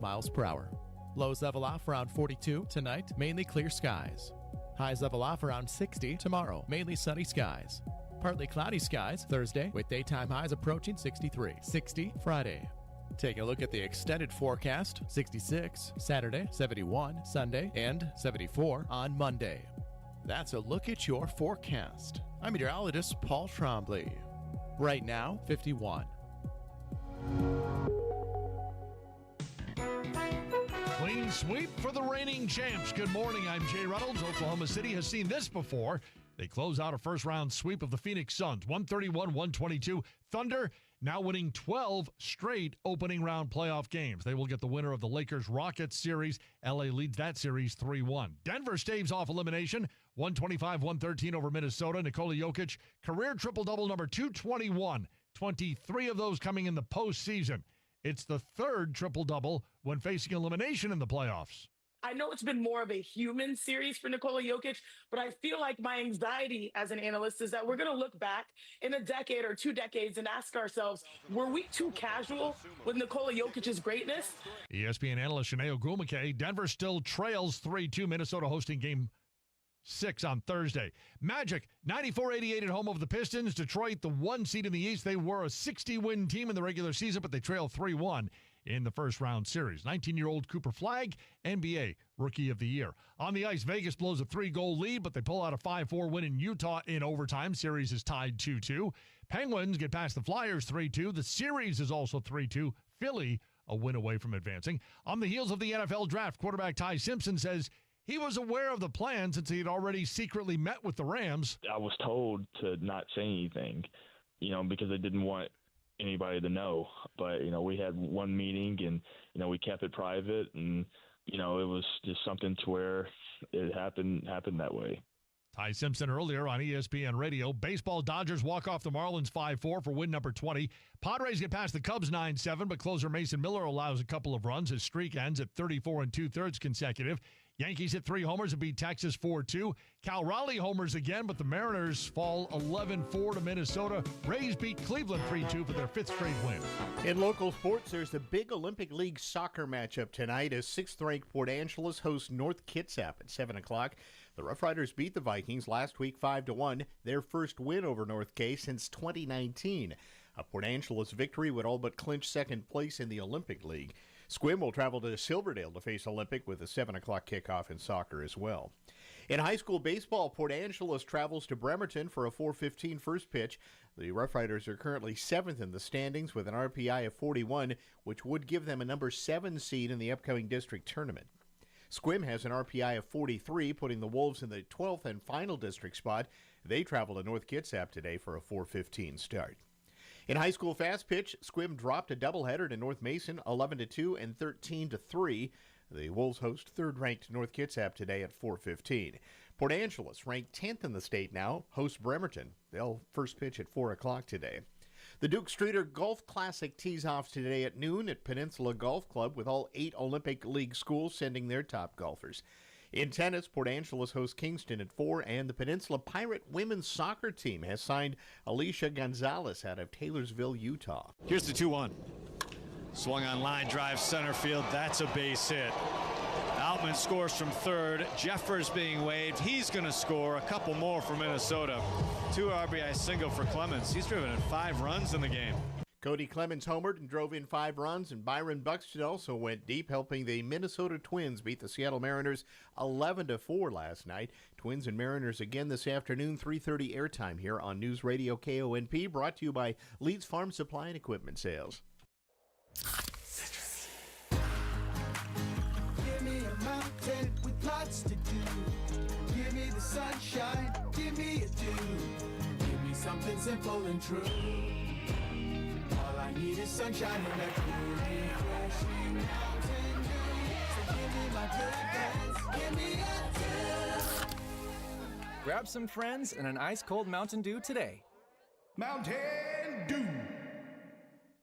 miles per hour. Lows level off around 42 tonight, mainly clear skies. Highs level off around 60 tomorrow, mainly sunny skies. Partly cloudy skies Thursday, with daytime highs approaching 63. 60 Friday. Taking a look at the extended forecast, 66 Saturday, 71 Sunday, and 74 on Monday. That's a look at your forecast. I'm meteorologist Paul Trombley. Right now, 51. Clean sweep for the reigning champs. Good morning, I'm Jay Reynolds. Oklahoma City has seen this before. They close out a first-round sweep of the Phoenix Suns, 131-122. Thunder now winning 12 straight opening round playoff games. They will get the winner of the Lakers-Rockets series. LA leads that series 3-1. Denver staves off elimination, 125-113 over Minnesota. Nikola Jokic, career triple-double number 221, 23 of those coming in the postseason. It's the third triple-double when facing elimination in the playoffs. I know it's been more of a human series for Nikola Jokic, but I feel like my anxiety as an analyst is that we're going to look back in a decade or 2 decades and ask ourselves, were we too casual with Nikola Jokic's greatness? ESPN analyst Shanae Ogumake, Denver still trails 3-2, Minnesota hosting game 6 on Thursday. Magic, 94-88 at home over the Pistons. Detroit, the 1 seed in the East. They were a 60-win team in the regular season, but they trailed 3-1 in the first-round series. 19-year-old Cooper Flagg, NBA Rookie of the Year. On the ice, Vegas blows a 3-goal lead, but they pull out a 5-4 win in Utah in overtime. Series is tied 2-2. Penguins get past the Flyers 3-2. The series is also 3-2. Philly, a win away from advancing. On the heels of the NFL draft, quarterback Ty Simpson says he was aware of the plan since he had already secretly met with the Rams. I was told to not say anything, because I didn't want anybody to know. But, we had one meeting and, we kept it private and, it was just something to where it happened that way. Ty Simpson earlier on ESPN Radio. Baseball, Dodgers walk off the Marlins 5-4 for win number 20. Padres get past the Cubs 9-7, but closer Mason Miller allows a couple of runs. His streak ends at 34 2/3 consecutive. Yankees hit 3 homers and beat Texas 4-2. Cal Raleigh homers again, but the Mariners fall 11-4 to Minnesota. Rays beat Cleveland 3-2 for their 5th straight win. In local sports, there's the big Olympic League soccer matchup tonight as 6th-ranked Port Angeles hosts North Kitsap at 7 o'clock. The Rough Riders beat the Vikings last week 5-1, their first win over North K since 2019. A Port Angeles victory would all but clinch second place in the Olympic League. Squim will travel to Silverdale to face Olympic with a 7 o'clock kickoff in soccer as well. In high school baseball, Port Angeles travels to Bremerton for a 4:15 first pitch. The Rough Riders are currently 7th in the standings with an RPI of 41, which would give them a number 7 seed in the upcoming district tournament. Squim has an RPI of 43, putting the Wolves in the 12th and final district spot. They travel to North Kitsap today for a 4:15 start. In high school fast pitch, Squim dropped a doubleheader to North Mason, 11-2 and 13-3. The Wolves host 3rd-ranked North Kitsap today at 4:15. Port Angeles, ranked 10th in the state now, hosts Bremerton. They'll first pitch at 4 o'clock today. The Duke Streeter Golf Classic tees off today at noon at Peninsula Golf Club, with all 8 Olympic League schools sending their top golfers. In tennis, Port Angeles hosts Kingston at 4, and the Peninsula Pirate women's soccer team has signed Alicia Gonzalez out of Taylorsville, Utah. Here's the 2-1. Swung on line drive center field. That's a base hit. Altman scores from third. Jeffers being waved. He's going to score a couple more for Minnesota. 2 RBI single for Clemens. He's driven in 5 runs in the game. Cody Clemens homered and drove in 5 runs, and Byron Buxton also went deep, helping the Minnesota Twins beat the Seattle Mariners 11-4 last night. Twins and Mariners again this afternoon, 3:30 airtime here on News Radio KONP, brought to you by Leeds Farm Supply and Equipment Sales. Give me a mountain with lots to do. Give me the sunshine, give me a dew. Give me something simple and true. All I need is sunshine and a cool, refreshing Mountain Dew. So give me my good friends, give me a dew. Grab some friends and an ice-cold Mountain Dew today. Mountain Dew.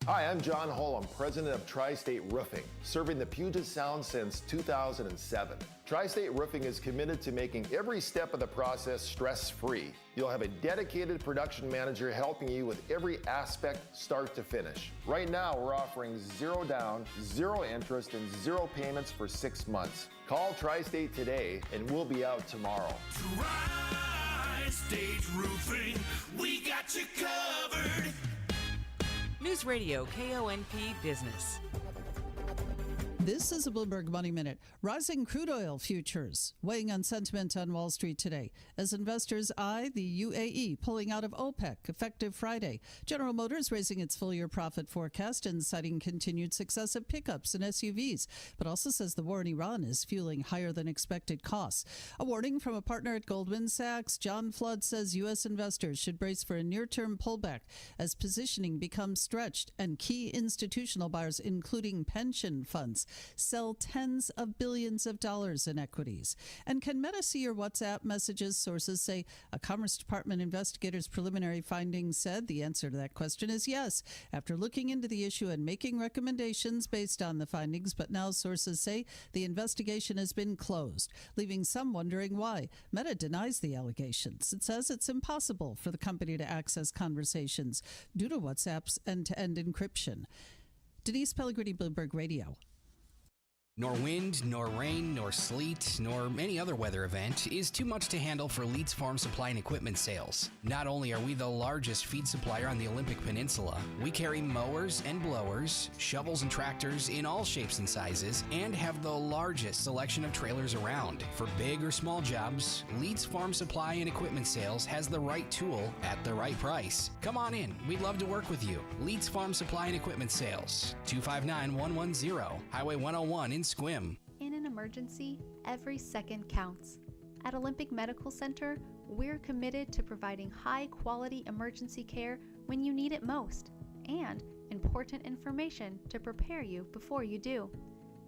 Hi, I'm John Hull. I'm president of Tri-State Roofing, serving the Puget Sound since 2007. Tri-State Roofing is committed to making every step of the process stress-free. You'll have a dedicated production manager helping you with every aspect, start to finish. Right now, we're offering 0 down, 0 interest, and 0 payments for 6 months. Call Tri-State today, and we'll be out tomorrow. Tri-State Roofing, we got you covered. News Radio KONP Business. This is a Bloomberg Money Minute. Rising crude oil futures weighing on sentiment on Wall Street today as investors eye the UAE pulling out of OPEC effective Friday. General Motors raising its full-year profit forecast and citing continued success of pickups and SUVs, but also says the war in Iran is fueling higher than expected costs. A warning from a partner at Goldman Sachs, John Flood, says U.S. investors should brace for a near-term pullback as positioning becomes stretched and key institutional buyers, including pension funds, sell tens of billions of dollars in equities. And can Meta see your WhatsApp messages? Sources say a Commerce Department investigator's preliminary findings said the answer to that question is yes, after looking into the issue and making recommendations based on the findings. But now sources say the investigation has been closed, leaving some wondering why. Meta denies the allegations. It says it's impossible for the company to access conversations due to WhatsApp's end-to-end encryption. Denise Pellegrini, Bloomberg Radio. Nor wind, nor rain, nor sleet, nor any other weather event is too much to handle for Leeds Farm Supply and Equipment sales. Not only are we the largest feed supplier on the Olympic Peninsula, we carry mowers and blowers, shovels and tractors in all shapes and sizes, and have the largest selection of trailers around. For big or small jobs, Leeds Farm Supply and Equipment sales has the right tool at the right price. Come on in. We'd love to work with you. Leeds Farm Supply and Equipment sales, 259-110, Highway 101 in Squim. In an emergency, every second counts. At Olympic Medical Center, we're committed to providing high-quality emergency care when you need it most, and important information to prepare you before you do.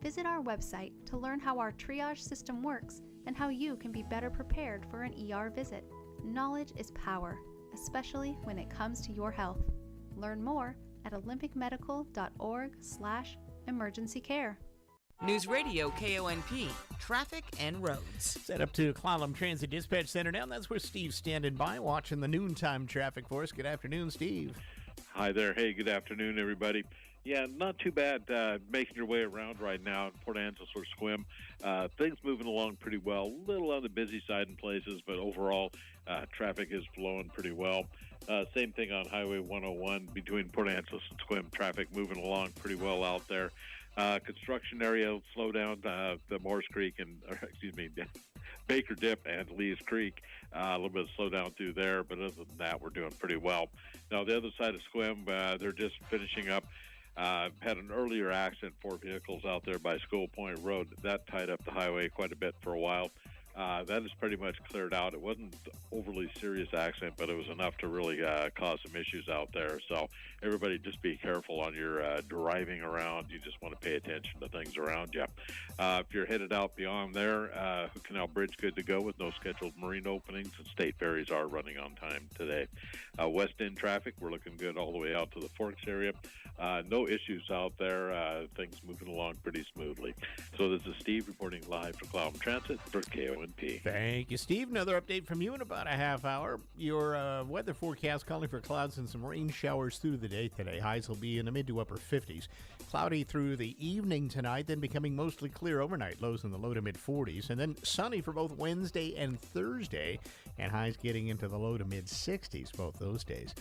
Visit our website to learn how our triage system works and how you can be better prepared for an ER visit. Knowledge is power, especially when it comes to your health. Learn more at olympicmedical.org/emergency care. News Radio KONP, traffic and roads. Set up to Clallam Transit Dispatch Center now. That's where Steve's standing by watching the noontime traffic for us. Good afternoon, Steve. Hi there. Hey, good afternoon, everybody. Yeah, not too bad making your way around right now in Port Angeles or Squim. Things moving along pretty well. A little on the busy side in places, but overall traffic is flowing pretty well. Same thing on Highway 101 between Port Angeles and Squim. Traffic moving along pretty well out there. Construction area slow down the Morris Creek and, Baker Dip and Lee's Creek. A little bit of slow down through there, but other than that, we're doing pretty well. Now, the other side of Squim, they're just finishing up. Had an earlier accident, 4 vehicles out there by School Point Road. That tied up the highway quite a bit for a while. That is pretty much cleared out. It wasn't overly serious accident, but it was enough to really cause some issues out there. So everybody just be careful on your driving around. You just want to pay attention to things around you. If you're headed out beyond there, Hood Canal Bridge good to go with no scheduled marine openings, and state ferries are running on time today. West End traffic, we're looking good all the way out to the Forks area. No issues out there. Things moving along pretty smoothly. So this is Steve reporting live for Clallam Transit for KONP. Thank you, Steve. Another update from you in about a half hour. Your weather forecast calling for clouds and some rain showers through the day today. Highs will be in the mid to upper 50s. Cloudy through the evening tonight, then becoming mostly clear overnight. Lows in the low to mid 40s. And then sunny for both Wednesday and Thursday, and highs getting into the low to mid 60s both those days.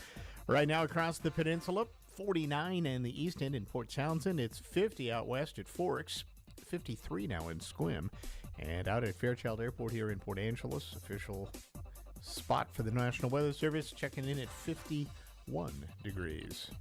Right now across the peninsula, 49 in the east end in Port Townsend. It's 50 out west at Forks. 53 now in Squim. And out at Fairchild Airport here in Port Angeles, official spot for the National Weather Service, checking in at 51 degrees.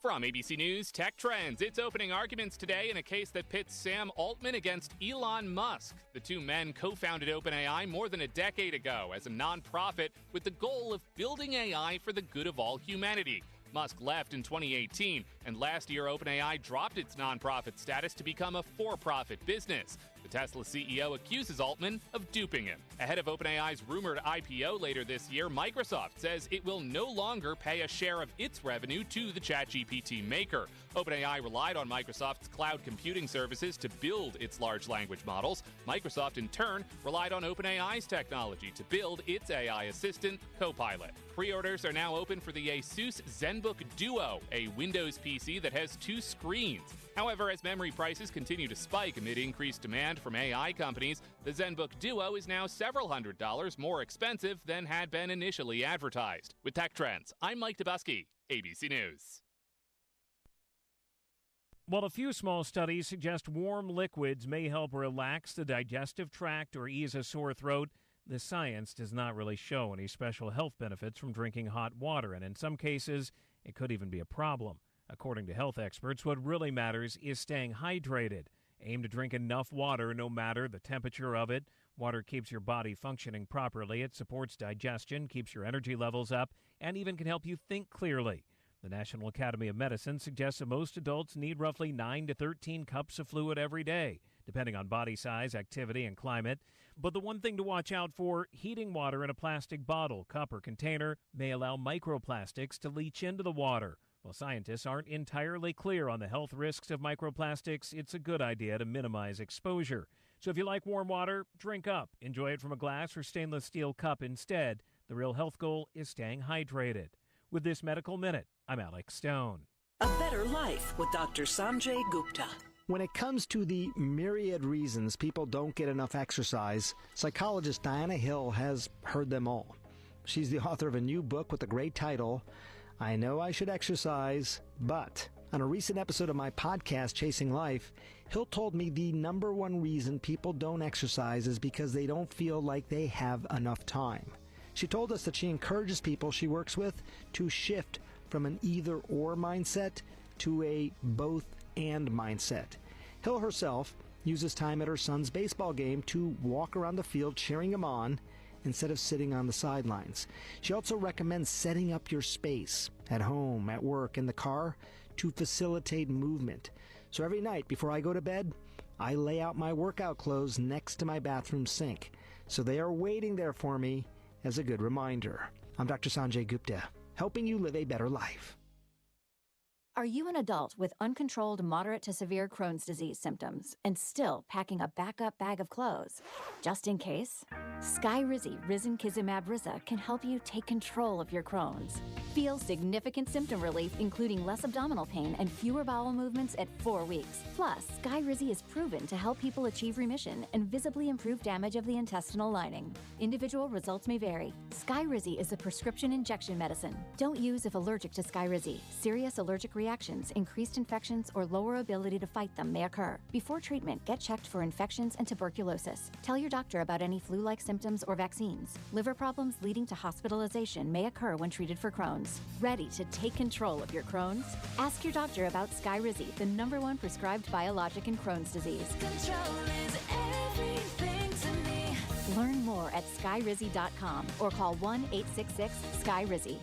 From ABC News Tech Trends, it's opening arguments today in a case that pits Sam Altman against Elon Musk. The two men co-founded OpenAI more than a decade ago as a nonprofit with the goal of building AI for the good of all humanity. Musk left in 2018. And last year, OpenAI dropped its nonprofit status to become a for-profit business. The Tesla CEO accuses Altman of duping him. Ahead of OpenAI's rumored IPO later this year, Microsoft says it will no longer pay a share of its revenue to the ChatGPT maker. OpenAI relied on Microsoft's cloud computing services to build its large language models. Microsoft, in turn, relied on OpenAI's technology to build its AI assistant, Copilot. Pre-orders are now open for the Asus ZenBook Duo, a Windows PC that has 2 screens. However, as memory prices continue to spike amid increased demand from AI companies, the ZenBook Duo is now several $100s more expensive than had been initially advertised. With Tech Trends, I'm Mike Dubusky, ABC News. While a few small studies suggest warm liquids may help relax the digestive tract or ease a sore throat, the science does not really show any special health benefits from drinking hot water, and in some cases, it could even be a problem. According to health experts, what really matters is staying hydrated. Aim to drink enough water no matter the temperature of it. Water keeps your body functioning properly. It supports digestion, keeps your energy levels up, and even can help you think clearly. The National Academy of Medicine suggests that most adults need roughly 9 to 13 cups of fluid every day, depending on body size, activity, and climate. But the one thing to watch out for, heating water in a plastic bottle, cup, or container may allow microplastics to leach into the water. While scientists aren't entirely clear on the health risks of microplastics, it's a good idea to minimize exposure. So if you like warm water, drink up. Enjoy it from a glass or stainless steel cup instead. The real health goal is staying hydrated. With this Medical Minute, I'm Alex Stone. A better life with Dr. Sanjay Gupta. When it comes to the myriad reasons people don't get enough exercise, psychologist Diana Hill has heard them all. She's the author of a new book with the great title, I Know I Should Exercise, But. On a recent episode of my podcast, Chasing Life, Hill told me the number one reason people don't exercise is because they don't feel like they have enough time. She told us that she encourages people she works with to shift from an either-or mindset to a both-and mindset. Hill herself uses time at her son's baseball game to walk around the field cheering him on instead of sitting on the sidelines. She also recommends setting up your space at home, at work, in the car to facilitate movement. So every night before I go to bed, I lay out my workout clothes next to my bathroom sink. So they are waiting there for me as a good reminder. I'm Dr. Sanjay Gupta, helping you live a better life. Are you an adult with uncontrolled moderate to severe Crohn's disease symptoms and still packing a backup bag of clothes? Just in case? Skyrizi Risankizumab Riza can help you take control of your Crohn's. Feel significant symptom relief, including less abdominal pain and fewer bowel movements at 4 weeks. Plus, Skyrizi is proven to help people achieve remission and visibly improve damage of the intestinal lining. Individual results may vary. Skyrizi is a prescription injection medicine. Don't use if allergic to Skyrizi. Serious allergic reactions, increased infections, or lower ability to fight them may occur. Before treatment, get checked for infections and tuberculosis. Tell your doctor about any flu-like symptoms or vaccines. Liver problems leading to hospitalization may occur when treated for Crohn's. Ready to take control of your Crohn's? Ask your doctor about Skyrizi, the #1 prescribed biologic in Crohn's disease. Control is everything to me. Learn more at skyrizi.com or call 1-866-SKYRIZI.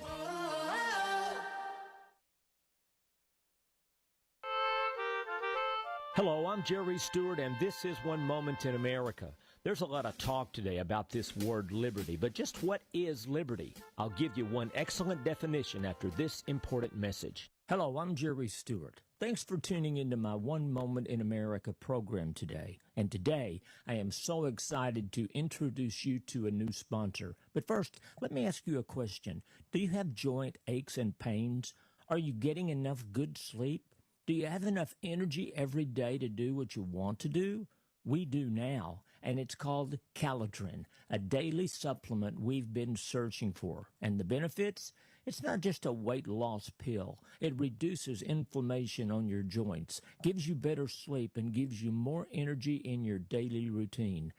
Hello, I'm Jerry Stewart, and this is One Moment in America. There's a lot of talk today about this word liberty, but just what is liberty? I'll give you one excellent definition after this important message. Hello, I'm Jerry Stewart. Thanks for tuning into my One Moment in America program today. And today, I am so excited to introduce you to a new sponsor. But first, let me ask you a question. Do you have joint aches and pains? Are you getting enough good sleep? Do you have enough energy every day to do what you want to do? We do now, and it's called Calitrin, a daily supplement we've been searching for. And the benefits? It's not just a weight loss pill. It reduces inflammation on your joints, gives you better sleep, and gives you more energy in your daily routine.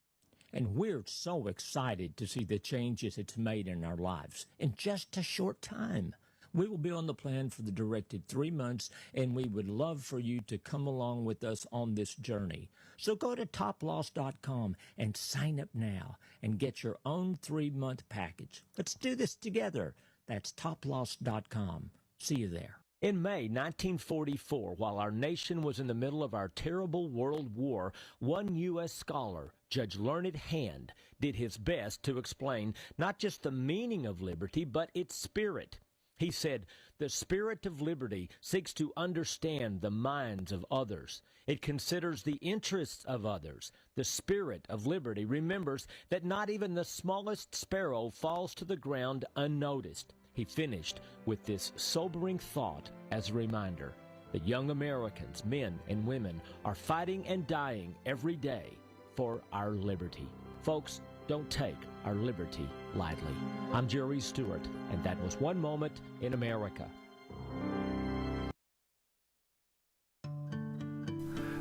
And we're so excited to see the changes it's made in our lives in just a short time. We will be on the plan for the directed 3 months, and we would love for you to come along with us on this journey. So go to toploss.com and sign up now and get your own 3-month package. Let's do this together. That's toploss.com. See you there. In May 1944, while our nation was in the middle of our terrible world war, one U.S. scholar, Judge Learned Hand, did his best to explain not just the meaning of liberty, but its spirit. He said, "The spirit of liberty seeks to understand the minds of others. It considers the interests of others. The spirit of liberty remembers that not even the smallest sparrow falls to the ground unnoticed." He finished with this sobering thought as a reminder that young Americans, men and women, are fighting and dying every day for our liberty. Folks, don't take our liberty lightly. I'm Jerry Stewart, and that was One Moment in America.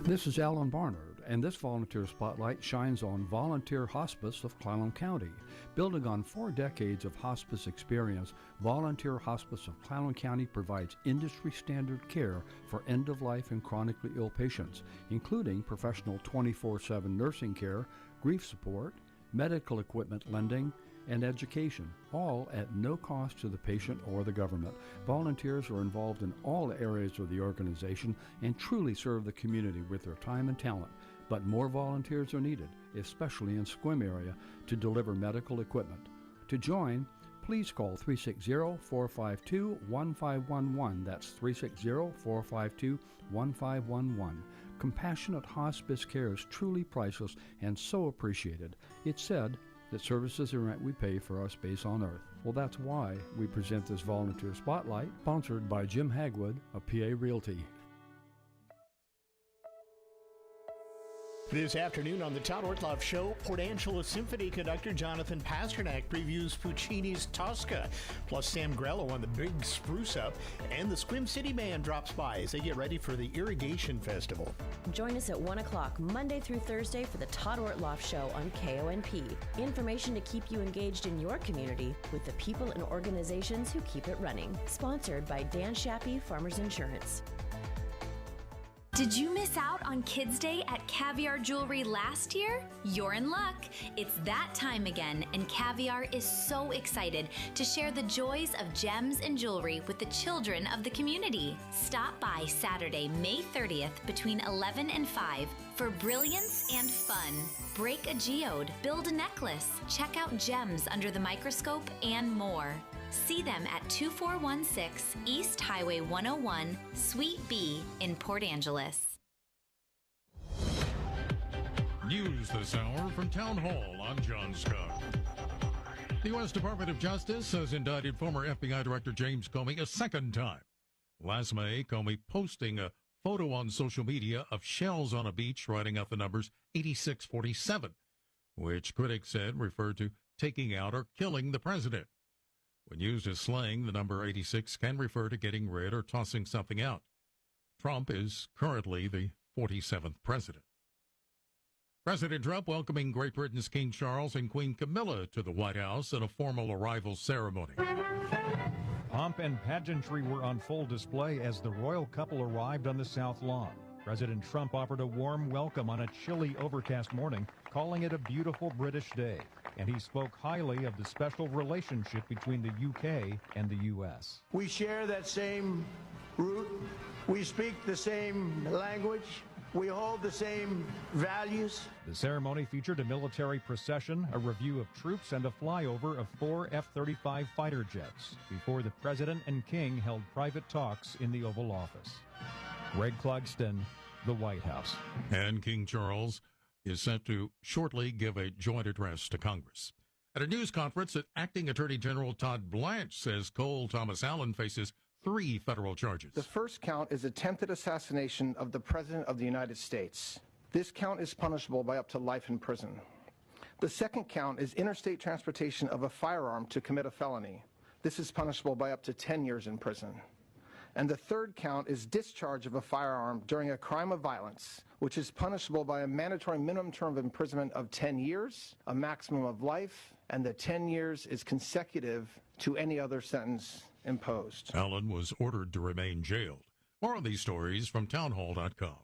This is Alan Barnard, and this volunteer spotlight shines on Volunteer Hospice of Clallam County. Building on 4 decades of hospice experience, Volunteer Hospice of Clallam County provides industry-standard care for end-of-life and chronically ill patients, including professional 24/7 nursing care, grief support, medical equipment lending, and education, all at no cost to the patient or the government. Volunteers are involved in all areas of the organization and truly serve the community with their time and talent. But more volunteers are needed, especially in Sequim area, to deliver medical equipment. To join, please call 360-452-1511. That's 360-452-1511. Compassionate hospice care is truly priceless and so appreciated. It's said that services and rent we pay for our space on earth. Well, that's why we present this volunteer spotlight, sponsored by Jim Hagwood of PA Realty. This afternoon on the Todd Ortloff Show, Port Angeles Symphony conductor Jonathan Pasternak previews Puccini's Tosca. Plus, Sam Grello on the Big Spruce Up, and the Sequim City Band drops by as they get ready for the Irrigation Festival. Join us at 1 o'clock Monday through Thursday for the Todd Ortloff Show on KONP. Information to keep you engaged in your community with the people and organizations who keep it running. Sponsored by Dan Shappy, Farmers Insurance. Did you miss out on Kids Day at Caviar Jewelry last year? You're in luck. It's that time again, and Caviar is so excited to share the joys of gems and jewelry with the children of the community. Stop by Saturday, May 30th between 11 and 5 for brilliance and fun. Break a geode, build a necklace, check out gems under the microscope, and more. See them at 2416 East Highway 101, Suite B in Port Angeles. News this hour from Town Hall. I'm John Scott. The U.S. Department of Justice has indicted former FBI Director James Comey a second time. Last May, Comey posting a photo on social media of shells on a beach writing out the numbers 8647, which critics said referred to taking out or killing the president. When used as slang, the number 86 can refer to getting rid or tossing something out. Trump is currently the 47th president. President Trump welcoming Great Britain's King Charles and Queen Camilla to the White House in a formal arrival ceremony. Pomp and pageantry were on full display as the royal couple arrived on the South Lawn. President Trump offered a warm welcome on a chilly, overcast morning, calling it a beautiful British day. And he spoke highly of the special relationship between the UK and the U.S. We share that same root. We speak the same language. We hold the same values. The ceremony featured a military procession, a review of troops, and a flyover of 4 F-35 fighter jets before the president and king held private talks in the Oval Office. Greg Clugston, the White House. And King Charles is set to shortly give a joint address to Congress. At a news conference, Acting Attorney General Todd Blanche says Cole Thomas Allen faces 3 federal charges. The first count is attempted assassination of the President of the United States. This count is punishable by up to life in prison. The second count is interstate transportation of a firearm to commit a felony. This is punishable by up to 10 years in prison. And the third count is discharge of a firearm during a crime of violence, which is punishable by a mandatory minimum term of imprisonment of 10 years, a maximum of life, and the 10 years is consecutive to any other sentence imposed. Allen was ordered to remain jailed. More on these stories from townhall.com.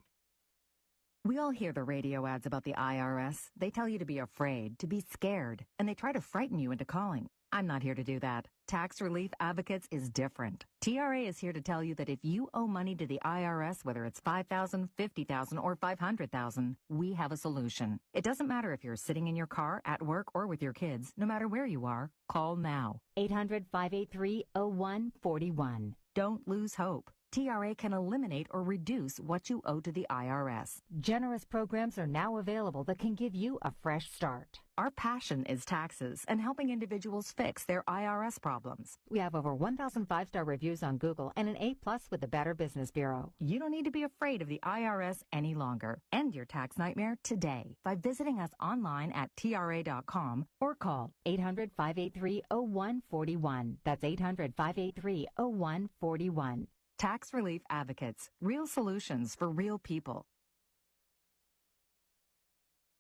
We all hear the radio ads about the IRS. They tell you to be afraid, to be scared, and they try to frighten you into calling. I'm not here to do that. Tax Relief Advocates is different. TRA is here to tell you that if you owe money to the IRS, whether it's $5,000, $50,000, or $500,000, we have a solution. It doesn't matter if you're sitting in your car, at work, or with your kids. No matter where you are, call now. 800-583-0141. Don't lose hope. TRA can eliminate or reduce what you owe to the IRS. Generous programs are now available that can give you a fresh start. Our passion is taxes and helping individuals fix their IRS problems. We have over 1,000 5-star reviews on Google and an A+ with the Better Business Bureau. You don't need to be afraid of the IRS any longer. End your tax nightmare today by visiting us online at TRA.com or call 800-583-0141. That's 800-583-0141. Tax Relief Advocates. Real solutions for real people.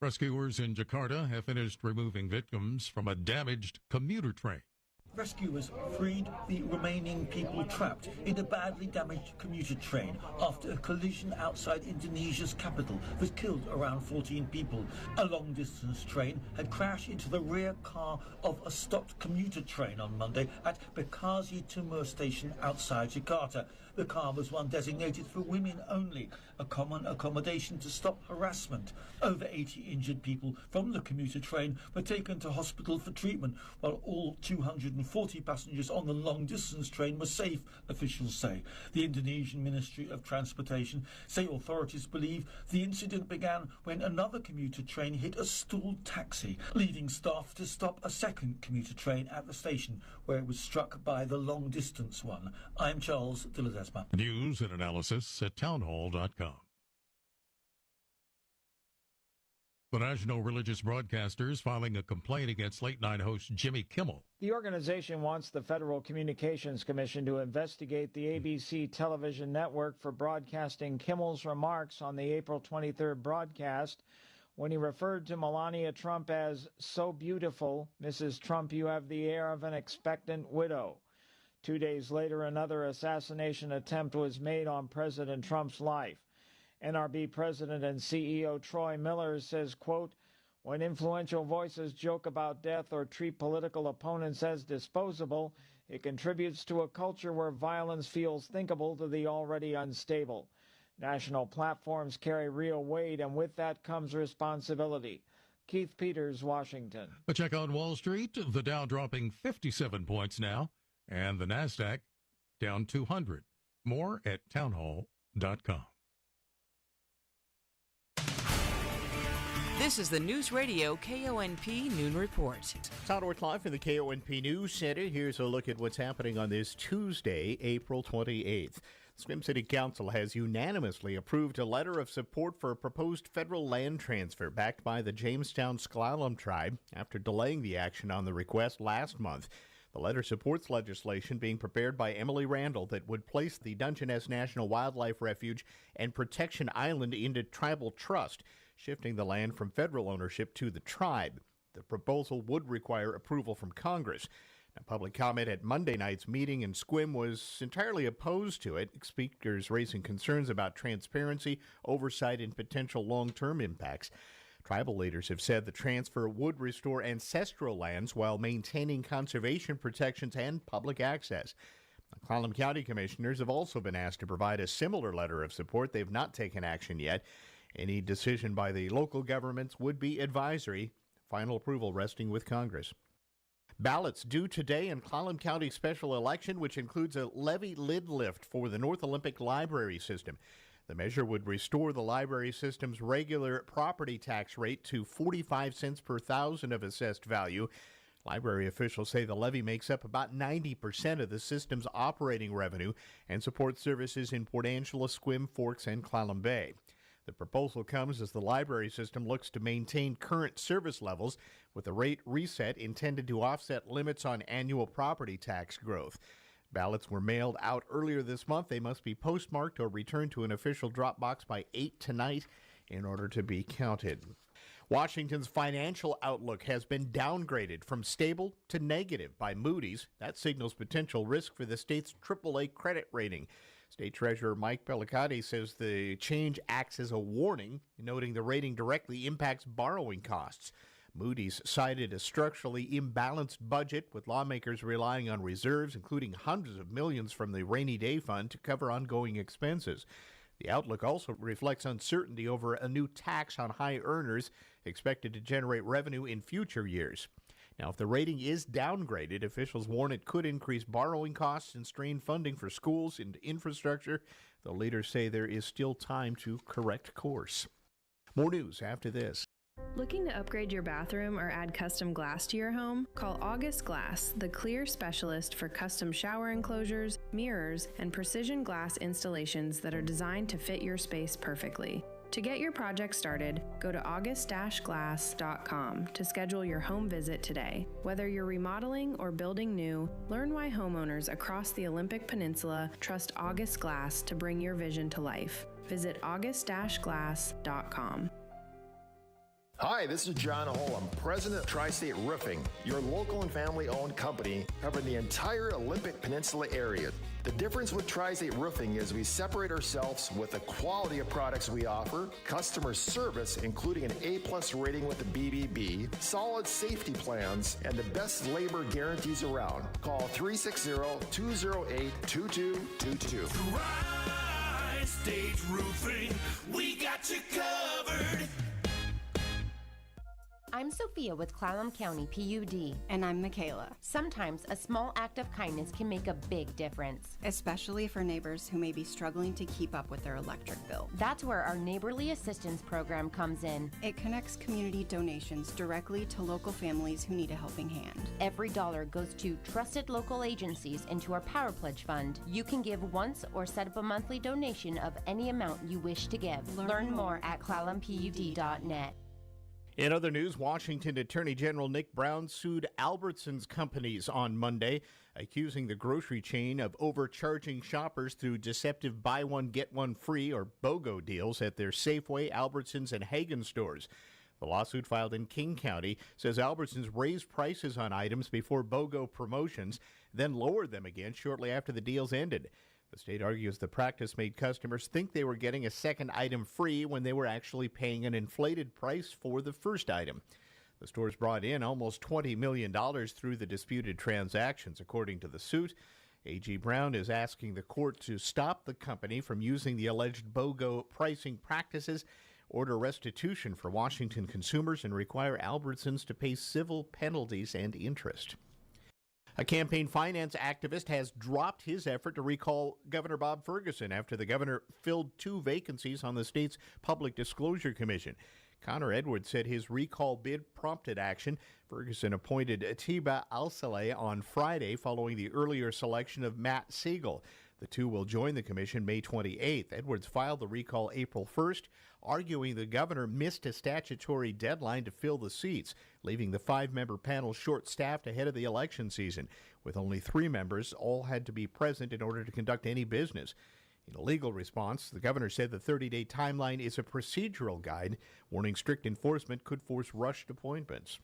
Rescuers in Jakarta have finished removing victims from a damaged commuter train. Rescuers freed the remaining people trapped in a badly damaged commuter train after a collision outside Indonesia's capital that killed around 14 people. A long-distance train had crashed into the rear car of a stopped commuter train on Monday at Bekasi Timur station outside Jakarta. The car was one designated for women only, a common accommodation to stop harassment. Over 80 injured people from the commuter train were taken to hospital for treatment, while all 240 passengers on the long-distance train were safe, officials say. The Indonesian Ministry of Transportation say authorities believe the incident began when another commuter train hit a stalled taxi, leading staff to stop a second commuter train at the station, where it was struck by the long-distance one. I'm Charles Dilladesma. News and analysis at townhall.com. The National Religious Broadcasters filing a complaint against late-night host Jimmy Kimmel. The organization wants the Federal Communications Commission to investigate the ABC television network for broadcasting Kimmel's remarks on the April 23rd broadcast when he referred to Melania Trump as "so beautiful, Mrs. Trump, you have the air of an expectant widow." 2 days later, another assassination attempt was made on President Trump's life. NRB President and CEO Troy Miller says, quote, "When influential voices joke about death or treat political opponents as disposable, it contributes to a culture where violence feels thinkable to the already unstable. National platforms carry real weight, and with that comes responsibility." Keith Peters, Washington. A check on Wall Street, the Dow dropping 57 points now, and the NASDAQ down 200. More at townhall.com. This is the News Radio KONP Noon Report. Todd Ortlife from the KONP News Center. Here's a look at what's happening on this Tuesday, April 28th. The Sequim City Council has unanimously approved a letter of support for a proposed federal land transfer backed by the Jamestown Sklallam tribe after delaying the action on the request last month. The letter supports legislation being prepared by Emily Randall that would place the Dungeness National Wildlife Refuge and Protection Island into tribal trust, shifting the land from federal ownership to the tribe. The proposal would require approval from Congress. Now, public comment at Monday night's meeting in Sequim was entirely opposed to it, speakers raising concerns about transparency, oversight, and potential long-term impacts. Tribal leaders have said the transfer would restore ancestral lands while maintaining conservation protections and public access. The Clallam County commissioners have also been asked to provide a similar letter of support. They've not taken action yet. Any decision by the local governments would be advisory, final approval resting with Congress. Ballots due today in Clallam County special election, which includes a levy lid lift for the North Olympic Library System. The measure would restore the library system's regular property tax rate to 45 cents per thousand of assessed value. Library officials say the levy makes up about 90% of the system's operating revenue and supports services in Port Angela, Sequim, Forks, and Clallam Bay. The proposal comes as the library system looks to maintain current service levels with a rate reset intended to offset limits on annual property tax growth. Ballots were mailed out earlier this month. They must be postmarked or returned to an official drop box by 8 tonight in order to be counted. Washington's financial outlook has been downgraded from stable to negative by Moody's. That signals potential risk for the state's AAA credit rating. State Treasurer Mike Bellicotti says the change acts as a warning, noting the rating directly impacts borrowing costs. Moody's cited a structurally imbalanced budget, with lawmakers relying on reserves, including hundreds of millions from the rainy day fund, to cover ongoing expenses. The outlook also reflects uncertainty over a new tax on high earners expected to generate revenue in future years. Now, if the rating is downgraded, officials warn it could increase borrowing costs and strain funding for schools and infrastructure, though leaders say there is still time to correct course. More news after this. Looking to upgrade your bathroom or add custom glass to your home? Call August Glass, the clear specialist for custom shower enclosures, mirrors, and precision glass installations that are designed to fit your space perfectly. To get your project started, go to august-glass.com to schedule your home visit today. Whether you're remodeling or building new, learn why homeowners across the Olympic Peninsula trust August Glass to bring your vision to life. Visit august-glass.com. Hi, this is John Holm, president of Tri-State Roofing, your local and family-owned company covering the entire Olympic Peninsula area. The difference with Tri-State Roofing is we separate ourselves with the quality of products we offer, customer service, including an A+ rating with the BBB, solid safety plans, and the best labor guarantees around. Call 360-208-2222. Tri-State Roofing, we got you covered. I'm Sophia with Clallam County PUD. And I'm Michaela. Sometimes a small act of kindness can make a big difference. Especially for neighbors who may be struggling to keep up with their electric bill. That's where our Neighborly Assistance Program comes in. It connects community donations directly to local families who need a helping hand. Every dollar goes to trusted local agencies into our Power Pledge Fund. You can give once or set up a monthly donation of any amount you wish to give. Learn more at clallampud.net. In other news, Washington Attorney General Nick Brown sued Albertsons companies on Monday, accusing the grocery chain of overcharging shoppers through deceptive buy one, get one free or BOGO deals at their Safeway, Albertsons, and Hagen stores. The lawsuit filed in King County says Albertsons raised prices on items before BOGO promotions, then lowered them again shortly after the deals ended. The state argues the practice made customers think they were getting a second item free when they were actually paying an inflated price for the first item. The stores brought in almost $20 million through the disputed transactions, according to the suit. A.G. Brown is asking the court to stop the company from using the alleged BOGO pricing practices, order restitution for Washington consumers, and require Albertsons to pay civil penalties and interest. A campaign finance activist has dropped his effort to recall Governor Bob Ferguson after the governor filled 2 vacancies on the state's Public Disclosure Commission. Connor Edwards said his recall bid prompted action. Ferguson appointed Atiba Al-Saleh on Friday following the earlier selection of Matt Siegel. The two will join the commission May 28th. Edwards filed the recall April 1st, arguing the governor missed a statutory deadline to fill the seats, leaving the 5-member panel short-staffed ahead of the election season. With only 3 members, all had to be present in order to conduct any business. In a legal response, the governor said the 30-day timeline is a procedural guide, warning strict enforcement could force rushed appointments.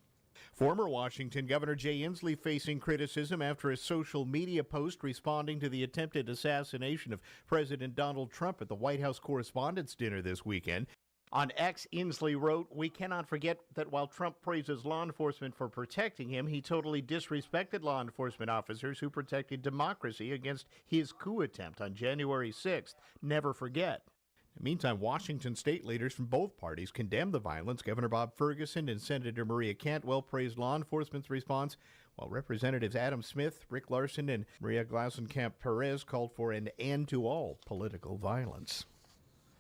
Former Washington Governor Jay Inslee facing criticism after a social media post responding to the attempted assassination of President Donald Trump at the White House Correspondents' Dinner this weekend. On X, Inslee wrote, "We cannot forget that while Trump praises law enforcement for protecting him, he totally disrespected law enforcement officers who protected democracy against his coup attempt on January 6th. Never forget." Meantime, Washington state leaders from both parties condemned the violence. Governor Bob Ferguson and Senator Maria Cantwell praised law enforcement's response, while Representatives Adam Smith, Rick Larson, and Maria Glasenkamp-Perez called for an end to all political violence.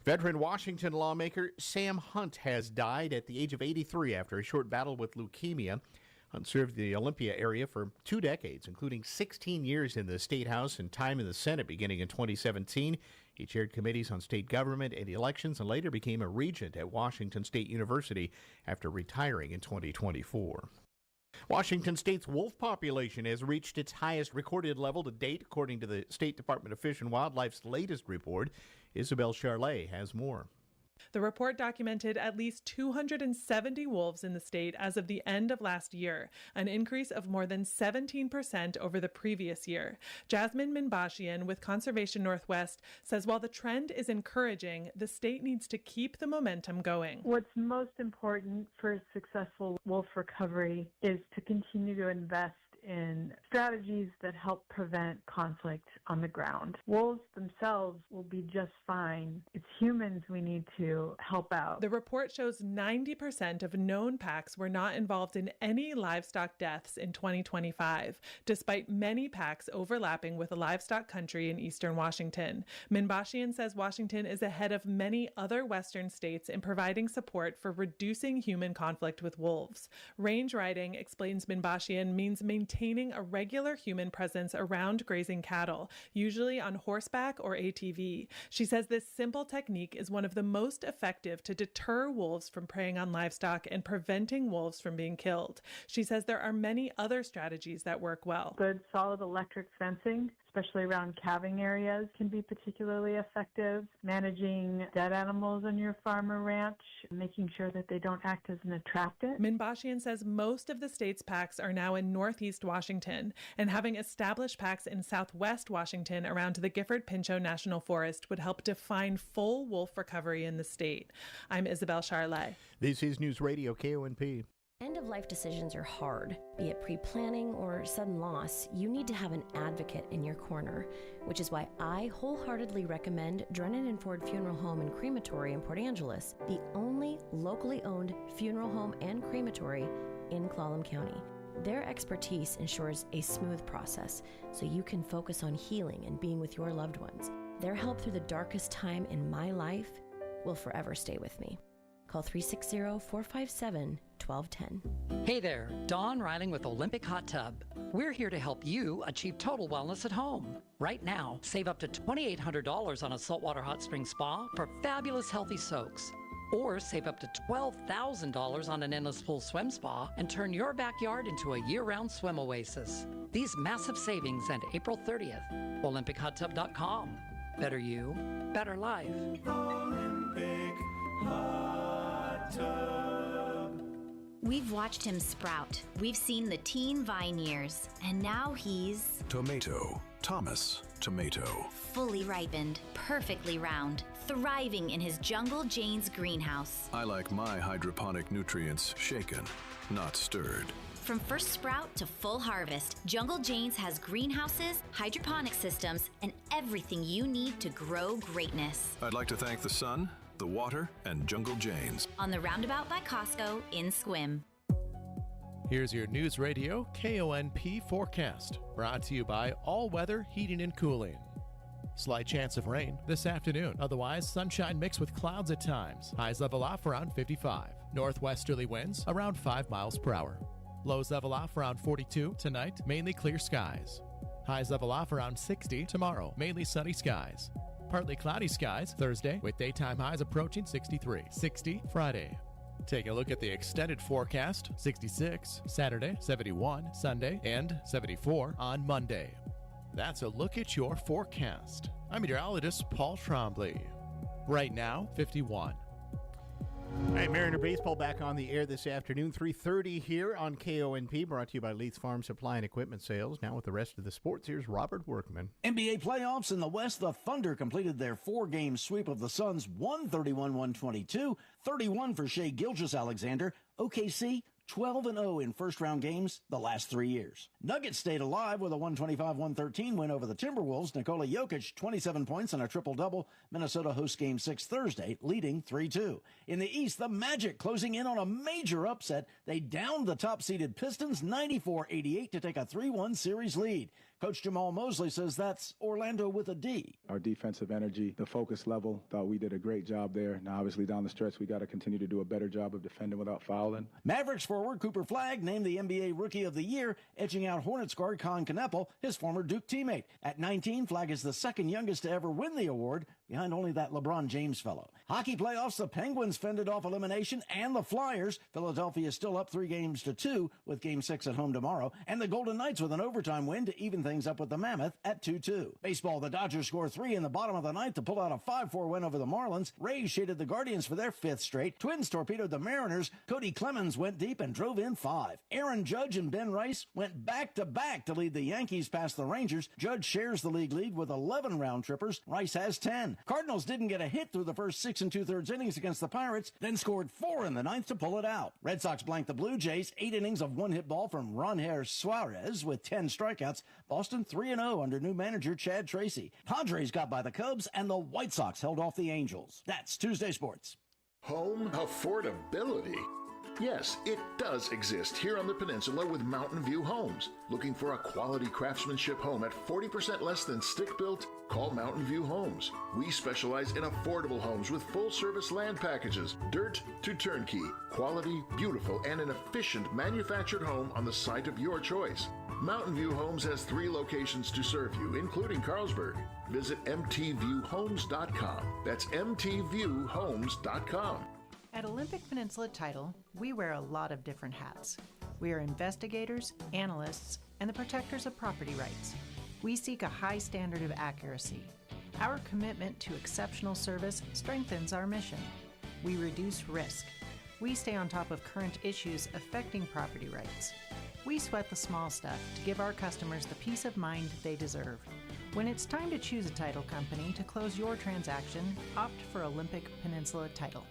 Veteran Washington lawmaker Sam Hunt has died at the age of 83 after a short battle with leukemia. Hunt served the Olympia area for 2 decades, including 16 years in the State House and time in the Senate beginning in 2017. He chaired committees on state government and elections and later became a regent at Washington State University after retiring in 2024. Washington State's wolf population has reached its highest recorded level to date, according to the State Department of Fish and Wildlife's latest report. Isabel Charlet has more. The report documented at least 270 wolves in the state as of the end of last year, an increase of more than 17% over the previous year. Jasmine Minbashian with Conservation Northwest says while the trend is encouraging, the state needs to keep the momentum going. What's most important for successful wolf recovery is to continue to invest in strategies that help prevent conflict on the ground. Wolves themselves will be just fine. It's humans we need to help out. The report shows 90% of known packs were not involved in any livestock deaths in 2025, despite many packs overlapping with a livestock country in eastern Washington. Minbashian says Washington is ahead of many other western states in providing support for reducing human conflict with wolves. Range riding, explains Minbashian, means maintaining a regular human presence around grazing cattle, usually on horseback or ATV. She says this simple technique is one of the most effective to deter wolves from preying on livestock and preventing wolves from being killed. She says there are many other strategies that work well. Good solid electric fencing, especially around calving areas, can be particularly effective. Managing dead animals on your farm or ranch, making sure that they don't act as an attractant. Minbashian says most of the state's packs are now in northeast Washington, and having established packs in southwest Washington around the Gifford-Pinchot National Forest would help define full wolf recovery in the state. I'm Isabel Charlet. This is News Radio KONP. End-of-life decisions are hard. Be it pre-planning or sudden loss, you need to have an advocate in your corner, which is why I wholeheartedly recommend Drennan and Ford Funeral Home and Crematory in Port Angeles, the only locally owned funeral home and crematory in Clallam County. Their expertise ensures a smooth process so you can focus on healing and being with your loved ones. Their help through the darkest time in my life will forever stay with me. Call 360-457-1210. Hey there, Dawn Riling with Olympic Hot Tub. We're here to help you achieve total wellness at home. Right now, save up to $2,800 on a saltwater hot spring spa for fabulous healthy soaks. Or save up to $12,000 on an endless pool swim spa and turn your backyard into a year-round swim oasis. These massive savings end April 30th. OlympicHotTub.com. Better you, better life. Olympic Hot Tub. We've watched him sprout. We've seen the teen vine years. And now he's... Tomato. Thomas Tomato. Fully ripened, perfectly round, thriving in his Jungle Jane's greenhouse. I like my hydroponic nutrients shaken, not stirred. From first sprout to full harvest, Jungle Jane's has greenhouses, hydroponic systems, and everything you need to grow greatness. I'd like to thank the sun, the water, and Jungle Jane's. On the roundabout by Costco in Sequim. Here's your News Radio KONP forecast, brought to you by All Weather Heating and Cooling. Slight chance of rain this afternoon. Otherwise, sunshine mixed with clouds at times. Highs level off around 55. Northwesterly winds around 5 miles per hour. Lows level off around 42 tonight, mainly clear skies. Highs level off around 60 tomorrow, mainly sunny skies. Partly cloudy skies Thursday, with daytime highs approaching 63. 60 Friday. Take a look at the extended forecast. 66 Saturday, 71 Sunday, and 74 on Monday. That's a look at your forecast. I'm meteorologist Paul Trombley. Right now, 51. All right, Mariner Baseball back on the air this afternoon, 3:30 here on KONP, brought to you by Leith's Farm Supply and Equipment Sales. Now with the rest of the sports, here's Robert Workman. NBA playoffs in the West, the Thunder completed their four-game sweep of the Suns, 131-122, 31 for Shai Gilgeous-Alexander. OKC 12-0 in first-round games the last 3 years. Nuggets stayed alive with a 125-113 win over the Timberwolves. Nikola Jokic, 27 points and a triple-double. Minnesota hosts Game 6 Thursday, leading 3-2. In the East, the Magic closing in on a major upset. They downed the top-seeded Pistons 94-88 to take a 3-1 series lead. Coach Jamal Mosley says that's Orlando with a D. Our defensive energy, the focus level, thought we did a great job there. Now, obviously, down the stretch, we got to continue to do a better job of defending without fouling. Mavericks forward Cooper Flagg named the NBA Rookie of the Year, edging out Hornets guard Colin Kneppel, his former Duke teammate. At 19, Flagg is the second youngest to ever win the award, behind only that LeBron James fellow. Hockey playoffs, the Penguins fended off elimination, and the Flyers. Philadelphia is still up 3-2 with Game 6 at home tomorrow, and the Golden Knights with an overtime win to even things up with the Mammoth at 2-2. Baseball, the Dodgers score 3 in the bottom of the ninth to pull out a 5-4 win over the Marlins. Rays shaded the Guardians for their 5th straight. Twins torpedoed the Mariners. Cody Clemens went deep and drove in 5. Aaron Judge and Ben Rice went back-to-back to lead the Yankees past the Rangers. Judge shares the league lead with 11 round trippers. Rice has 10. Cardinals didn't get a hit through the first 6 2/3 innings against the Pirates, then scored 4 in the ninth to pull it out. Red Sox blanked the Blue Jays. 8 innings of one-hit ball from Ronher Suarez with 10 strikeouts. Boston 3-0 under new manager Chad Tracy. Padres got by the Cubs, and the White Sox held off the Angels. That's Tuesday Sports. Home affordability. Yes, it does exist here on the peninsula with Mountain View Homes. Looking for a quality craftsmanship home at 40% less than stick-built? Call Mountain View Homes. We specialize in affordable homes with full-service land packages, dirt to turnkey, quality, beautiful, and an efficient manufactured home on the site of your choice. Mountain View Homes has 3 locations to serve you, including Carlsberg. Visit mtviewhomes.com. That's mtviewhomes.com. At Olympic Peninsula Title, we wear a lot of different hats. We are investigators, analysts, and the protectors of property rights. We seek a high standard of accuracy. Our commitment to exceptional service strengthens our mission. We reduce risk. We stay on top of current issues affecting property rights. We sweat the small stuff to give our customers the peace of mind they deserve. When it's time to choose a title company to close your transaction, opt for Olympic Peninsula Title.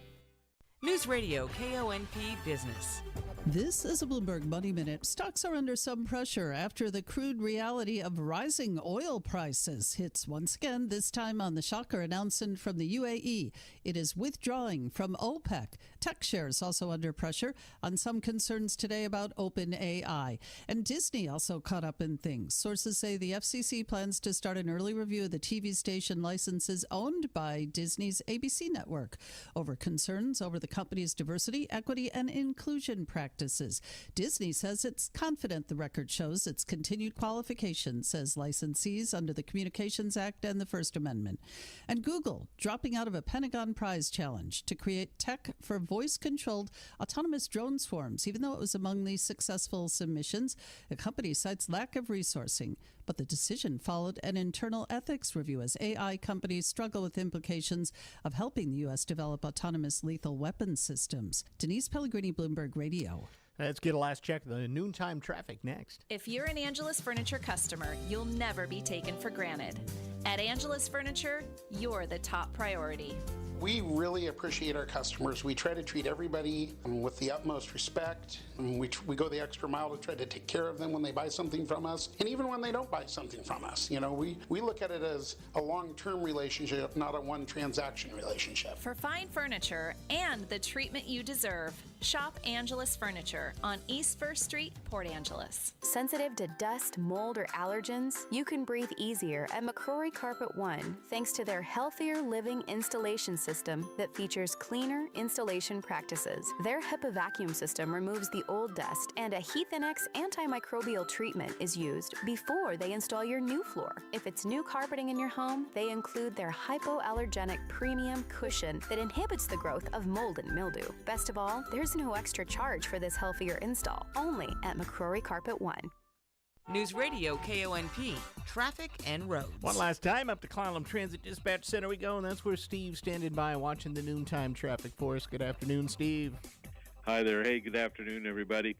News Radio KONP Business. This is a Bloomberg Money Minute. Stocks are under some pressure after the crude reality of rising oil prices hits once again, this time on the shocker announcement from the UAE. It is withdrawing from OPEC. Tech shares also under pressure on some concerns today about OpenAI. And Disney also caught up in things. Sources say the FCC plans to start an early review of the TV station licenses owned by Disney's ABC network over concerns over the company's diversity, equity, and inclusion practices. Disney says it's confident the record shows its continued qualifications as licensees under the Communications Act and the First Amendment. And Google dropping out of a Pentagon Prize challenge to create tech for voice-controlled autonomous drone swarms, even though it was among the successful submissions. The company cites lack of resourcing, but the decision followed an internal ethics review as AI companies struggle with implications of helping the U.S. develop autonomous lethal weapon systems. Denise Pellegrini, Bloomberg Radio. Let's get a last check of the noontime traffic next. If you're an Angelus Furniture customer, you'll never be taken for granted. At Angelus Furniture, you're the top priority. We really appreciate our customers. We try to treat everybody with the utmost respect. We go the extra mile to try to take care of them when they buy something from us, and even when they don't buy something from us. You know, we look at it as a long-term relationship, not a one-transaction relationship. For fine furniture and the treatment you deserve, shop Angelus Furniture on East 1st Street, Port Angeles. Sensitive to dust, mold, or allergens? You can breathe easier at McCrory Carpet One thanks to their Healthier Living installation system that features cleaner installation practices. Their HEPA vacuum system removes the old dust, and a Heathinex antimicrobial treatment is used before they install your new floor. If it's new carpeting in your home, they include their hypoallergenic premium cushion that inhibits the growth of mold and mildew. Best of all, there's no extra charge for this healthier install, only at McCrory Carpet One. News Radio KONP, traffic and roads. One last time up to Clallam Transit Dispatch Center we go, and that's where Steve's standing by watching the noontime traffic for us. Good afternoon, Steve. Hi there. Hey, good afternoon, everybody.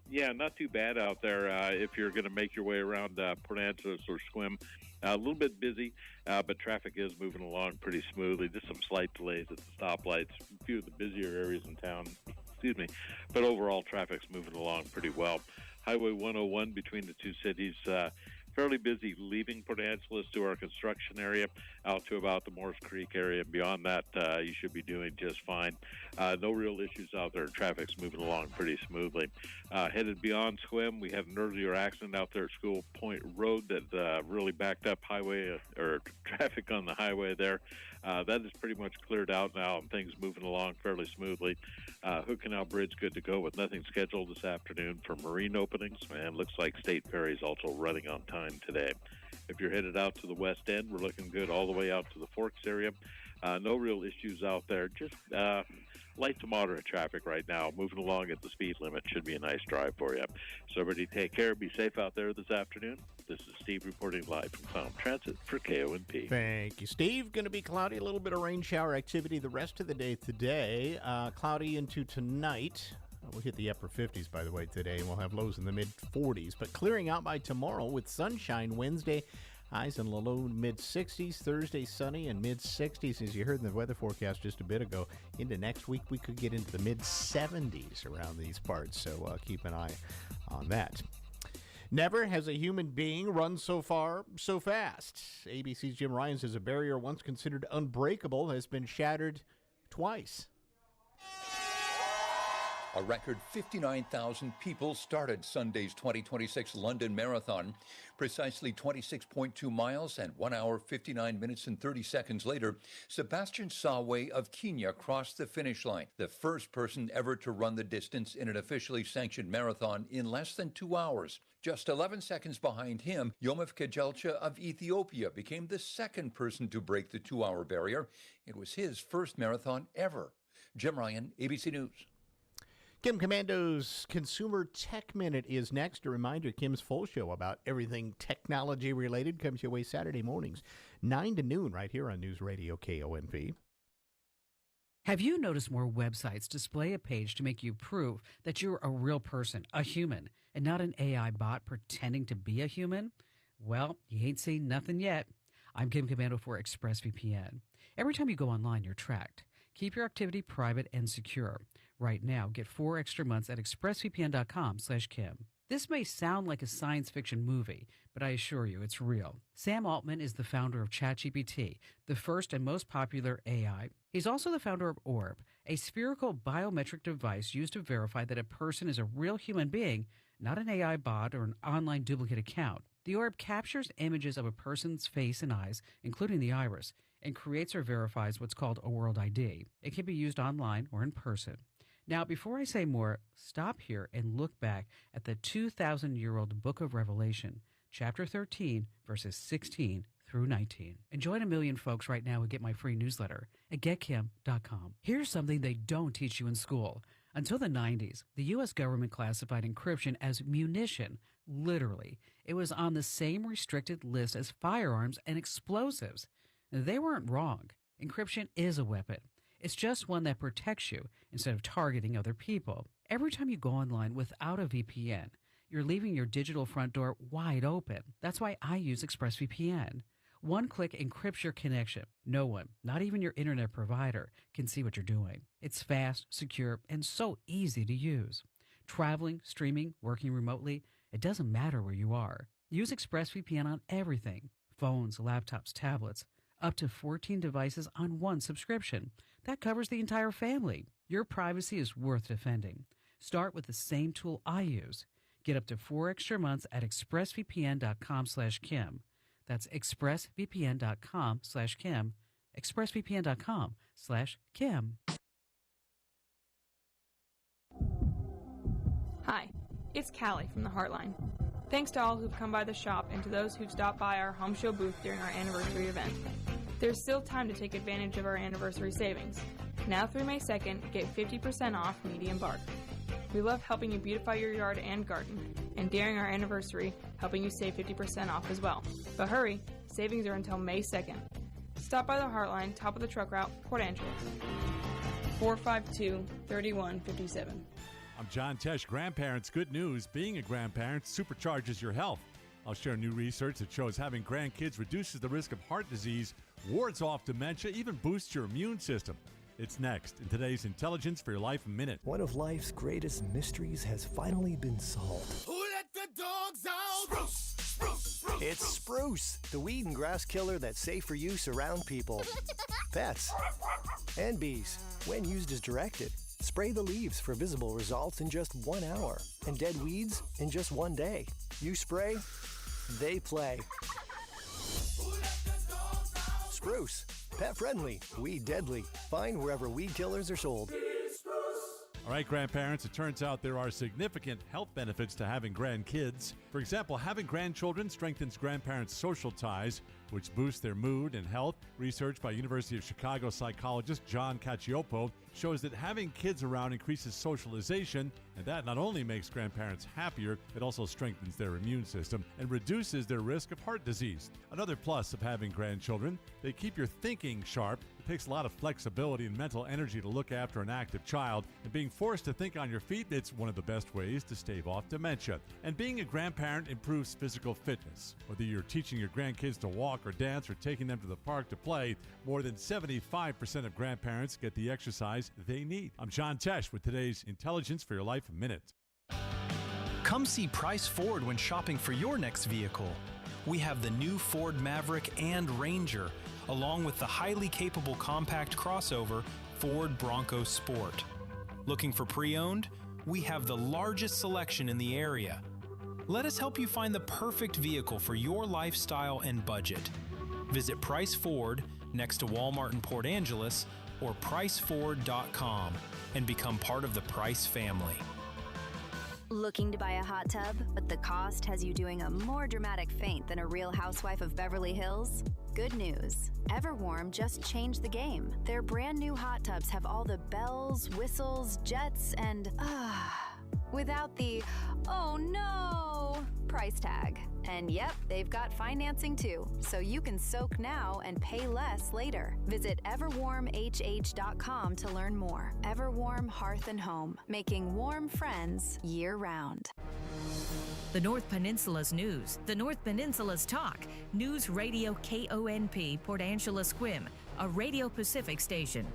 Yeah, not too bad out there if you're going to make your way around Port Angeles or Sequim. A little bit busy, but traffic is moving along pretty smoothly. Just some slight delays at the stoplights, a few of the busier areas in town. Excuse me. But overall, traffic's moving along pretty well. Highway 101 between the two cities, fairly busy leaving Port Angeles to our construction area out to about the Morse Creek area. Beyond that, you should be doing just fine. No real issues out there. Traffic's moving along pretty smoothly. Headed beyond Sequim, we had an earlier accident out there at School Point Road that really backed up highway or traffic on the highway there. That is pretty much cleared out now, and things moving along fairly smoothly. Hood Canal Bridge good to go with nothing scheduled this afternoon for marine openings, and looks like State Ferry is also running on time today. If you're headed out to the west end, we're looking good all the way out to the Forks area. No real issues out there, just light to moderate traffic right now, moving along at the speed limit. Should be a nice drive for you. So everybody take care, be safe out there this afternoon. This is Steve reporting live from Konp Transit for KONP. Thank you, Steve. Going to be cloudy, a little bit of rain shower activity the rest of the day today. Cloudy into tonight. We'll hit the upper 50s, by the way, today, and we'll have lows in the mid-40s. But clearing out by tomorrow with sunshine Wednesday. Highs in the low mid-60s. Thursday, sunny and mid-60s. As you heard in the weather forecast just a bit ago, into next week, we could get into the mid-70s around these parts. So keep an eye on that. Never has a human being run so far, so fast. ABC's Jim Ryan says a barrier once considered unbreakable has been shattered twice. A record 59,000 people started Sunday's 2026 London Marathon. Precisely 26.2 miles and 1 hour, 59 minutes and 30 seconds later, Sebastian Sawe of Kenya crossed the finish line, the first person ever to run the distance in an officially sanctioned marathon in less than 2 hours. Just 11 seconds behind him, Yomif Kejelcha of Ethiopia became the second person to break the 2-hour barrier. It was his first marathon ever. Jim Ryan, ABC News. Kim Commando's Consumer Tech Minute is next. A reminder, Kim's full show about everything technology related comes your way Saturday mornings, 9 to noon, right here on News Radio KONP. Have you noticed more websites display a page to make you prove that you're a real person, a human, and not an AI bot pretending to be a human? Well, you ain't seen nothing yet. I'm Kim Commando for ExpressVPN. Every time you go online, you're tracked. Keep your activity private and secure. Right now, get 4 extra months at expressvpn.com/Kim. This may sound like a science fiction movie, but I assure you it's real. Sam Altman is the founder of ChatGPT, the first and most popular AI. He's also the founder of Orb, a spherical biometric device used to verify that a person is a real human being, not an AI bot or an online duplicate account. The Orb captures images of a person's face and eyes, including the iris, and creates or verifies what's called a World ID. It can be used online or in person. Now, before I say more, stop here and look back at the 2,000-year-old Book of Revelation, chapter 13, verses 16 through 19. And join a million folks right now who get my free newsletter at getkim.com. Here's something they don't teach you in school. Until the 90s, the U.S. government classified encryption as munition. Literally, it was on the same restricted list as firearms and explosives. They weren't wrong. Encryption is a weapon. It's just one that protects you instead of targeting other people. Every time you go online without a VPN, you're leaving your digital front door wide open. That's why I use ExpressVPN. One click encrypts your connection. No one, not even your internet provider, can see what you're doing. It's fast, secure, and so easy to use. Traveling, streaming, working remotely, it doesn't matter where you are. Use ExpressVPN on everything. Phones, laptops, tablets. Up to 14 devices on one subscription. That covers the entire family. Your privacy is worth defending. Start with the same tool I use. Get up to 4 extra months at expressvpn.com/Kim. That's expressvpn.com/Kim. expressvpn.com/Kim. Hi, it's Callie from the Heartline. Thanks to all who've come by the shop and to those who've stopped by our home show booth during our anniversary event. There's still time to take advantage of our anniversary savings. Now through May 2nd, get 50% off medium bark. We love helping you beautify your yard and garden, and during our anniversary, helping you save 50% off as well. But hurry, savings are until May 2nd. Stop by the Heartline, top of the truck route, Port Angeles. 452-3157. I'm John Tesh. Grandparents, good news. Being a grandparent supercharges your health. I'll share new research that shows having grandkids reduces the risk of heart disease, wards off dementia, even boosts your immune system. It's next in today's Intelligence for Your Life Minute. One of life's greatest mysteries has finally been solved. Who let the dogs out? Spruce, spruce, spruce. It's spruce, the weed and grass killer that's safe for use around people, pets, and bees. When used as directed, spray the leaves for visible results in just 1 hour and dead weeds in just 1 day. You spray, they play. spruce. Pet friendly, weed deadly. Find wherever weed killers are sold. All right, grandparents, it turns out there are significant health benefits to having grandkids. For example, having grandchildren strengthens grandparents' social ties, which boosts their mood and health. Research by University of Chicago psychologist John Cacioppo shows that having kids around increases socialization, and that not only makes grandparents happier, it also strengthens their immune system and reduces their risk of heart disease. Another plus of having grandchildren, they keep your thinking sharp. It takes a lot of flexibility and mental energy to look after an active child, and being forced to think on your feet, it's one of the best ways to stave off dementia. And being a grandparent improves physical fitness. Whether you're teaching your grandkids to walk or dance or taking them to the park to play, more than 75% of grandparents get the exercise they need. I'm John Tesh with today's Intelligence for Your Life Minute. Come see Price Ford when shopping for your next vehicle. We have the new Ford Maverick and Ranger, along with the highly capable compact crossover Ford Bronco Sport. Looking for pre-owned? We have the largest selection in the area. Let us help you find the perfect vehicle for your lifestyle and budget. Visit Price Ford next to Walmart in Port Angeles or priceford.com and become part of the Price family. Looking to buy a hot tub, but the cost has you doing a more dramatic feint than a Real Housewife of Beverly Hills? Good news. Everwarm just changed the game. Their brand new hot tubs have all the bells, whistles, jets, and without the "oh no" price tag. And yep, they've got financing too, so you can soak now and pay less later. Visit everwarmhh.com to learn more. Everwarm Hearth and Home, making warm friends year-round. The North Peninsula's news, the North Peninsula's talk. News Radio KONP Port Angeles Squim, a Radio Pacific station.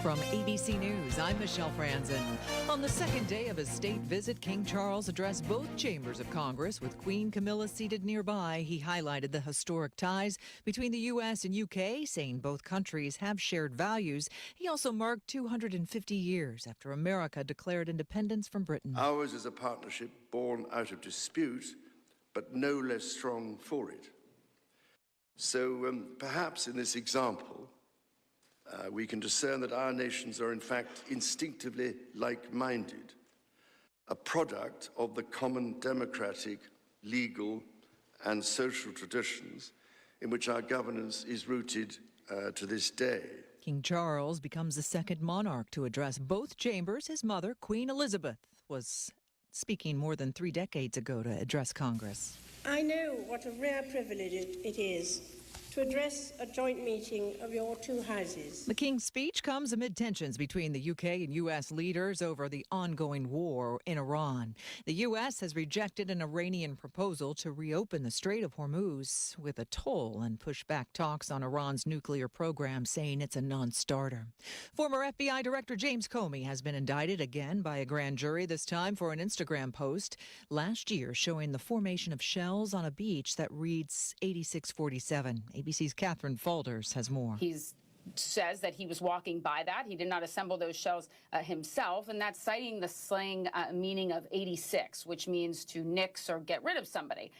From ABC News, I'm Michelle Franzen. On the second day of his state visit, King Charles addressed both chambers of Congress with Queen Camilla seated nearby. He highlighted the historic ties between the U.S. and U.K., saying both countries have shared values. He also marked 250 years after America declared independence from Britain. Ours is a partnership born out of dispute, but no less strong for it. So perhaps in this example, we can discern that our nations are in fact instinctively like-minded, a product of the common democratic, legal and social traditions in which our governance is rooted to this day. King Charles becomes the second monarch to address both chambers. His mother, Queen Elizabeth, was speaking more than 3 decades ago to address Congress. I know what a rare privilege it is to address a joint meeting of your two houses. The King's speech comes amid tensions between the UK and U.S. leaders over the ongoing war in Iran. The U.S. has rejected an Iranian proposal to reopen the Strait of Hormuz with a toll and push back talks on Iran's nuclear program, saying it's a non-starter. Former FBI Director James Comey has been indicted again by a grand jury, this time for an Instagram post last year showing the formation of shells on a beach that reads 8647. ABC's Catherine Falders has more. He says that he was walking by that. He did not assemble those shells himself, and that's citing the slang meaning of 86, which means to nix or get rid of somebody.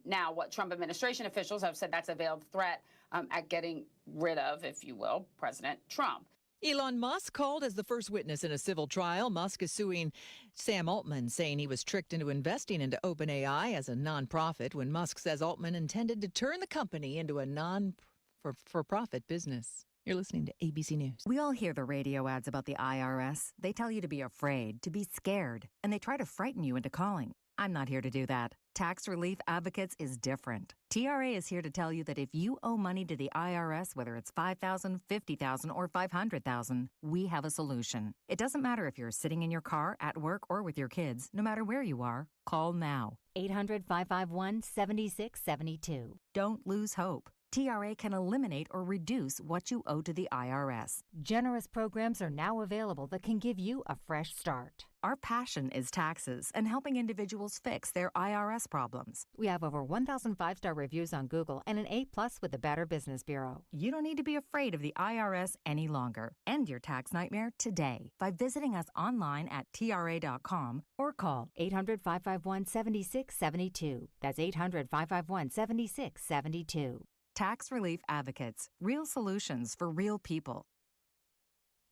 Now, what Trump administration officials have said, that's a veiled threat at getting rid of, if you will, President Trump. Elon Musk called as the first witness in a civil trial. Musk is suing Sam Altman, saying he was tricked into investing into OpenAI as a nonprofit when Musk says Altman intended to turn the company into a non-for-profit business. You're listening to ABC News. We all hear the radio ads about the IRS. They tell you to be afraid, to be scared, and they try to frighten you into calling. I'm not here to do that. Tax Relief Advocates is different. TRA is here to tell you that if you owe money to the IRS, whether it's $5,000, $50,000, or $500,000, we have a solution. It doesn't matter if you're sitting in your car, at work, or with your kids. No matter where you are, call now. 800-551-7672. Don't lose hope. TRA can eliminate or reduce what you owe to the IRS. Generous programs are now available that can give you a fresh start. Our passion is taxes and helping individuals fix their IRS problems. We have over 1,000 5-star reviews on Google and an A+ with the Better Business Bureau. You don't need to be afraid of the IRS any longer. End your tax nightmare today by visiting us online at TRA.com or call 800-551-7672. That's 800-551-7672. Tax Relief Advocates. Real solutions for real people.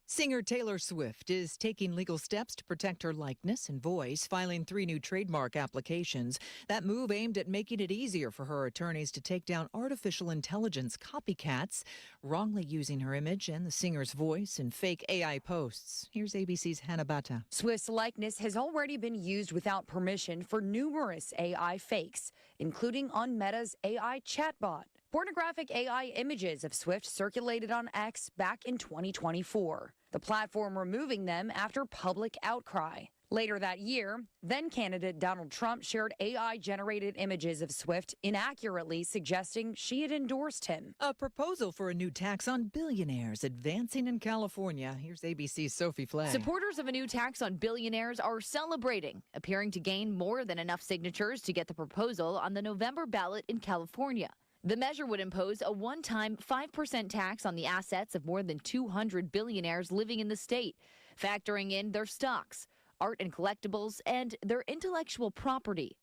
Singer Taylor Swift is taking legal steps to protect her likeness and voice, filing 3 new trademark applications. That move aimed at making it easier for her attorneys to take down artificial intelligence copycats, wrongly using her image and the singer's voice in fake AI posts. Here's ABC's Hannah Bata. Swift's likeness has already been used without permission for numerous AI fakes, including on Meta's AI chatbot. Pornographic AI images of Swift circulated on X back in 2024, the platform removing them after public outcry. Later that year, then-candidate Donald Trump shared AI-generated images of Swift inaccurately suggesting she had endorsed him. A proposal for a new tax on billionaires advancing in California. Here's ABC's Sophie Flay. Supporters of a new tax on billionaires are celebrating, appearing to gain more than enough signatures to get the proposal on the November ballot in California. The measure would impose a one-time 5% tax on the assets of more than 200 billionaires living in the state, factoring in their stocks, art and collectibles, and their intellectual property.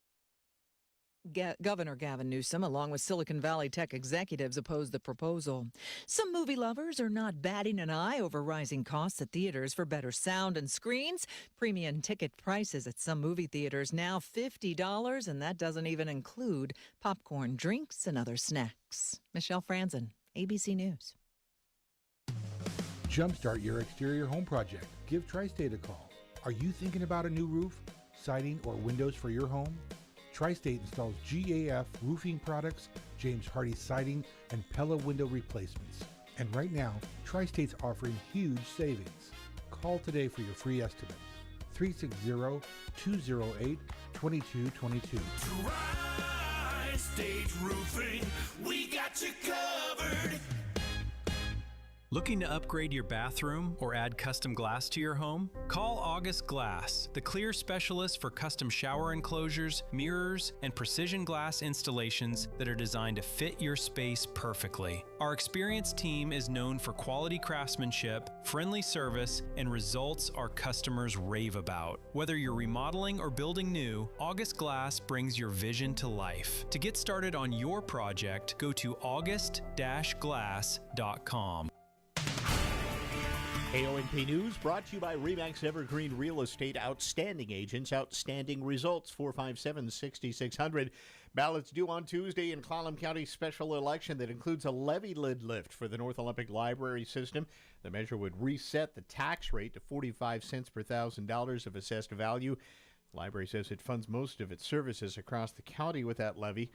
Governor Gavin Newsom, along with Silicon Valley tech executives, opposed the proposal. Some movie lovers are not batting an eye over rising costs at theaters for better sound and screens. Premium ticket prices at some movie theaters now $50, and that doesn't even include popcorn, drinks, and other snacks. Michelle Franzen, ABC News. Jumpstart your exterior home project. Give Tri-State a call. Are you thinking about a new roof, siding, or windows for your home? Tri-State installs GAF roofing products, James Hardie siding, and Pella window replacements. And right now, Tri-State's offering huge savings. Call today for your free estimate. 360-208-2222. Tri-State Roofing, we got you covered. Looking to upgrade your bathroom or add custom glass to your home? Call August Glass, the clear specialist for custom shower enclosures, mirrors, and precision glass installations that are designed to fit your space perfectly. Our experienced team is known for quality craftsmanship, friendly service, and results our customers rave about. Whether you're remodeling or building new, August Glass brings your vision to life. To get started on your project, go to august-glass.com. KONP News brought to you by RE/MAX Evergreen Real Estate. Outstanding agents, outstanding results. 457-6600. Ballots due on Tuesday in Clallam County special election that includes a levy lid lift for the North Olympic Library system. The measure would reset the tax rate to 45 cents per $1,000 of assessed value. The library says it funds most of its services across the county with that levy.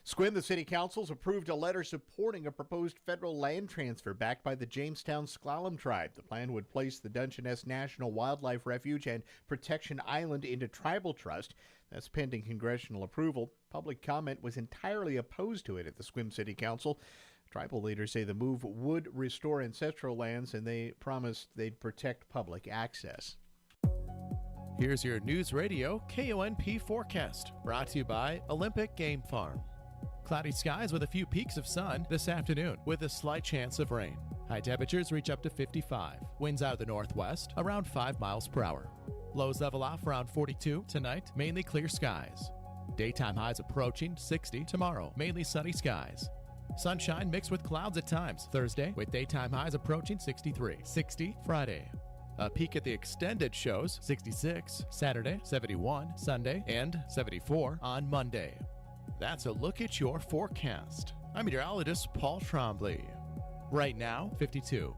Squim, the city council's approved a letter supporting a proposed federal land transfer backed by the Jamestown Sklallam tribe. The plan would place the Dungeness National Wildlife Refuge and Protection Island into tribal trust. That's pending congressional approval. Public comment was entirely opposed to it at the Squim City Council. Tribal leaders say the move would restore ancestral lands, and they promised they'd protect public access. Here's your News Radio KONP forecast, brought to you by Olympic Game Farm. Cloudy skies with a few peaks of sun this afternoon with a slight chance of rain. High temperatures reach up to 55. Winds out of the northwest around 5 miles per hour. Lows level off around 42 tonight, mainly clear skies. Daytime highs approaching 60 tomorrow, mainly sunny skies. Sunshine mixed with clouds at times Thursday with daytime highs approaching 63. 60 Friday. A peek at the extended shows 66 Saturday, 71 Sunday, and 74 on Monday. That's a look at your forecast. I'm meteorologist Paul Trombley. Right now, 52.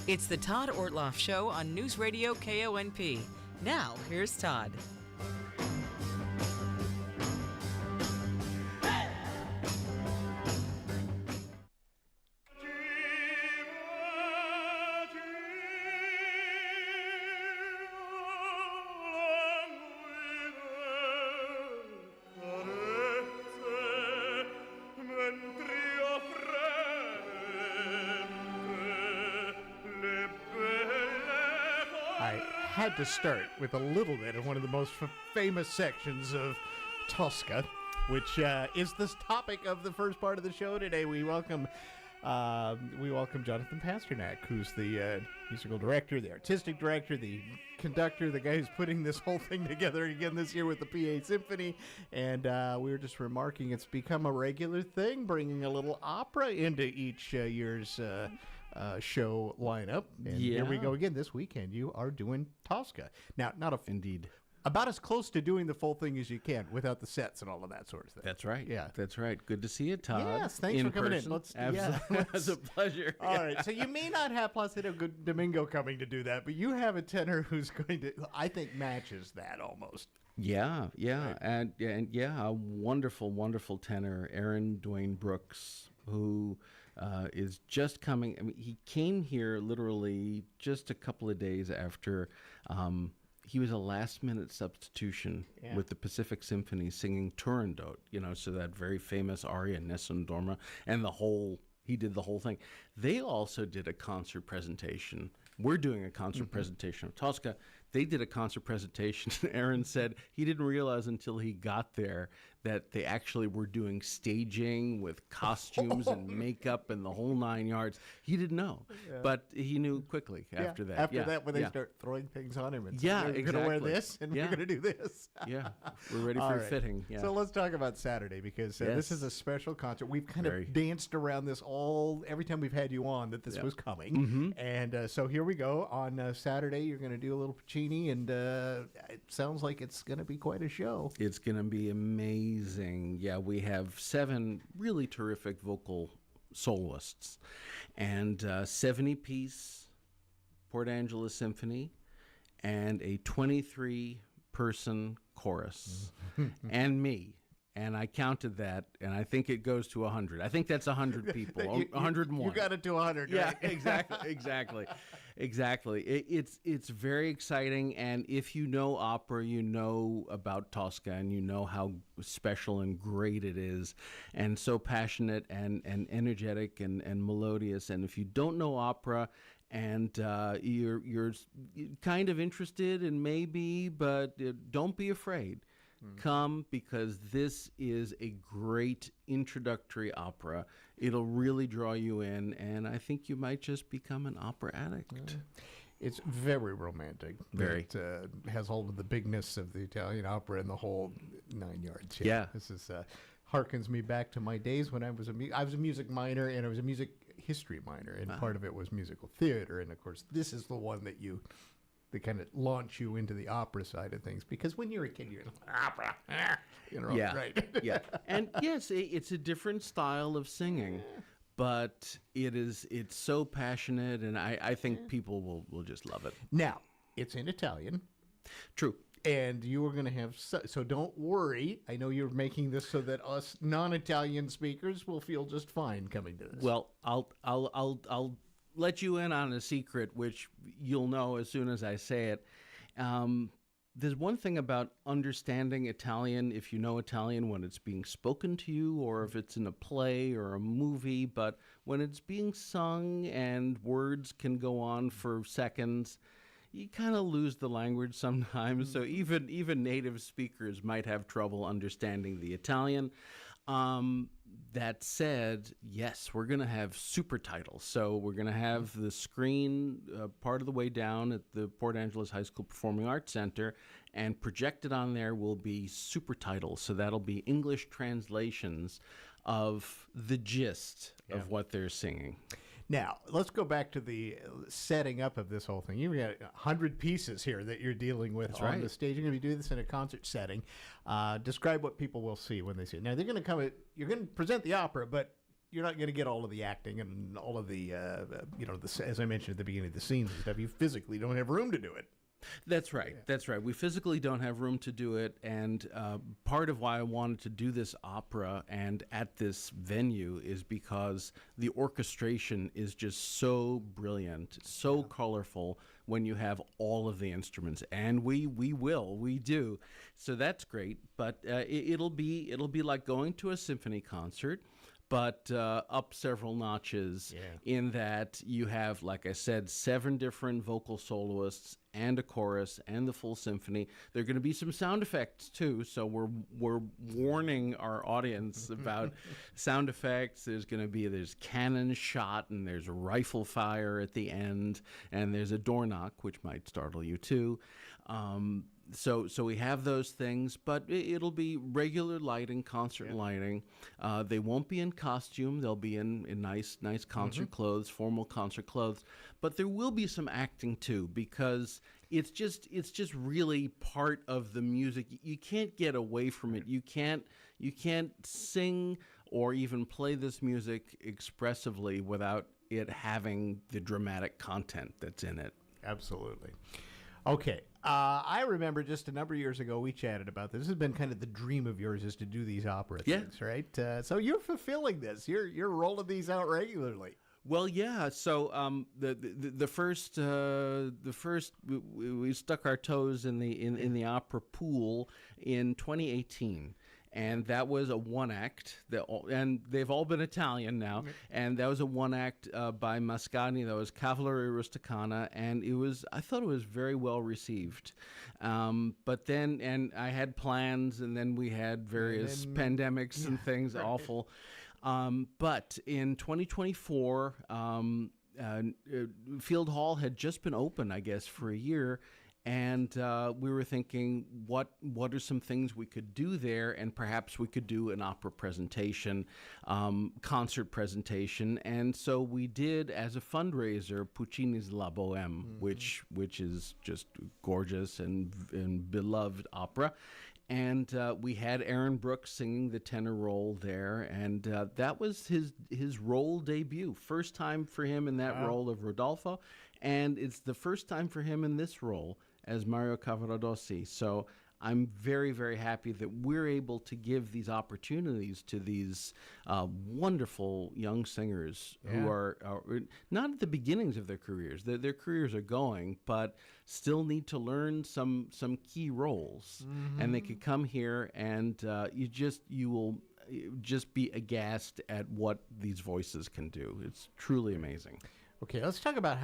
It's the Todd Ortloff Show on News Radio KONP. Now, here's Todd. had to start with a little bit of one of the most famous sections of Tosca, which is this topic of the first part of the show today. We welcome Jonathan Pasternak, who's the musical director, the artistic director, the conductor, the guy who's putting this whole thing together again this year with the PA Symphony. And we were just remarking it's become a regular thing, bringing a little opera into each year's show lineup. And here we go again this weekend. You are doing Tosca. Now, Indeed. About as close to doing the full thing as you can without the sets and all of that sort of thing. That's right. Yeah. That's right. Good to see you, Todd. Yes, thanks for coming in. Absolutely. It's a pleasure. All right, so you may not have Placido Domingo coming to do that, but you have a tenor who's going to, I think, matches that almost. Yeah. Right. And a wonderful, wonderful tenor, Aaron Dwayne Brooks, who is just coming. I mean, he came here literally just a couple of days after he was a last-minute substitution with the Pacific Symphony singing Turandot, so that very famous aria, Nessun Dorma, and he did the whole thing. They also did a concert presentation. We're doing a concert presentation of Tosca. They did a concert presentation. Aaron said he didn't realize until he got there that they actually were doing staging with costumes and makeup and the whole 9 yards. He didn't know, but he knew quickly after that. After that, when they start throwing things on him and saying, we're going to wear this and we're going to do this. We're ready for fitting. Yeah. So let's talk about Saturday, because this is a special concert. We've kind of danced around this every time we've had you on that this was coming. And so here we go. On Saturday, you're going to do a little Puccini, and it sounds like it's going to be quite a show. It's going to be amazing. Yeah, we have 7 really terrific vocal soloists and 70-piece Port Angeles Symphony and a 23-person chorus and me. And I counted that, and I think it goes to 100. I think that's 100 people, 101. You got it to 100, yeah, right? Exactly. It's very exciting, and if you know opera, you know about Tosca, and you know how special and great it is, and so passionate and energetic and melodious. And if you don't know opera, and you're kind of interested, and maybe, but don't be afraid. Come, because this is a great introductory opera. It'll really draw you in, and I think you might just become an opera addict. It's very romantic. Very. It has all of the bigness of the Italian opera and the whole 9 yards. Yeah. This is harkens me back to my days when I was a music minor, and I was a music history minor, and part of it was musical theater. And of course, this is the one that they kind of launch you into the opera side of things, because when you're a kid, you're like, opera, right? Yeah. And yes, it's a different style of singing, but it's so passionate, and I think people will just love it. Now, it's in Italian. True. And you are going to have, so don't worry. I know you're making this so that us non-Italian speakers will feel just fine coming to this. Well, I'll let you in on a secret, which you'll know as soon as I say it. There's one thing about understanding Italian, if you know Italian, when it's being spoken to you, or if it's in a play or a movie, but when it's being sung and words can go on for seconds, you kind of lose the language sometimes. So even native speakers might have trouble understanding the Italian. That said, yes, we're going to have super titles. So we're going to have the screen part of the way down at the Port Angeles High School Performing Arts Center, and projected on there will be super titles. So that'll be English translations of the gist of what they're singing. Now, let's go back to the setting up of this whole thing. You've got 100 pieces here that you're dealing with on the stage. You're going to be doing this in a concert setting. Describe what people will see when they see it. Now, they're going to come. You're going to present the opera, but you're not going to get all of the acting and all of the, as I mentioned at the beginning, the scenes and stuff. You physically don't have room to do it. That's right. That's right. We physically don't have room to do it, and part of why I wanted to do this opera and at this venue is because the orchestration is just so brilliant, so colorful when you have all of the instruments, and we do. So that's great. But it'll be like going to a symphony concert, but up several notches in that you have, like I said, 7 different vocal soloists and a chorus and the full symphony. There are going to be some sound effects too, so we're warning our audience about sound effects. There's cannon shot, and there's a rifle fire at the end, and there's a door knock, which might startle you too. So we have those things, but it'll be regular lighting, concert lighting. They won't be in costume. They'll be in nice concert clothes, formal concert clothes. But there will be some acting too, because it's just really part of the music. You can't get away from it. You can't sing or even play this music expressively without it having the dramatic content that's in it. Absolutely. Okay. I remember just a number of years ago we chatted about this. This has been kind of the dream of yours, is to do these opera things, right? So you're fulfilling this. You're rolling these out regularly. Well, yeah. So the first we stuck our toes in the opera pool in 2018. And that was a one-act, and they've all been Italian now. And that was a one-act by Mascagni. That was Cavalleria Rusticana, and I thought it was very well received. But then, and I had plans, and then we had various pandemics and things awful. But in 2024, Field Hall had just been open, I guess, for a year. And we were thinking, what are some things we could do there? And perhaps we could do an opera presentation, concert presentation. And so we did, as a fundraiser, Puccini's La Bohème, which is just gorgeous and beloved opera. And we had Aaron Brooks singing the tenor role there, and that was his role debut. First time for him in that role of Rodolfo, and it's the first time for him in this role as Mario Cavaradossi. So I'm very, very happy that we're able to give these opportunities to these wonderful young singers who are not at the beginnings of their careers. Their careers are going, but still need to learn some key roles. And they could come here, and you will just be aghast at what these voices can do. It's truly amazing. Okay, let's talk about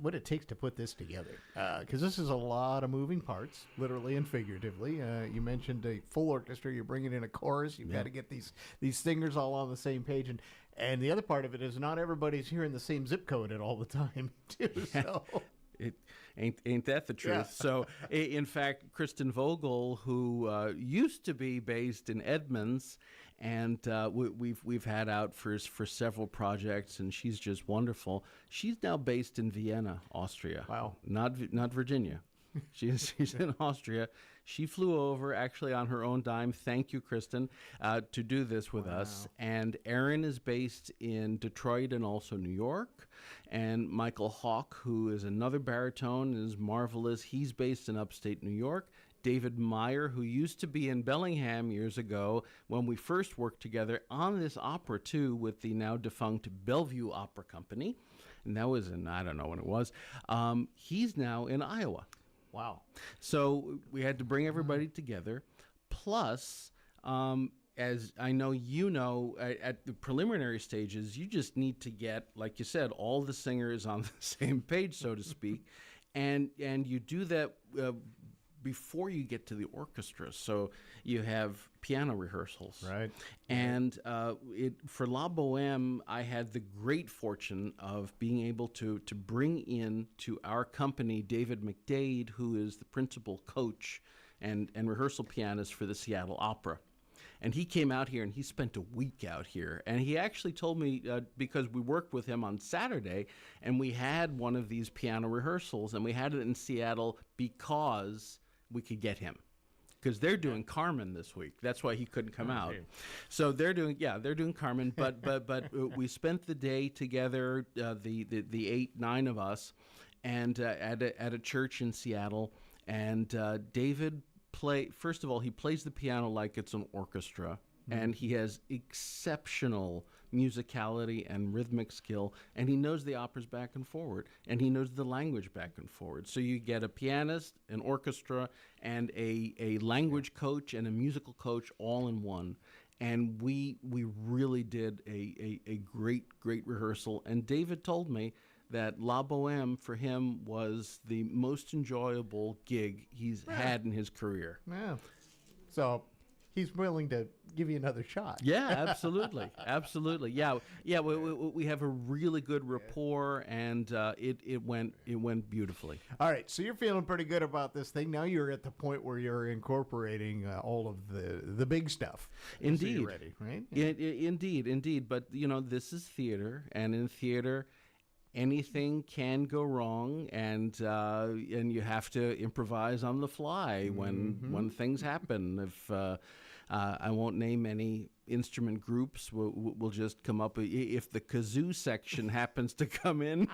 what it takes to put this together, because this is a lot of moving parts, literally and figuratively. You mentioned a full orchestra. You're bringing in a chorus. You've got to get these singers all on the same page, and the other part of it is not everybody's hearing the same zip code at all the time, too. So. It ain't that the truth? Yeah. So, in fact, Kristen Vogel, who used to be based in Edmonds, and we've had out for several projects, and she's just wonderful. She's now based in Vienna, Austria. Wow, not Virginia. She's in Austria. She flew over actually on her own dime. Thank you, Kristen, to do this with us. And Aaron is based in Detroit and also New York. And Michael Hawk, who is another baritone, is marvelous. He's based in upstate New York. David Meyer, who used to be in Bellingham years ago when we first worked together on this opera too with the now defunct Bellevue Opera Company. And that was I don't know when it was. He's now in Iowa. Wow. So we had to bring everybody together. Plus, as I know you know, at the preliminary stages, you just need to get, like you said, all the singers on the same page, so to speak. And you do that before you get to the orchestra. So you have piano rehearsals. Right. And for La Bohème, I had the great fortune of being able to bring in to our company David McDade, who is the principal coach and rehearsal pianist for the Seattle Opera. And he came out here, and he spent a week out here. And he actually told me, because we worked with him on Saturday, and we had one of these piano rehearsals, and we had it in Seattle because we could get him. Because they're doing Carmen this week. That's why he couldn't come out. So they're doing Carmen. But we spent the day together, the 8-9 of us, and at a church in Seattle. And David first of all, he plays the piano like it's an orchestra, and he has exceptional musicality and rhythmic skill, and he knows the operas back and forward, and he knows the language back and forward. So you get a pianist, an orchestra, and a language coach and a musical coach all in one. and we really did a great rehearsal. And David told me that La Boheme for him was the most enjoyable gig he's had in his career. Yeah. So he's willing to give you another shot. Yeah, absolutely, absolutely. Yeah. We have a really good rapport, and it went beautifully. All right, so you're feeling pretty good about this thing. Now you're at the point where you're incorporating all of the big stuff. Indeed, so you're ready, right? Indeed. But this is theater, and in theater, anything can go wrong, and you have to improvise on the fly when things happen. If I won't name any instrument groups, we'll just come up with, if the kazoo section happens to come in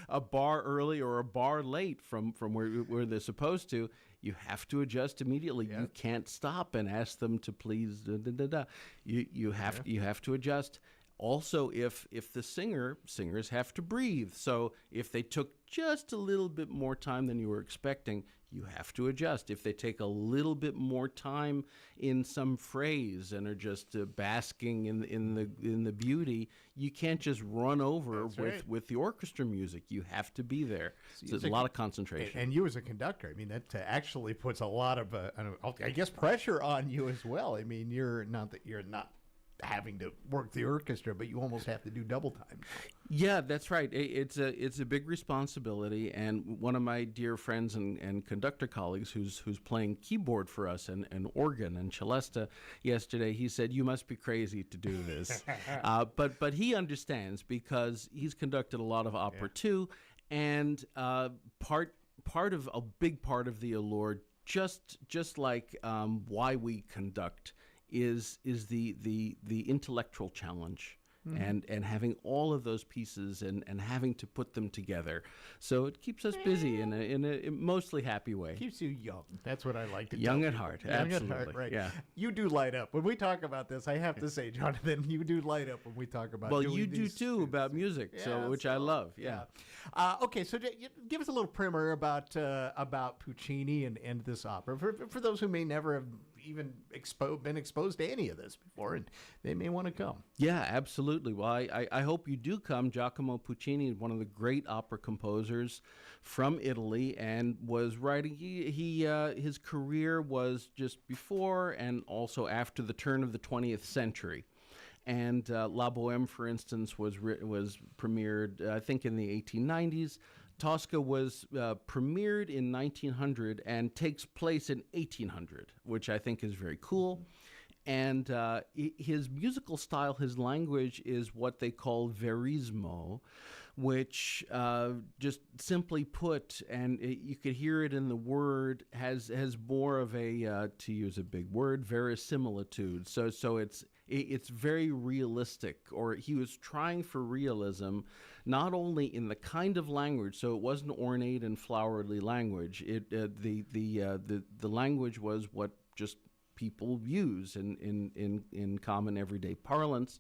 a bar early or a bar late from where they're supposed to, you have to adjust immediately. You can't stop and ask them to please. You have to adjust. Also, if the singers have to breathe. So if they took just a little bit more time than you were expecting, you have to adjust. If they take a little bit more time in some phrase and are just basking in the beauty, you can't just run over with the orchestra music. You have to be there. So there's a lot of concentration. And you as a conductor, I mean, that actually puts a lot of, I guess, pressure on you as well. I mean, you're not having to work the orchestra, but you almost have to do double time. Yeah, that's right. It's a big responsibility, and one of my dear friends and conductor colleagues who's playing keyboard for us and organ and celesta yesterday, he said, "You must be crazy to do this," but he understands because he's conducted a lot of opera too, and part of a big part of the allure, just like why we conduct, is the intellectual challenge. And having all of those pieces and having to put them together. So it keeps us busy in a mostly happy way. Keeps you young. That's what I like to Young tell at people. heart, Young absolutely. at heart, right. Yeah. You do light up. When we talk about this, I have to say, Jonathan, you do light up when we talk about Well, doing you do these too about music, which I love. Yeah. Okay, so give us a little primer about Puccini and this opera for those who may never have even been exposed to any of this before, and they may want to come. Yeah, absolutely. Well, I hope you do come. Giacomo Puccini is one of the great opera composers from Italy, and was writing. His career was just before and also after the turn of the 20th century. And La Boheme, for instance, was premiered, I think, in the 1890s. Tosca was premiered in 1900 and takes place in 1800, which I think is very cool. And his musical style, his language, is what they call verismo, which just simply put, and you could hear it in the word, has more of a, to use a big word, verisimilitude. So it's very realistic, or he was trying for realism, not only in the kind of language, so it wasn't ornate and flowery language. The language was what just people use in common everyday parlance,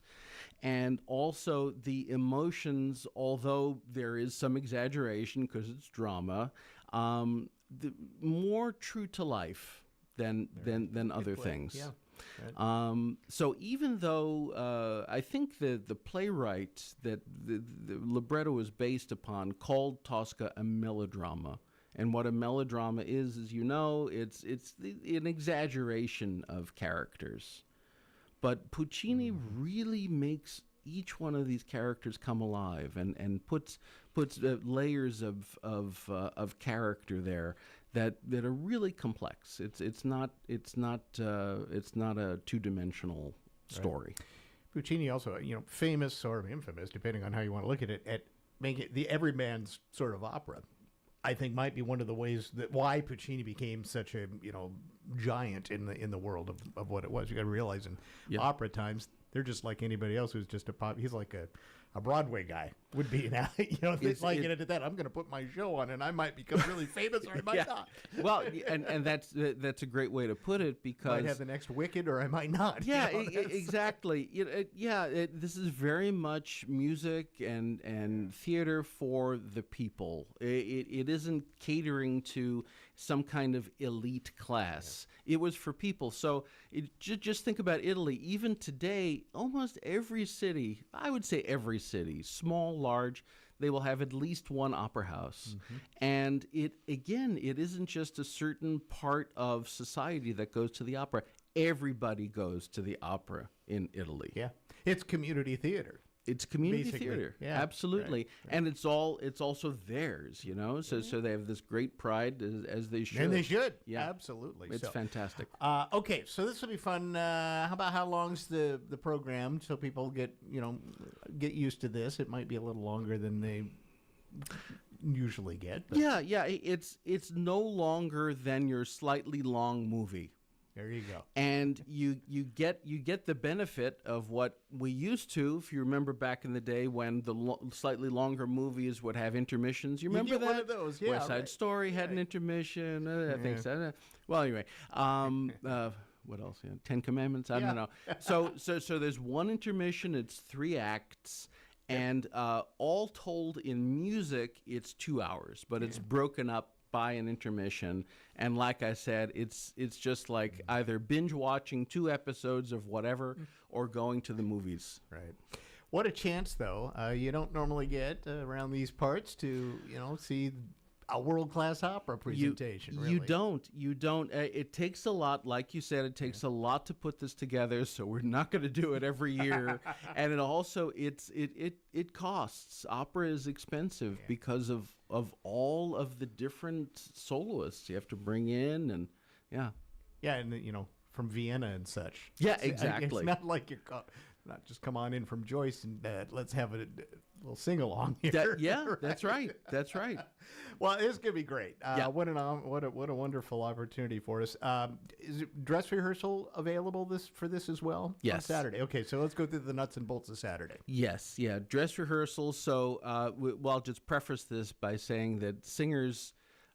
and also the emotions, although there is some exaggeration because it's drama, more true to life than other things. Yeah. Right. So even though I think the playwright that the libretto is based upon called Tosca a melodrama, and what a melodrama is you know, it's an exaggeration of characters, but Puccini really makes each one of these characters come alive and puts layers of character there that are really complex. It's not a two-dimensional story. Right. Puccini also, famous or infamous, depending on how you want to look at it, at making it the everyman's sort of opera. I think might be one of the ways that why Puccini became such a giant in the world of what it was. You got to realize in opera times, they're just like anybody else who's just a pop. He's like a Broadway guy would be now. It's like at that. I'm going to put my show on, and I might become really famous, or I might not. Well, and that's a great way to put it, because I might have the next Wicked, or I might not. Yeah, exactly. This is very much music and theater for the people. It isn't catering to some kind of elite class. It was for people. So just think about Italy. Even today, almost every city, I would say every city, small, large, they will have at least one opera house. And it isn't just a certain part of society that goes to the opera. Everybody goes to the opera in Italy. Yeah. It's community theater. It's community Basically. theater, Yeah, absolutely, right. And it's also theirs, So they have this great pride as they should, And they should, yeah, absolutely. It's fantastic. Okay, so this will be fun. How about how long's the program, so people get used to this? It might be a little longer than they usually get. But. Yeah, it's no longer than your slightly long movie. There you go. And you get the benefit of what we used to, if you remember back in the day when the slightly longer movies would have intermissions. You remember that? One of those, yeah. West Side Story had an intermission. I think so. Well, anyway, what else? Yeah, 10 Commandments. I don't know. So there's one intermission. It's 3 acts. And all told in music, it's 2 hours, but it's broken up by an intermission. And like I said, it's just like either binge watching 2 episodes of whatever or going to the movies. Right. What a chance, though. You don't normally get around these parts to, see a world-class opera presentation. You don't. It takes a lot. Like you said, it takes a lot to put this together. So we're not going to do it every year. And it also it costs. Opera is expensive because of all of the different soloists you have to bring in, and yeah, and from Vienna and such. Yeah, exactly. It's not like you're not just come on in from Joyce and let's have a little sing-along here. That's right. That's right. Well, this could be great. What a wonderful opportunity for us. Is it dress rehearsal available for this as well? Yes. On Saturday. Okay, so let's go through the nuts and bolts of Saturday. Yes, yeah, dress rehearsal. So, I'll just preface this by saying that singers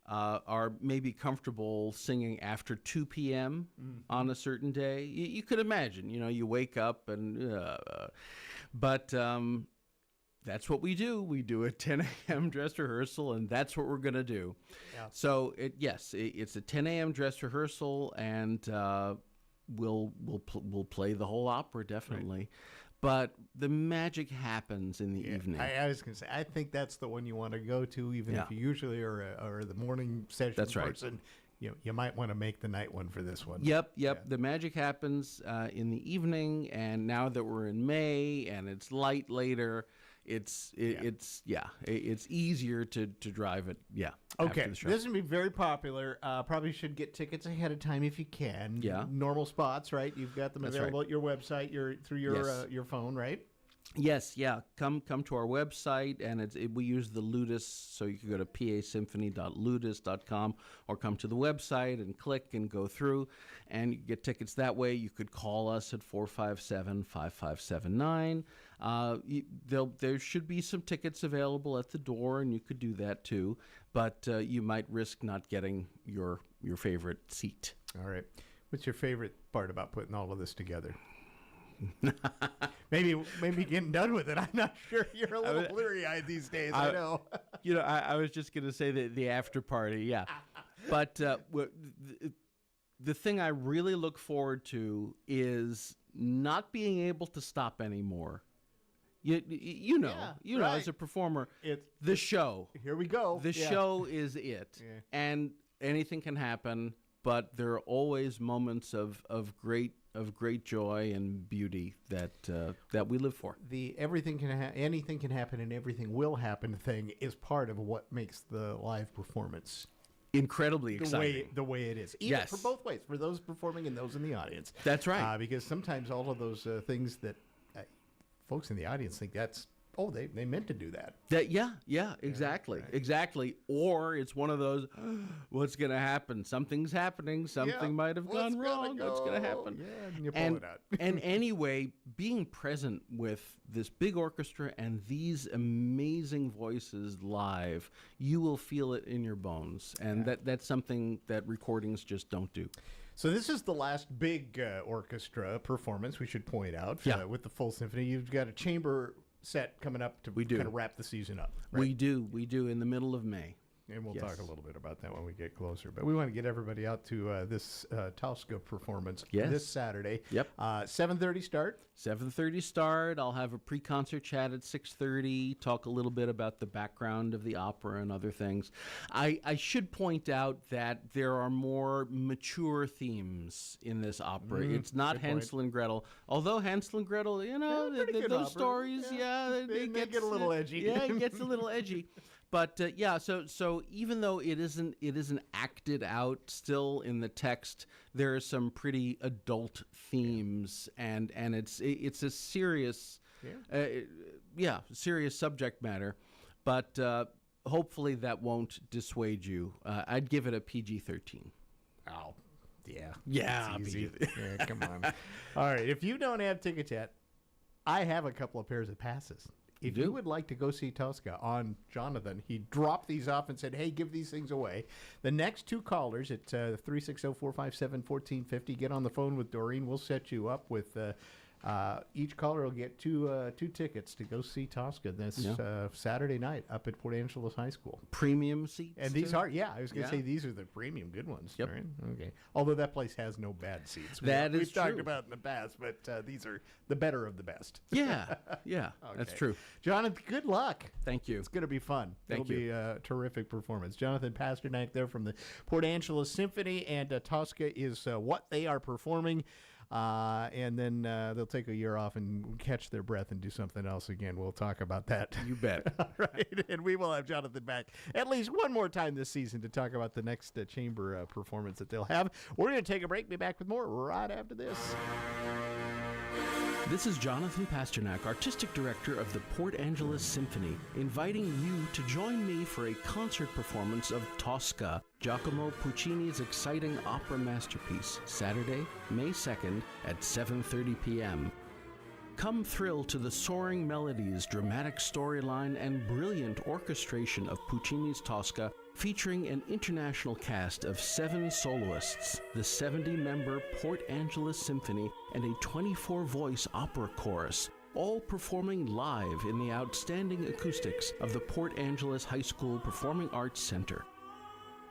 are maybe comfortable singing after 2 p.m. on a certain day. You could imagine, you wake up and, but that's what we do. We do a 10 a.m. dress rehearsal, and that's what we're going to do. Yeah. So, it's a 10 a.m. dress rehearsal, and we'll play the whole opera, definitely. Right. But the magic happens in the evening. I was going to say, I think that's the one you want to go to, even if you usually are the morning session person. You might want to make the night one for this one. Yep. Yeah. The magic happens in the evening, and now that we're in May and it's light later, it's easier to drive it. Yeah. Okay. This is gonna be very popular. Probably should get tickets ahead of time if you can. Yeah. Normal spots, right? You've got them available at your website. Through your phone, right? Yes, yeah. Come to our website, and we use the Ludus, so you can go to pasymphony.ludus.com or come to the website and click and go through, and you get tickets that way. You could call us at 457-5579. There should be some tickets available at the door, and you could do that too, but you might risk not getting your favorite seat. All right. What's your favorite part about putting all of this together? maybe getting done with it. I'm not sure. You're a little bleary-eyed these days. I know. I was just going to say the after party. Yeah, but the thing I really look forward to is not being able to stop anymore. You know, as a performer, the show. Here we go. The show is it, and anything can happen. But there are always moments of great joy and beauty that we live for. The anything can happen and everything will happen thing is part of what makes the live performance incredibly exciting. The way it is. Yes. For both ways, for those performing and those in the audience. That's right. Because sometimes all of those things that folks in the audience think they meant to do that. Exactly. Or it's one of those, what's going to happen? Something's happening. Something might have gone wrong. What's going to happen? Yeah, and you pull it out. And anyway, being present with this big orchestra and these amazing voices live, you will feel it in your bones. And that's something that recordings just don't do. So this is the last big orchestra performance, we should point out, with the full symphony. You've got a chamber set coming up to kind of wrap the season up. Right? We do in the middle of May. And we'll Yes. talk a little bit about that when we get closer. But we want to get everybody out to this Tosca performance Yes. this Saturday. Yep. 7:30 start. 7:30 start. I'll have a pre-concert chat at 6:30, talk a little bit about the background of the opera and other things. I should point out that there are more mature themes in this opera. It's not good point. Hansel and Gretel. Although Hansel and Gretel, pretty good those opera. stories, They get a little edgy. Yeah, it gets a little edgy. But so even though it isn't acted out still in the text, there are some pretty adult themes, and it's a serious, serious subject matter. But hopefully that won't dissuade you. I'd give it a PG-13. Oh, yeah. Yeah, It's easy. Yeah, come on. All right, if you don't have tickets yet, I have a couple of pairs of passes. If you would like to go see Tosca on Jonathan, he dropped these off and said, hey, give these things away. The next two callers at 360-457-1450, get on the phone with Doreen. We'll set you up with each caller will get two tickets to go see Tosca this Saturday night up at Port Angeles High School. Premium seats? And these too? are, I was going to say these are the premium good ones. Yep. Right? Okay. Although that place has no bad seats. We've talked true. about in the past, but these are the better of the best. Yeah, that's Okay. true. Jonathan, good luck. Thank you. It's going to be fun. Thank It'll be a terrific performance. Jonathan Pasternak there from the Port Angeles Symphony, and Tosca is what they are performing. And then they'll take a year off and catch their breath and do something else again. We'll talk about that. You bet. All right. And we will have Jonathan back at least one more time this season to talk about the next chamber performance that they'll have. We're going to take a break. Be back with more right after this. This is Jonathan Pasternak, Artistic Director of the Port Angeles Symphony, inviting you to join me for a concert performance of Tosca, Giacomo Puccini's exciting opera masterpiece, Saturday, May 2nd at 7:30 p.m. Come thrill to the soaring melodies, dramatic storyline, and brilliant orchestration of Puccini's Tosca, featuring an international cast of 7 soloists, the 70-member Port Angeles Symphony, and a 24-voice opera chorus, all performing live in the outstanding acoustics of the Port Angeles High School Performing Arts Center.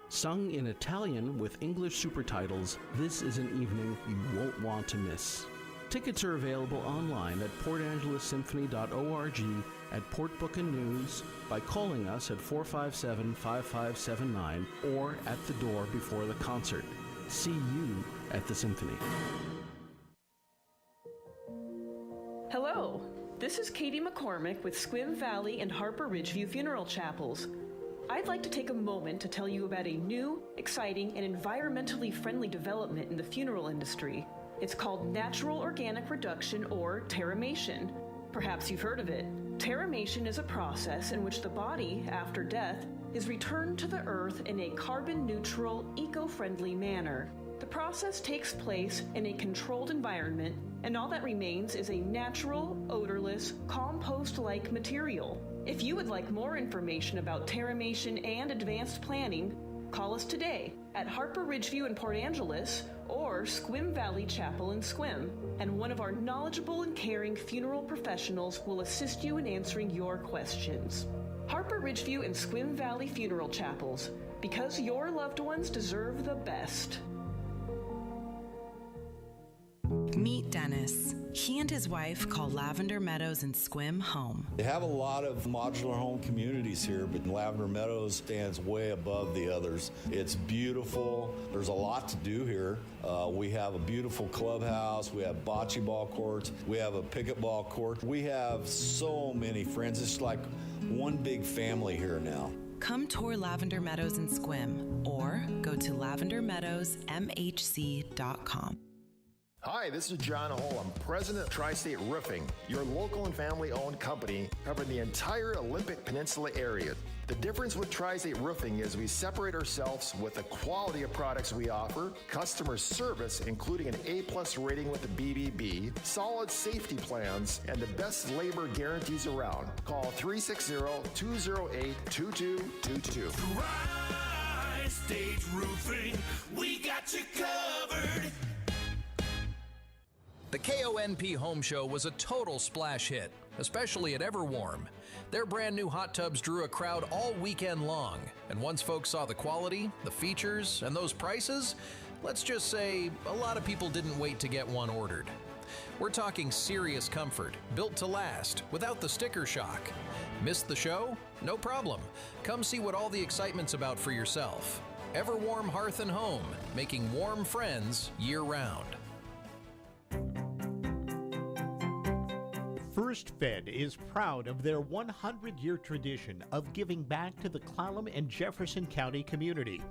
Sung in Italian with English supertitles, this is an evening you won't want to miss. Tickets are available online at portangelessymphony.org, at Port Book and News, by calling us at 457-5579, or at the door before the concert. See you at the Symphony. Hello, this is Katie McCormick with Squim Valley and Harper Ridgeview Funeral Chapels. I'd like to take a moment to tell you about a new, exciting, and environmentally friendly development in the funeral industry. It's called natural organic reduction, or terramation. Perhaps you've heard of it. Terramation is a process in which the body, after death, is returned to the earth in a carbon-neutral, eco-friendly manner. The process takes place in a controlled environment, and all that remains is a natural, odorless, compost-like material. If you would like more information about terramation and advanced planning, call us today at Harper Ridgeview in Port Angeles or Squim Valley Chapel in Squim, and one of our knowledgeable and caring funeral professionals will assist you in answering your questions. Harper Ridgeview and Squim Valley Funeral Chapels, because your loved ones deserve the best. Meet Dennis. He and his wife call Lavender Meadows in Squim home. They have a lot of modular home communities here, but Lavender Meadows stands way above the others. It's beautiful. There's a lot to do here. We have a beautiful clubhouse. We have bocce ball courts. We have a pickleball court. We have so many friends. It's like one big family here now. Come tour Lavender Meadows in Squim or go to lavendermeadowsmhc.com. Hi, this is John Hull. I'm president of Tri-State Roofing, your local and family-owned company covering the entire Olympic Peninsula area. The difference with Tri-State Roofing is we separate ourselves with the quality of products we offer, customer service, including an A+ rating with the BBB, solid safety plans, and the best labor guarantees around. Call 360-208-2222. Tri-State Roofing, we got you covered. The KONP Home Show was a total splash hit, especially at Everwarm. Their brand new hot tubs drew a crowd all weekend long, and once folks saw the quality, the features, and those prices, let's just say a lot of people didn't wait to get one ordered. We're talking serious comfort, built to last, without the sticker shock. Missed the show? No problem. Come see what all the excitement's about for yourself. Everwarm Hearth and Home, making warm friends year-round. First Fed is proud of their 100-year tradition of giving back to the Clallam and Jefferson County community.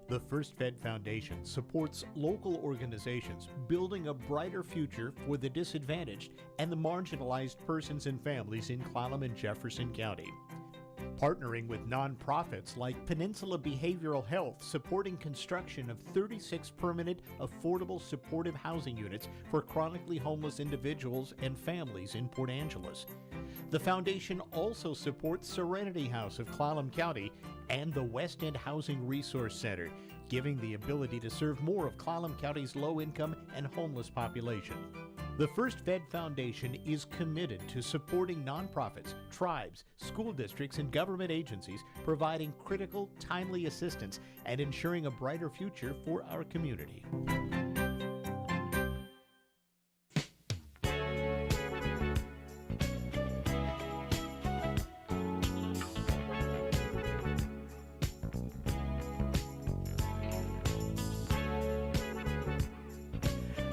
The First Fed Foundation supports local organizations building a brighter future for the disadvantaged and the marginalized persons and families in Clallam and Jefferson County. Partnering with nonprofits like Peninsula Behavioral Health, supporting construction of 36 permanent, affordable, supportive housing units for chronically homeless individuals and families in Port Angeles. The foundation also supports Serenity House of Clallam County and the West End Housing Resource Center, giving the ability to serve more of Clallam County's low-income and homeless population. The First Fed Foundation is committed to supporting nonprofits, tribes, school districts, and government agencies, providing critical, timely assistance and ensuring a brighter future for our community.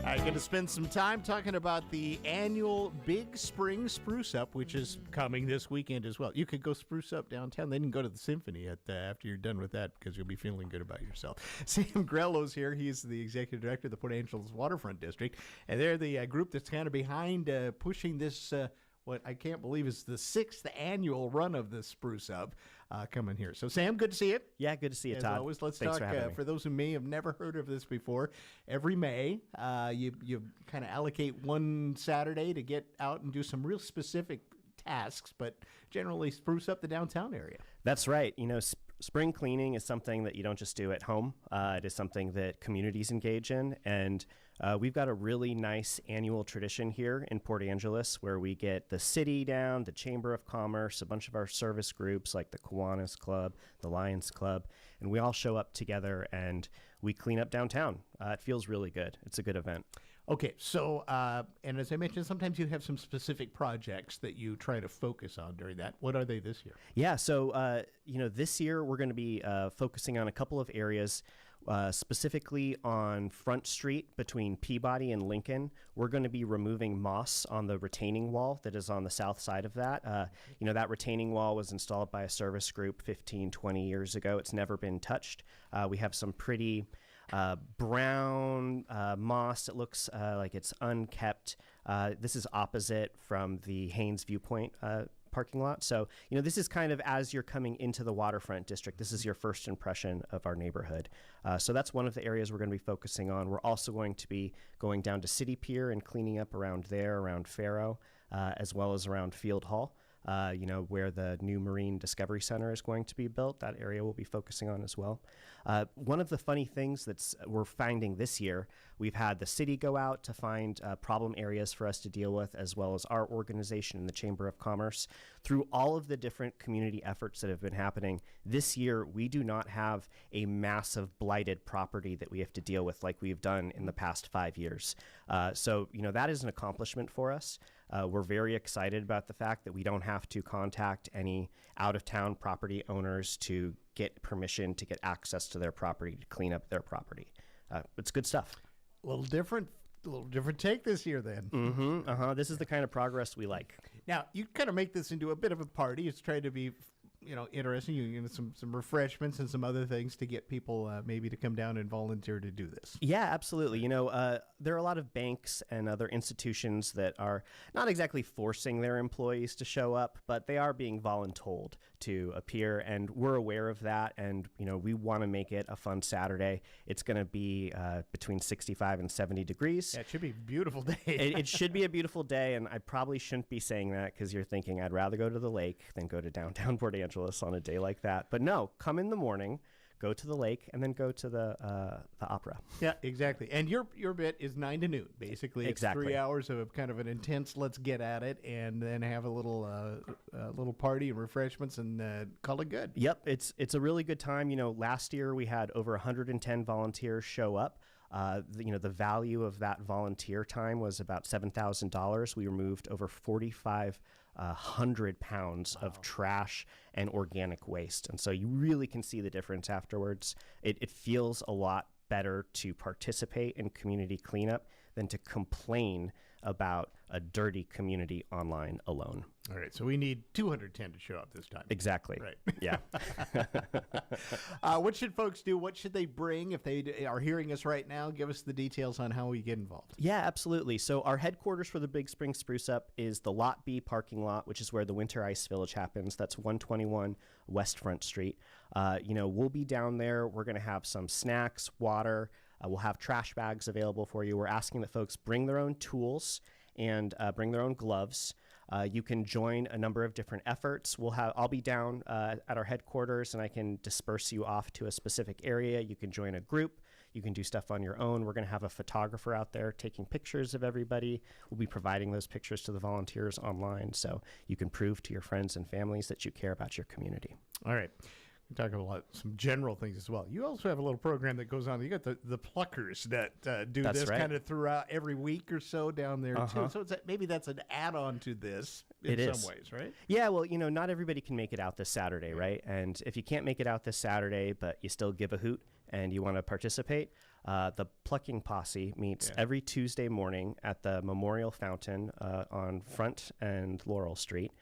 I'm going to spend some time talking about the annual Big Spring Spruce Up, which is coming this weekend as well. You could go spruce up downtown, then you can go to the symphony after you're done with that, because you'll be feeling good about yourself. Sam Grello's here. He's the executive director of the Port Angeles Waterfront District, and they're the group that's kind of behind pushing this, what I can't believe is the 6th annual run of the Spruce Up coming here. So, Sam, good to see you. Yeah, good to see you, As Todd. always, let's Thanks talk, for having me. for those who may have never heard of this before, every May, you kind of allocate one Saturday to get out and do some real specific tasks, but generally spruce up the downtown area. That's right. You know, spring cleaning is something that you don't just do at home. It is something that communities engage in, and we've got a really nice annual tradition here in Port Angeles where we get the city down, the Chamber of Commerce, a bunch of our service groups like the Kiwanis Club, the Lions Club, and we all show up together and we clean up downtown. It feels really good. It's a good event. Okay, so, and as I mentioned, sometimes you have some specific projects that you try to focus on during that. What are they this year? Yeah, so, this year we're going to be focusing on a couple of areas. Specifically on Front Street between Peabody and Lincoln, we're going to be removing moss on the retaining wall that is on the south side of that. That retaining wall was installed by a service group 15, 20 years ago. It's never been touched. We have some pretty brown moss. It looks like it's unkept. This is opposite from the Haynes Viewpoint parking lot. So, this is kind of as you're coming into the waterfront district, this is your first impression of our neighborhood. So that's one of the areas we're going to be focusing on. We're also going to be going down to City Pier and cleaning up around there, around Faro, as well as around Field Hall. Where the new Marine Discovery Center is going to be built. That area we'll be focusing on as well. One of the funny things we're finding this year, we've had the city go out to find problem areas for us to deal with, as well as our organization and the Chamber of Commerce. Through all of the different community efforts that have been happening, this year we do not have a massive blighted property that we have to deal with like we've done in the past 5 years. So that is an accomplishment for us. We're very excited about the fact that we don't have to contact any out-of-town property owners to get permission to get access to their property, to clean up their property. It's good stuff. A little different take this year then. Mm-hmm. This is the kind of progress we like. Now, you kind of make this into a bit of a party. It's trying to be interesting. Some refreshments and some other things to get people maybe to come down and volunteer to do this. Yeah, absolutely. There are a lot of banks and other institutions that are not exactly forcing their employees to show up, but they are being voluntold to appear, and we're aware of that. And we want to make it a fun Saturday. It's going to be between 65 and 70 degrees. Yeah, it should be a beautiful day. It should be a beautiful day, and I probably shouldn't be saying that because you're thinking I'd rather go to the lake than go to downtown Port Angeles on a day like that. But no, come in the morning, go to the lake, and then go to the opera. Yeah, exactly. And your bit is 9 to noon, basically. It's Exactly. 3 hours of kind of an intense let's get at it, and then have a little party and refreshments and call it good. Yep, it's a really good time. Last year we had over 110 volunteers show up. The value of that volunteer time was about $7,000. We removed over 4,500 pounds of trash and organic waste. And so you really can see the difference afterwards. It feels a lot better to participate in community cleanup than to complain about a dirty community online alone. All right, so we need 210 to show up this time. Exactly. Right. Yeah. What should folks do? What should they bring if they are hearing us right now? Give us the details on how we get involved. Yeah, absolutely. So our headquarters for the Big Spring Spruce Up is the Lot B parking lot, which is where the Winter Ice Village happens. That's 121 West Front Street. We'll be down there. We're going to have some snacks, water. We'll have trash bags available for you. We're asking that folks bring their own tools and bring their own gloves. You can join a number of different efforts. I'll be down at our headquarters, and I can disperse you off to a specific area. You can join a group. You can do stuff on your own. We're going to have a photographer out there taking pictures of everybody. We'll be providing those pictures to the volunteers online, so you can prove to your friends and families that you care about your community. All right. We talk about some general things as well. You also have a little program that goes on. You got the pluckers that do That's this right. kind of throughout every week or so down there Uh-huh. too. So maybe that's an add-on to this in some ways, right? Yeah, well, not everybody can make it out this Saturday, right? And if you can't make it out this Saturday, but you still give a hoot and you want to participate, the plucking posse meets every Tuesday morning at the Memorial Fountain on Front and Laurel Street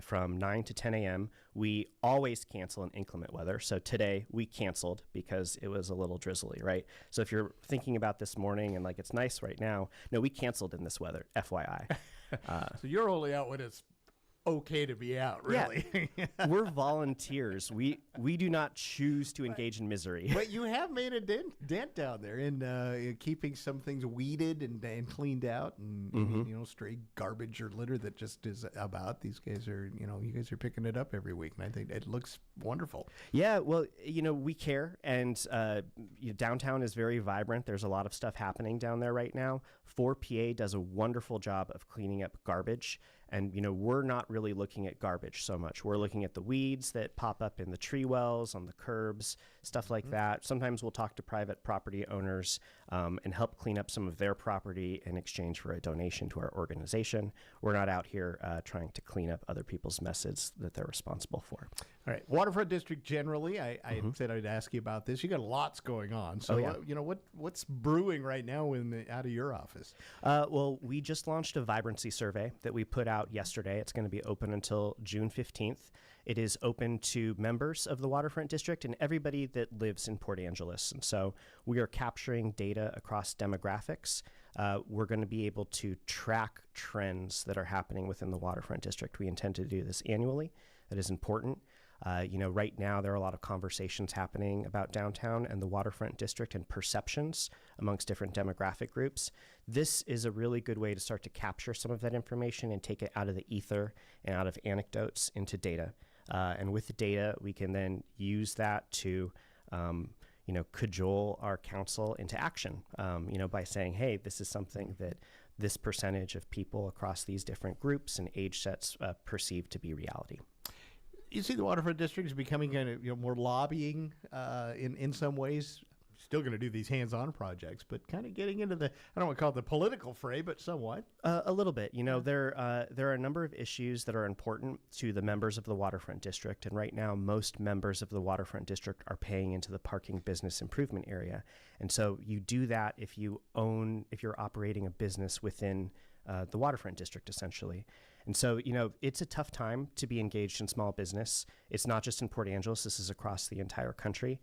from 9 to 10 a.m. We always cancel in inclement weather. So today we canceled because it was a little drizzly, right? So if you're thinking about this morning and like it's nice right now, no, we canceled in this weather, FYI. So you're only out when it's okay to be out, really. Yeah. We're volunteers. We do not choose to engage in misery. But you have made a dent down there in keeping some things weeded and cleaned out, and stray garbage or litter that just is about. These guys are, you guys are picking it up every week, and I think it looks wonderful. Yeah, well, we care, and downtown is very vibrant. There's a lot of stuff happening down there right now. 4PA does a wonderful job of cleaning up garbage. And, we're not really looking at garbage so much. We're looking at the weeds that pop up in the tree wells, on the curbs, stuff like that. Sometimes we'll talk to private property owners and help clean up some of their property in exchange for a donation to our organization. We're not out here trying to clean up other people's messes that they're responsible for. All right. Waterfront District generally, I said I'd ask you about this. You got lots going on. So, what's brewing right now out of your office? Well, we just launched a vibrancy survey that we put out yesterday. It's going to be open until June 15th. It is open to members of the Waterfront District and everybody that lives in Port Angeles. And so we are capturing data across demographics. We're going to be able to track trends that are happening within the Waterfront District. We intend to do this annually. That is important. Right now there are a lot of conversations happening about downtown and the Waterfront District and perceptions amongst different demographic groups. This is a really good way to start to capture some of that information and take it out of the ether and out of anecdotes into data. And with the data, we can then use that to, cajole our council into action, by saying, hey, this is something that this percentage of people across these different groups and age sets perceive to be reality. You see the Waterfront District is becoming kind of more lobbying in some ways. Still going to do these hands-on projects, but kind of getting into I don't want to call it the political fray, but somewhat. A little bit. There are a number of issues that are important to the members of the Waterfront District, and right now most members of the Waterfront District are paying into the parking business improvement area. And so you do that if you're operating a business within the Waterfront District, essentially. And so, it's a tough time to be engaged in small business. It's not just in Port Angeles. This is across the entire country.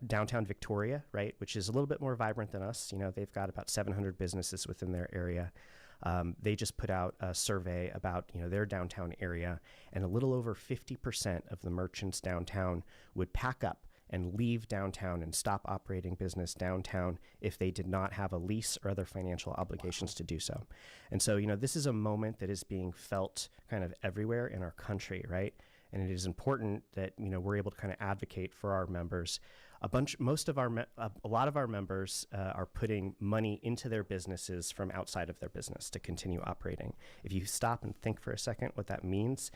Downtown Victoria, right, which is a little bit more vibrant than us. They've got about 700 businesses within their area. They just put out a survey about, their downtown area, and a little over 50% of the merchants downtown would pack up and leave downtown and stop operating business downtown if they did not have a lease or other financial obligations to do so. And so, this is a moment that is being felt kind of everywhere in our country, right? and it is important that we're able to kind of advocate for our members. A lot of our members are putting money into their businesses from outside of their business to continue operating. If you stop and think for a second what that means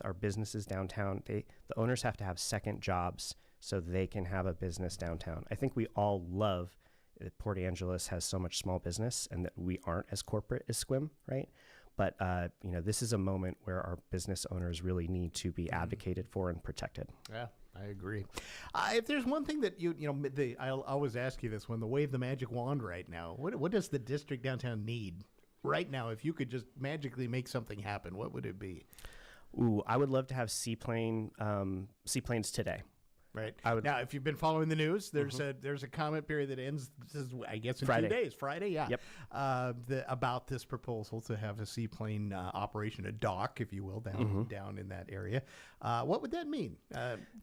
our businesses downtown, the owners have to have second jobs so they can have a business downtown. I think we all love that Port Angeles has so much small business and that we aren't as corporate as Sequim, right? But this is a moment where our business owners really need to be advocated for and protected. Yeah, I agree. If there's one thing that I'll always ask you this: when the wave the magic wand right now, what does the district downtown need right now? If you could just magically make something happen, what would it be? Ooh, I would love to have seaplanes today. Right. Now, if you've been following the news, there's a comment period that ends, I guess, in Friday. 2 days. Friday, yeah. Yep. About this proposal to have a seaplane operation, a dock, if you will, down in that area. What would that mean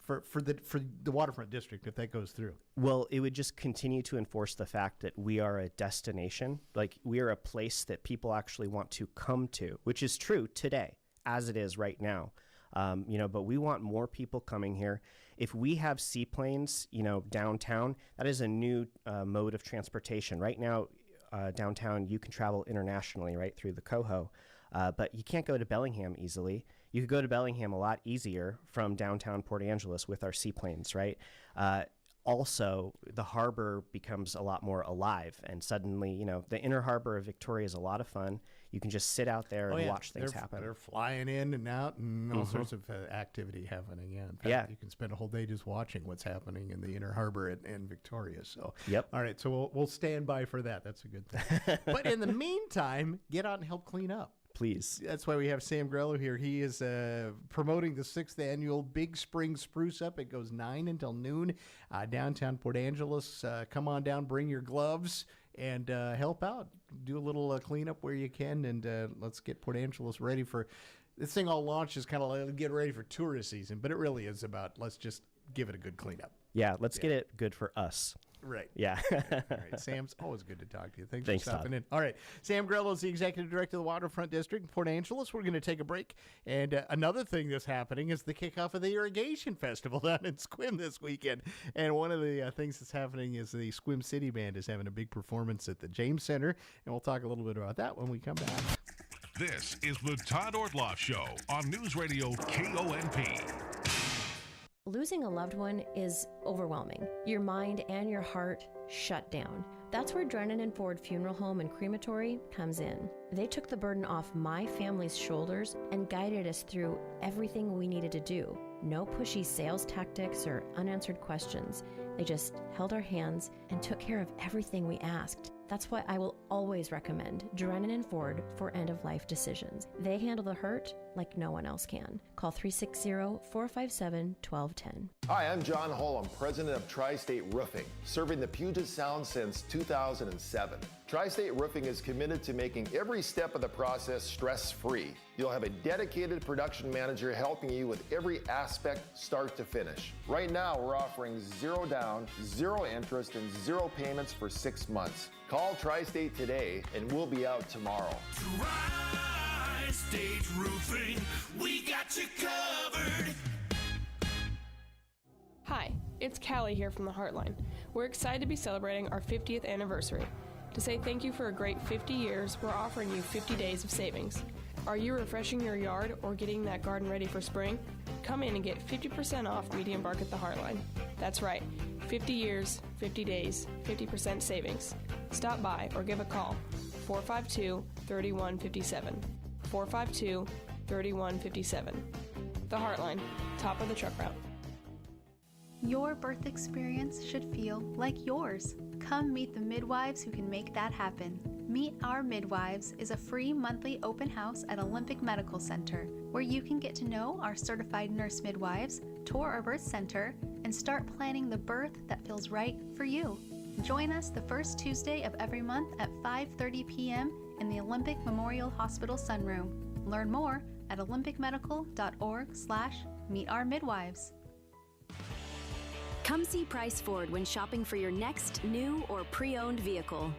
for the waterfront district if that goes through? Well, it would just continue to enforce the fact that we are a destination. Like, we are a place that people actually want to come to, which is true today, as it is right now. But we want more people coming here. If we have seaplanes, downtown, that is a new mode of transportation. Right now, downtown, you can travel internationally, right, through the Coho, but you can't go to Bellingham easily. You could go to Bellingham a lot easier from downtown Port Angeles with our seaplanes, right? Also, the harbor becomes a lot more alive, and suddenly, the inner harbor of Victoria is a lot of fun. You can just sit out there and watch things happen. They're flying in and out, and all sorts of activity happening. Yeah, in fact, you can spend a whole day just watching what's happening in the inner harbor in Victoria. So, yep. All right, so we'll stand by for that. That's a good thing. But in the meantime, get out and help clean up. Please. That's why we have Sam Grello here. He is promoting the 6th annual Big Spring Spruce Up. It goes 9 until noon, downtown Port Angeles. Come on down, bring your gloves, and help out. Do a little cleanup where you can, and let's get Port Angeles ready for this thing. All launches kind of like get ready for tourist season, but it really is about let's just give it a good cleanup. Yeah, let's get it good for us. Right. Yeah. All right. Sam's always good to talk to you. Thanks for stopping Todd. in. All right. Sam Grello is the Executive Director of the Waterfront District in Port Angeles. We're going to take a break. And another thing that's happening is the kickoff of the Irrigation Festival down in Sequim this weekend. And one of the things that's happening is the Sequim City Band is having a big performance at the James Center. And we'll talk a little bit about that when we come back. This is the Todd Ortloff Show on News Radio KONP. Losing a loved one is overwhelming. Your mind and your heart shut down. That's where Drennan and Ford Funeral Home and Crematory comes in. They took the burden off my family's shoulders and guided us through everything we needed to do. No pushy sales tactics or unanswered questions. They just held our hands and took care of everything we asked. That's why I will always recommend Drennan and Ford for end-of-life decisions. They handle the hurt like no one else can. Call 360-457-1210. Hi, I'm John Hull. I'm president of Tri-State Roofing, serving the Puget Sound since 2007. Tri-State Roofing is committed to making every step of the process stress-free. You'll have a dedicated production manager helping you with every aspect, start to finish. Right now, we're offering 0 down, 0 interest, and 0 payments for 6 months. Call Tri-State today, and we'll be out tomorrow. Tri-State Roofing, we got you covered. Hi, it's Callie here from the Heartline. We're excited to be celebrating our 50th anniversary. To say thank you for a great 50 years, we're offering you 50 days of savings. Are you refreshing your yard or getting that garden ready for spring? Come in and get 50% off medium bark at the Heartline. That's right, 50 years, 50 days, 50% savings. Stop by or give a call, 452-3157. 452-3157. The Heartline, top of the truck route. Your birth experience should feel like yours. Come meet the midwives who can make that happen. Meet Our Midwives is a free monthly open house at Olympic Medical Center where you can get to know our certified nurse midwives, tour our birth center, and start planning the birth that feels right for you. Join us the first Tuesday of every month at 5:30 p.m. in the Olympic Memorial Hospital Sunroom. Learn more at olympicmedical.org/meetourmidwives. Come see Price Ford when shopping for your next new or pre-owned vehicle.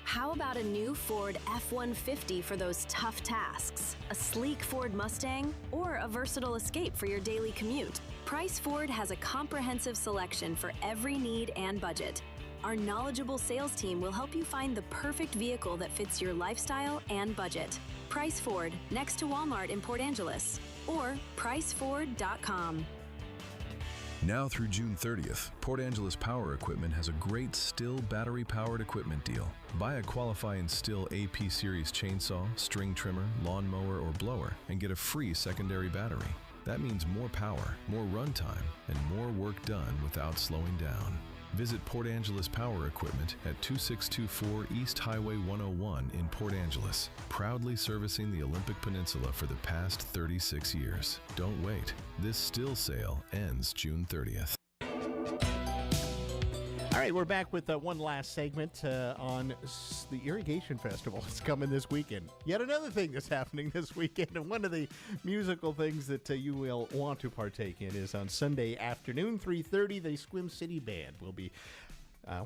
How about a new Ford F-150 for those tough tasks, a sleek Ford Mustang, or a versatile Escape for your daily commute? Price Ford has a comprehensive selection for every need and budget. Our knowledgeable sales team will help you find the perfect vehicle that fits your lifestyle and budget. Price Ford, next to Walmart in Port Angeles, or priceford.com. Now through June 30th, Port Angeles Power Equipment has a great Stihl battery-powered equipment deal. Buy a qualifying Stihl AP Series chainsaw, string trimmer, lawnmower, or blower and get a free secondary battery. That means more power, more runtime, and more work done without slowing down. Visit Port Angeles Power Equipment at 2624 East Highway 101 in Port Angeles, proudly servicing the Olympic Peninsula for the past 36 years. Don't wait. This Stihl sale ends June 30th. All right, we're back with one last segment on the Irrigation Festival. It's coming this weekend. Yet another thing that's happening this weekend, and one of the musical things that you will want to partake in is on Sunday afternoon, 3:30, the Squim City Band will be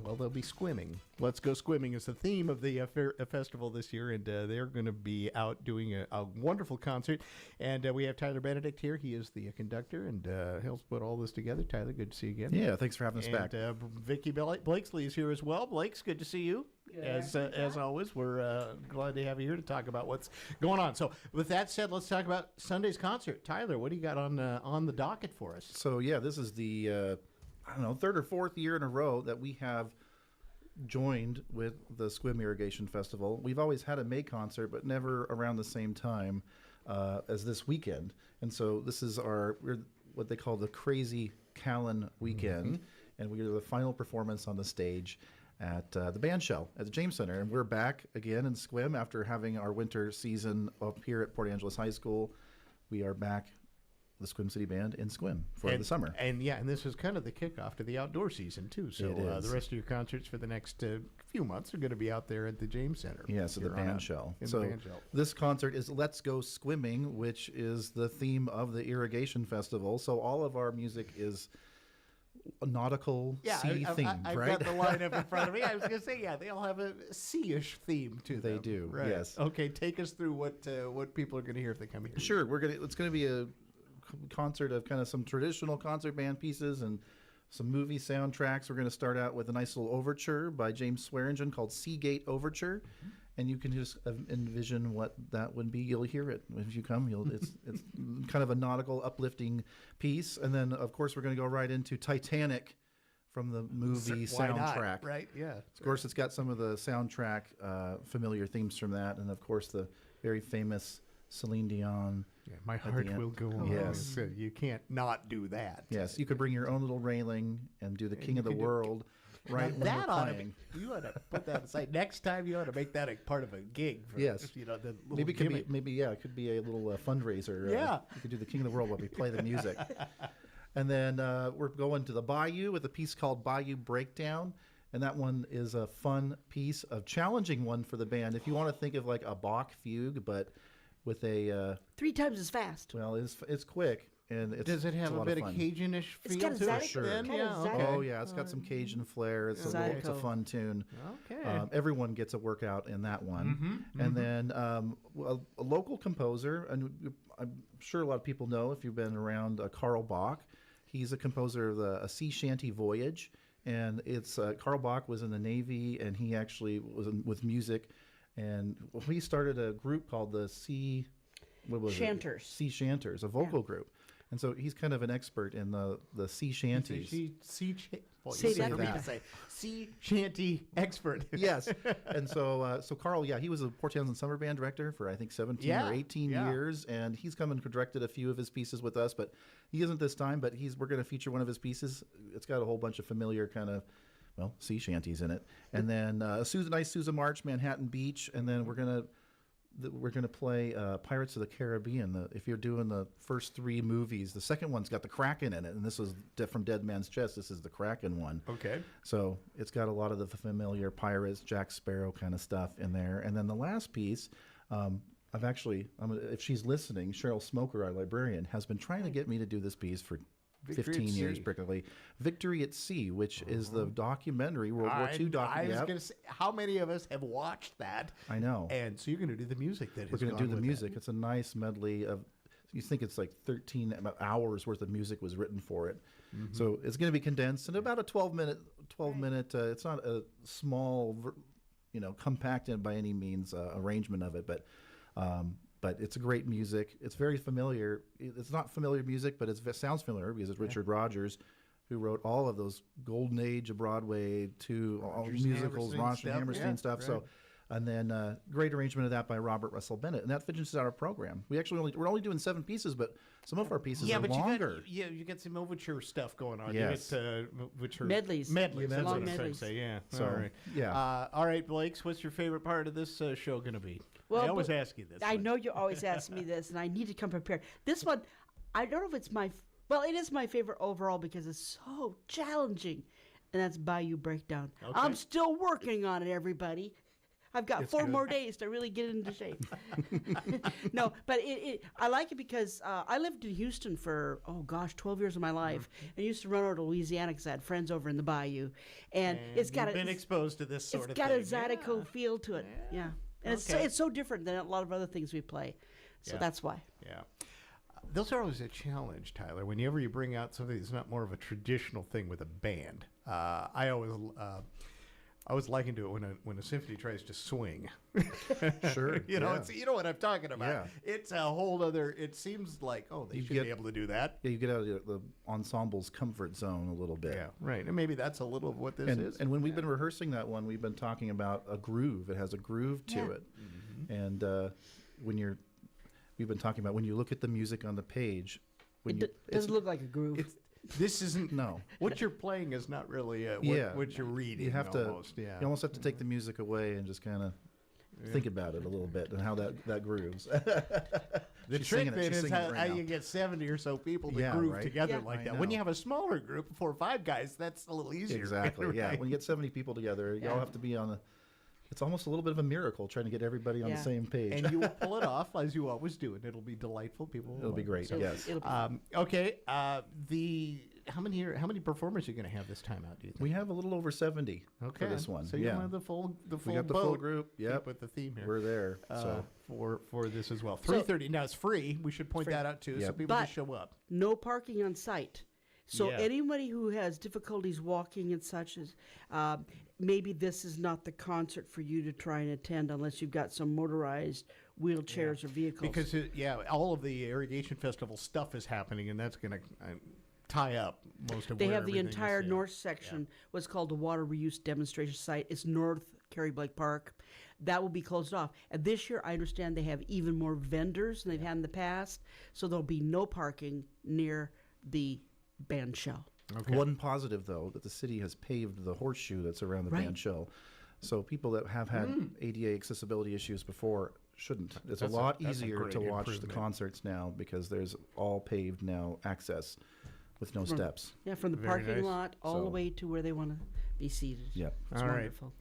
they'll be squimming. Let's Go Squimming is the theme of the festival this year, and they're going to be out doing a wonderful concert. And we have Tyler Benedict here. He is the conductor, and he'll put all this together. Tyler, good to see you again. Yeah, thanks for having us back. Vicki Blakesley is here as well. Blake's good to see you. Yeah, as always, we're glad to have you here to talk about what's going on. So with that said, let's talk about Sunday's concert. Tyler, what do you got on the docket for us? So yeah, this is the third or fourth year in a row that we have joined with the Squim Irrigation Festival. We've always had a May concert, but never around the same time as this weekend. And so this is we're what they call the Crazy Callan weekend, and we are the final performance on the stage at the band shell at the James Center. And we're back again in Squim after having our winter season up here at Port Angeles High School. We are back, the Squim City Band in Squim for the summer. And this is kind of the kickoff to the outdoor season too. So the rest of your concerts for the next few months are going to be out there at the James Center. Yeah, so the band shell. This concert is Let's Go Squimming, which is the theme of the Irrigation Festival. So all of our music is nautical sea themed, I've right? got the line up in front of me. I was going to say, they all have a sea-ish theme to them. They do, right. Yes. Okay, take us through what people are going to hear if they come here. Sure, it's going to be a concert of kind of some traditional concert band pieces and some movie soundtracks. We're going to start out with a nice little overture by James Swearingen called Seagate Overture, and you can just envision what that would be. You'll hear it if you come. It's kind of a nautical, uplifting piece, and then of course we're going to go right into Titanic from the movie soundtrack. Right? Yeah. Of course, it's got some of the soundtrack familiar themes from that, and of course the very famous Celine Dion. Yeah, My Heart Will Go On. Yes. So you can't not do that. Yes, you could bring your own little railing and do the King of the World right when that you're playing. You ought to put that aside. Next time you ought to make that a part of a gig. For, yes. The maybe it could be a little fundraiser. Yeah. You could do the King of the World while we play the music. And then we're going to the Bayou with a piece called Bayou Breakdown. And that one is a fun piece, a challenging one for the band. If you want to think of like a Bach fugue, but with a 3 times as fast. Well, it's quick, and does it have a bit of Cajun-ish feel got a to it? Sure. Oh yeah, it's got some Cajun flair. It's a fun tune. Okay. Everyone gets a workout in that one. And then a local composer, and I'm sure a lot of people know if you've been around Carl Bach. He's a composer of a sea shanty voyage, and it's Carl Bach was in the Navy, and he actually was with music. And we started a group called the Sea Shanters, a vocal group. And so he's kind of an expert in the sea shanties. Sea shanty expert. Yes. And so Carl, he was a Port Townsend summer band director for I think 17 or 18 years, and he's come and directed a few of his pieces with us, but he isn't this time. But we're going to feature one of his pieces. It's got a whole bunch of familiar kind of sea shanties in it, and then a nice Sousa March, Manhattan Beach, and then we're gonna play Pirates of the Caribbean. If you're doing the first 3 movies, the second one's got the Kraken in it, and this was from Dead Man's Chest. This is the Kraken one. Okay. So it's got a lot of the familiar pirates, Jack Sparrow kind of stuff in there, and then the last piece. If she's listening, Cheryl Smoker, our librarian, has been trying to get me to do this piece for 15 years, particularly. Victory at Sea, which is the documentary, World War II documentary. I was going to say, how many of us have watched that? I know. And so you're going to do the music that We're going to do the music. It's a nice medley of, you think it's like 13 hours worth of music was written for it. So it's going to be condensed in about a 12 minute, it's not a small, compacted by any means arrangement of it, but it's a great music. It's very familiar. It's not familiar music, but it sounds familiar because it's Richard Rodgers who wrote all of those golden age of Broadway all musicals, Rodgers and Hammerstein stuff. Right. So, and then great arrangement of that by Robert Russell Bennett, and that finishes our program. We're only doing 7 pieces, but some of our pieces are longer. You get some overture stuff going on. Yes. You get medleys. Medleys. That's Long what I'm trying to medleys. say. Yeah. So, all right. Yeah. All right, Blakes. What's your favorite part of this show going to be? Well, I always ask you this. I know you always ask me this, and I need to come prepared. This one, I don't know if it's it is my favorite overall because it's so challenging, and that's Bayou Breakdown. Okay. I'm still working on it, everybody. I've got 4 more days to really get into shape. No, but I like it because I lived in Houston for, 12 years of my life. I used to run over to Louisiana because I had friends over in the Bayou. And it's got been exposed to this sort of thing. It's got a Zydeco feel to it. Yeah. And it's so different than a lot of other things we play. So that's why. Yeah. Those are always a challenge, Tyler. Whenever you bring out something that's not more of a traditional thing with a band, I always liken to it when a symphony tries to swing. Sure. You know what I'm talking about. Yeah. It's a whole other. It seems like they should be able to do that. Yeah, you get out of the ensemble's comfort zone a little bit. Yeah, right. And maybe that's a little of what this is. And when we've been rehearsing that one, we've been talking about a groove. It has a groove to it. And we've been talking about when you look at the music on the page, It doesn't look like a groove. This isn't what you're playing is not really what you're reading. You have almost. you almost have to take the music away and just kind of think about it a little bit and how that grooves. The trick then is how you get 70 or so people to groove together like that. When you have a smaller group, 4 or 5 guys, that's a little easier. Exactly. Right? Yeah. When you get 70 people together, you all have to be on it's almost a little bit of a miracle trying to get everybody on the same page. And you will pull it off as you always do, and it'll be delightful. It'll be great. Yes. Okay. How many performers are you going to have this time out? Do you think? We have a little over 70 for this one. So you have the full we got the full group. Yep. With the theme here. We're there. So for this as well. 3:30. Now it's free. We should point that out too, so people just show up. No parking on site. So anybody who has difficulties walking and such as maybe this is not the concert for you to try and attend unless you've got some motorized wheelchairs or vehicles. Because all of the Irrigation Festival stuff is happening, and that's going to tie up most of. They where have the everything entire is, north section, what's called the water reuse demonstration site. It's North Carrie Blake Park. That will be closed off. And this year, I understand they have even more vendors than they've had in the past, so there'll be no parking near the band shell. Okay. One positive, though, that the city has paved the horseshoe that's around the band shell. So people that have had ADA accessibility issues before shouldn't. It's a lot easier to watch the concerts now because there's all paved now access with no steps. Yeah, from the parking lot all the way to where they want to be seated. Yep. It's wonderful.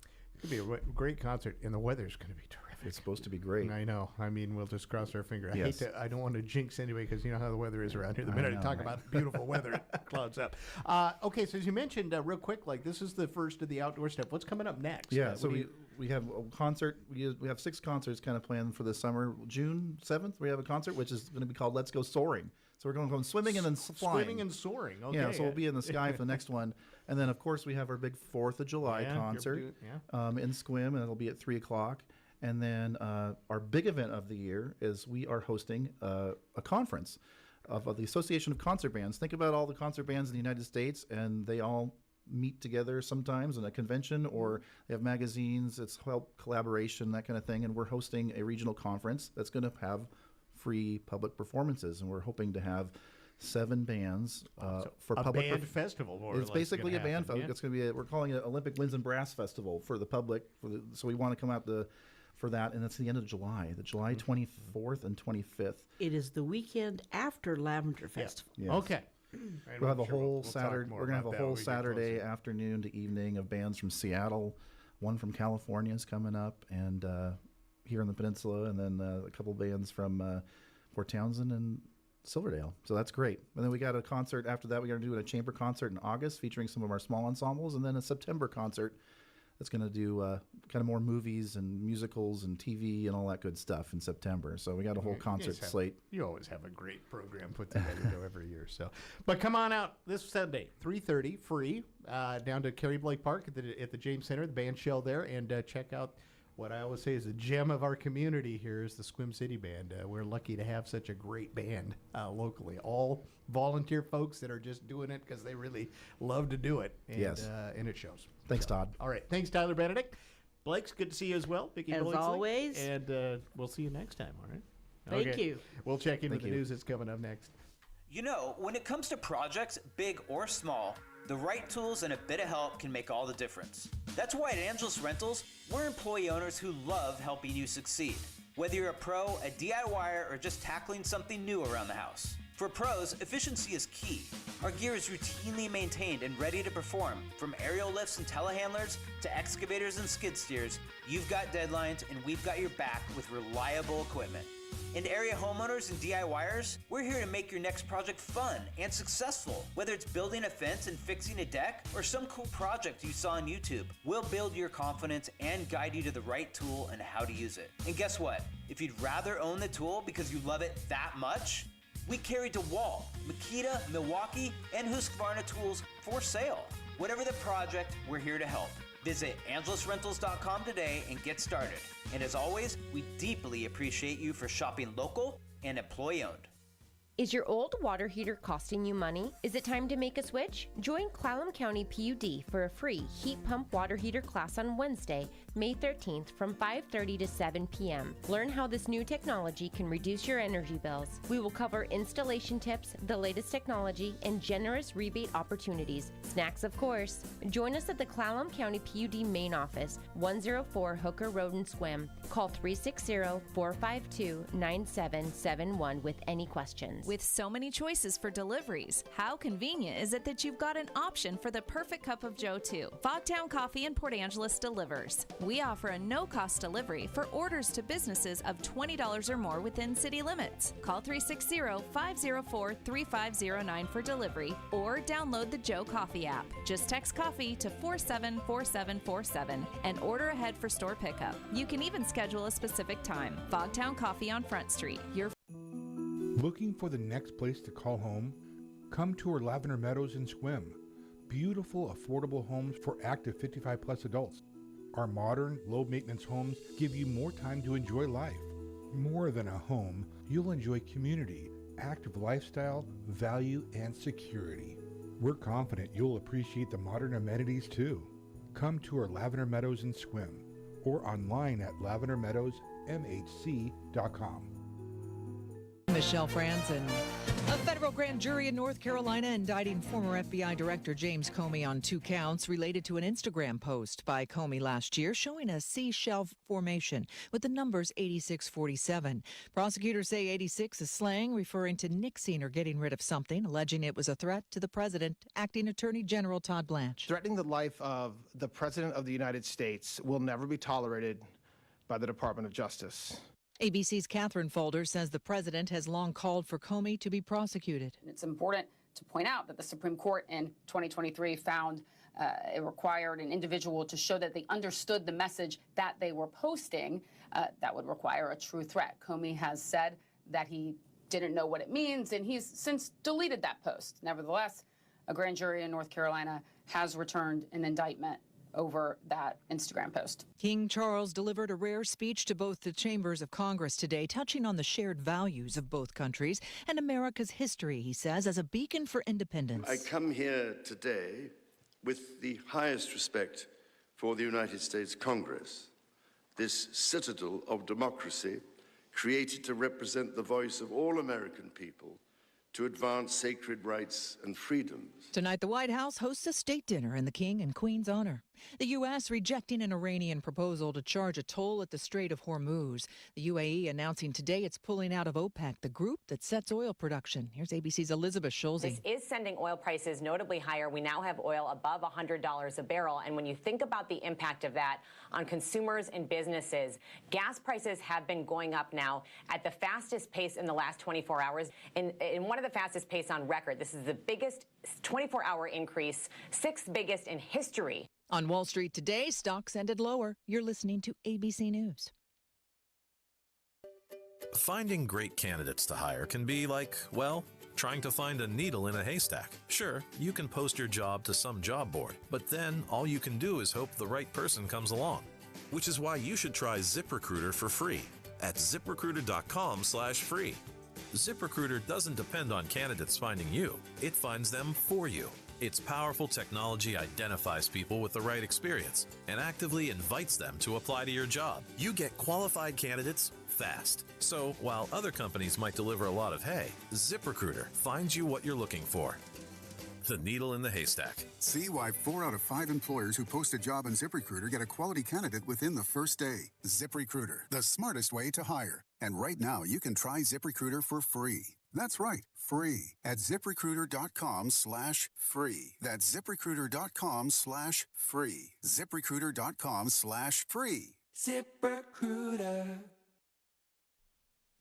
It's going to be a great concert, and the weather's going to be terrific. It's supposed to be great. I know. I mean, we'll just cross our finger. Yes. I don't want to jinx anyway because you know how the weather is around here. The minute I talk about beautiful weather, it clouds up. Okay, so as you mentioned, real quick, this is the first of the outdoor stuff. What's coming up next? Yeah, so we have a concert. We have 6 concerts kind of planned for this summer. June 7th, we have a concert, which is going to be called Let's Go Soaring. So we're going to go swimming and then flying. Swimming and soaring. Okay. Yeah, so we'll be in the sky for the next one. And then, of course, we have our big 4th of July concert in Squim, and it'll be at 3 o'clock. And then our big event of the year is we are hosting a conference of the Association of Concert Bands. Think about all the concert bands in the United States, and they all meet together sometimes in a convention, or they have magazines. It's help collaboration, that kind of thing. And we're hosting a regional conference that's going to have free public performances, and we're hoping to have 7 bands for a public band festival. More it's basically a band festival. It's going to be we're calling it Olympic Winds and Brass Festival for the public. So we want to come out for that, and that's the end of July, the July 24th and 25th. It is the weekend after Lavender Festival. Yes. Okay. We'll have a whole Saturday. We're going to have a whole Saturday afternoon to evening of bands from Seattle. One from California is coming up, and here on the peninsula, and then a couple bands from Port Townsend and Silverdale. So that's great. And then we got a concert after that. We're going to do a chamber concert in August featuring some of our small ensembles, and then a September concert that's going to do kind of more movies and musicals and TV and all that good stuff in September. So we got a whole concert slate. You always have a great program put together every year. So, but come on out this Sunday, 3:30, free, down to Kerry Blake Park at the James Center, the band shell there, and check out what I always say is a gem of our community here is the Sequim City Band. We're lucky to have such a great band locally. All volunteer folks that are just doing it because they really love to do it. And, yes. And it shows. Thanks, Todd. All right. Thanks, Tyler Benedict. Blake's good to see you as well. Vicki As Blakesley. always. And we'll see you next time, all right? Thank you. We'll check in with the you. news that's coming up next. You know, when it comes to projects, big or small, the right tools and a bit of help can make all the difference. That's why at Angeles Rentals, we're employee owners who love helping you succeed. Whether you're a pro, a DIYer, or just tackling something new around the house. For pros, efficiency is key. Our gear is routinely maintained and ready to perform. From aerial lifts and telehandlers to excavators and skid steers, you've got deadlines and we've got your back with reliable equipment. And area homeowners and DIYers, we're here to make your next project fun and successful. Whether it's building a fence and fixing a deck or some cool project you saw on YouTube, we'll build your confidence and guide you to the right tool and how to use it. And guess what? If you'd rather own the tool because you love it that much, we carry DeWalt, Makita, Milwaukee, and Husqvarna tools for sale. Whatever the project, we're here to help. Visit AngelusRentals.com today and get started. And as always, we deeply appreciate you for shopping local and employee-owned. Is your old water heater costing you money? Is it time to make a switch? Join Clallam County PUD for a free heat pump water heater class on Wednesday, May 13th from 5:30 to 7 p.m. Learn how this new technology can reduce your energy bills. We will cover installation tips, the latest technology, and generous rebate opportunities. Snacks, of course. Join us at the Clallam County PUD main office, 104 Hooker Road in Sequim. Call 360-452-9771 with any questions. With so many choices for deliveries, how convenient is it that you've got an option for the perfect cup of joe too? Fogtown Coffee in Port Angeles delivers. We offer a no-cost delivery for orders to businesses of $20 or more within city limits. Call 360-504-3509 for delivery or download the Joe Coffee app. Just text coffee to 474747 and order ahead for store pickup. You can even schedule a specific time. Fogtown Coffee on Front Street. Looking for the next place to call home? Come to our Lavender Meadows in Sequim. Beautiful, affordable homes for active 55-plus adults. Our modern, low-maintenance homes give you more time to enjoy life. More than a home, you'll enjoy community, active lifestyle, value, and security. We're confident you'll appreciate the modern amenities too. Come to our Lavender Meadows in Sequim or online at lavendermeadowsmhc.com. Michelle Franzen. A federal grand jury in North Carolina indicting former FBI Director James Comey on 2 counts related to an Instagram post by Comey last year showing a seashell formation with the numbers 8647. Prosecutors say 86 is slang referring to nixing or getting rid of something, alleging it was a threat to the president. Acting Attorney General Todd Blanche. Threatening the life of the President of the United States will never be tolerated by the Department of Justice. ABC's Catherine Folder says the president has long called for Comey to be prosecuted. It's important to point out that the Supreme Court in 2023 found it required an individual to show that they understood the message that they were posting. That would require a true threat. Comey has said that he didn't know what it means, and he's since deleted that post. Nevertheless, a grand jury in North Carolina has returned an indictment over that Instagram post. King Charles delivered a rare speech to both the chambers of Congress today, touching on the shared values of both countries and America's history, he says, as a beacon for independence. I come here today with the highest respect for the United States Congress, this citadel of democracy created to represent the voice of all American people, to advance sacred rights and freedoms. Tonight, the White House hosts a state dinner in the King and Queen's honor. The U.S. rejecting an Iranian proposal to charge a toll at the Strait of Hormuz. The UAE announcing today it's pulling out of OPEC, the group that sets oil production. Here's ABC's Elizabeth Schulze. This is sending oil prices notably higher. We now have oil above $100 a barrel. And when you think about the impact of that on consumers and businesses, gas prices have been going up now at the fastest pace in the last 24 hours, in one of the fastest pace on record. This is the biggest 24-hour increase, sixth biggest in history. On Wall Street today, stocks ended lower. You're listening to ABC News. Finding great candidates to hire can be like, well, trying to find a needle in a haystack. Sure, you can post your job to some job board, but then all you can do is hope the right person comes along. Which is why you should try ZipRecruiter for free at ZipRecruiter.com/free. ZipRecruiter doesn't depend on candidates finding you. It finds them for you. Its powerful technology identifies people with the right experience and actively invites them to apply to your job. You get qualified candidates fast. So while other companies might deliver a lot of hay, ZipRecruiter finds you what you're looking for. The needle in the haystack. See why 4 out of 5 employers who post a job on ZipRecruiter get a quality candidate within the first day. ZipRecruiter, the smartest way to hire. And right now, you can try ZipRecruiter for free. That's right, free at ZipRecruiter.com/free. That's ZipRecruiter.com/free. ZipRecruiter.com/free. ZipRecruiter.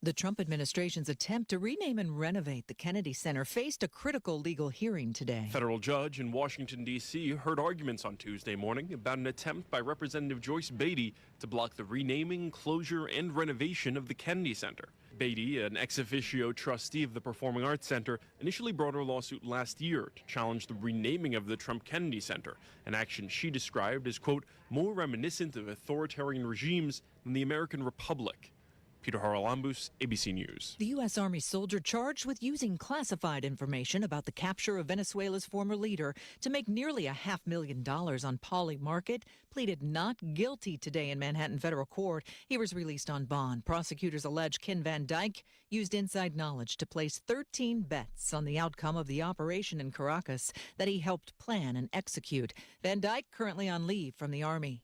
The Trump administration's attempt to rename and renovate the Kennedy Center faced a critical legal hearing today. Federal judge in Washington, D.C. heard arguments on Tuesday morning about an attempt by Representative Joyce Beatty to block the renaming, closure, and renovation of the Kennedy Center. Beatty, an ex officio trustee of the Performing Arts Center, initially brought her lawsuit last year to challenge the renaming of the Trump Kennedy Center, an action she described as, quote, more reminiscent of authoritarian regimes than the American Republic. Peter Haralambous, ABC News. The U.S. Army soldier charged with using classified information about the capture of Venezuela's former leader to make nearly $500,000 on Polly Market pleaded not guilty today in Manhattan federal court. He was released on bond. Prosecutors allege Ken Van Dyke used inside knowledge to place 13 bets on the outcome of the operation in Caracas that he helped plan and execute. Van Dyke currently on leave from the Army.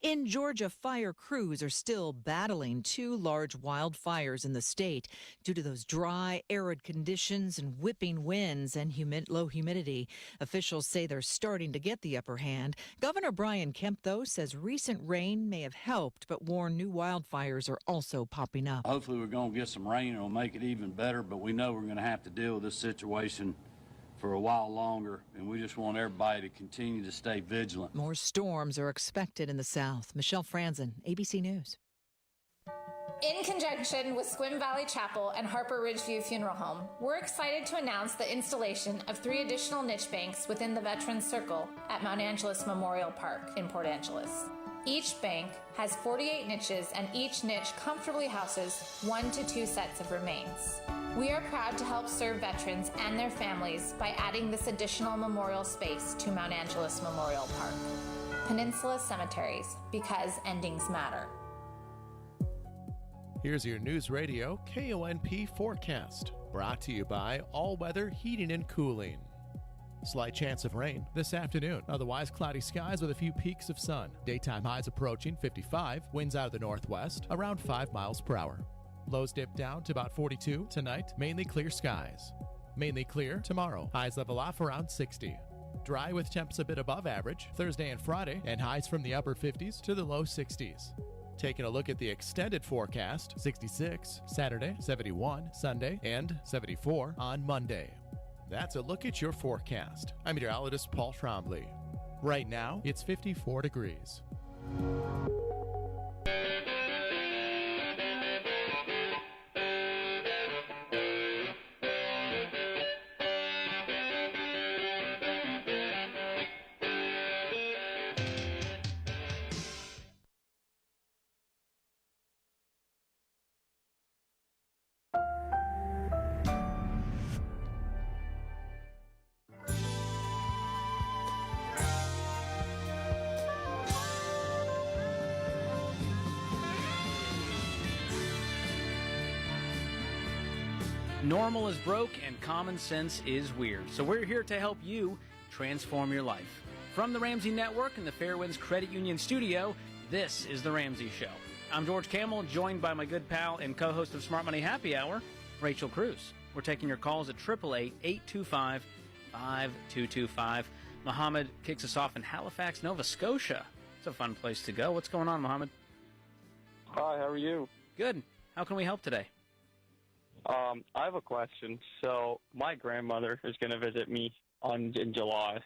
In Georgia, fire crews are still battling 2 large wildfires in the state due to those dry, arid conditions and whipping winds and low humidity. Officials say they're starting to get the upper hand. Governor Brian Kemp, though, says recent rain may have helped, but warned new wildfires are also popping up. Hopefully we're going to get some rain and it'll make it even better, but we know we're going to have to deal with this situation for a while longer, and we just want everybody to continue to stay vigilant. More storms are expected in the south. Michelle Franzen, ABC News. In conjunction with Sequim Valley Chapel and Harper Ridgeview Funeral Home, we're excited to announce the installation of 3 additional niche banks within the Veterans Circle at Mount Angeles Memorial Park in Port Angeles. Each bank has 48 niches, and each niche comfortably houses 1 to 2 sets of remains. We are proud to help serve veterans and their families by adding this additional memorial space to Mount Angeles Memorial Park. Peninsula Cemeteries, because endings matter. Here's your News Radio KONP forecast, brought to you by All Weather Heating and Cooling. Slight chance of rain this afternoon. Otherwise, cloudy skies with a few peaks of sun. Daytime highs approaching 55. Winds out of the northwest, around 5 miles per hour. Lows dip down to about 42 tonight. Mainly clear skies. Mainly clear tomorrow. Highs level off around 60. Dry with temps a bit above average Thursday and Friday, and highs from the upper 50s to the low 60s. Taking a look at the extended forecast, 66 Saturday, 71 Sunday, and 74 on Monday. That's a look at your forecast. I'm meteorologist Paul Trombley. Right now, it's 54 degrees. Normal is broke and common sense is weird. So we're here to help you transform your life. From the Ramsey Network and the Fairwinds Credit Union studio, this is The Ramsey Show. I'm George Camel, joined by my good pal and co-host of Smart Money Happy Hour, Rachel Cruz. We're taking your calls at 888-825-5225. Mohammed kicks us off in Halifax, Nova Scotia. It's a fun place to go. What's going on, Mohammed? Hi, how are you? Good. How can we help today? I have a question. So my grandmother is going to visit me in July.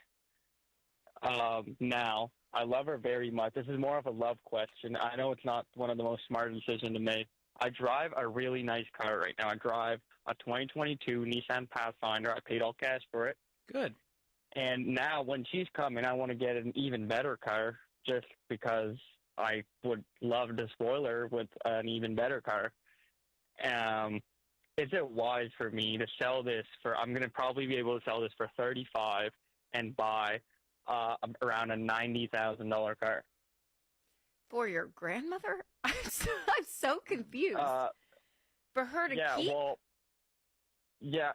Now, I love her very much. This is more of a love question. I know it's not one of the most smart decisions to make. I drive a really nice car right now. I drive a 2022 Nissan Pathfinder. I paid all cash for it. Good. And now when she's coming, I want to get an even better car just because I would love to spoil her with an even better car. Is it wise for me to sell this for, I'm going to probably be able to sell this for $35,000 and buy around a $90,000 car? For your grandmother? I'm so confused. For her to keep?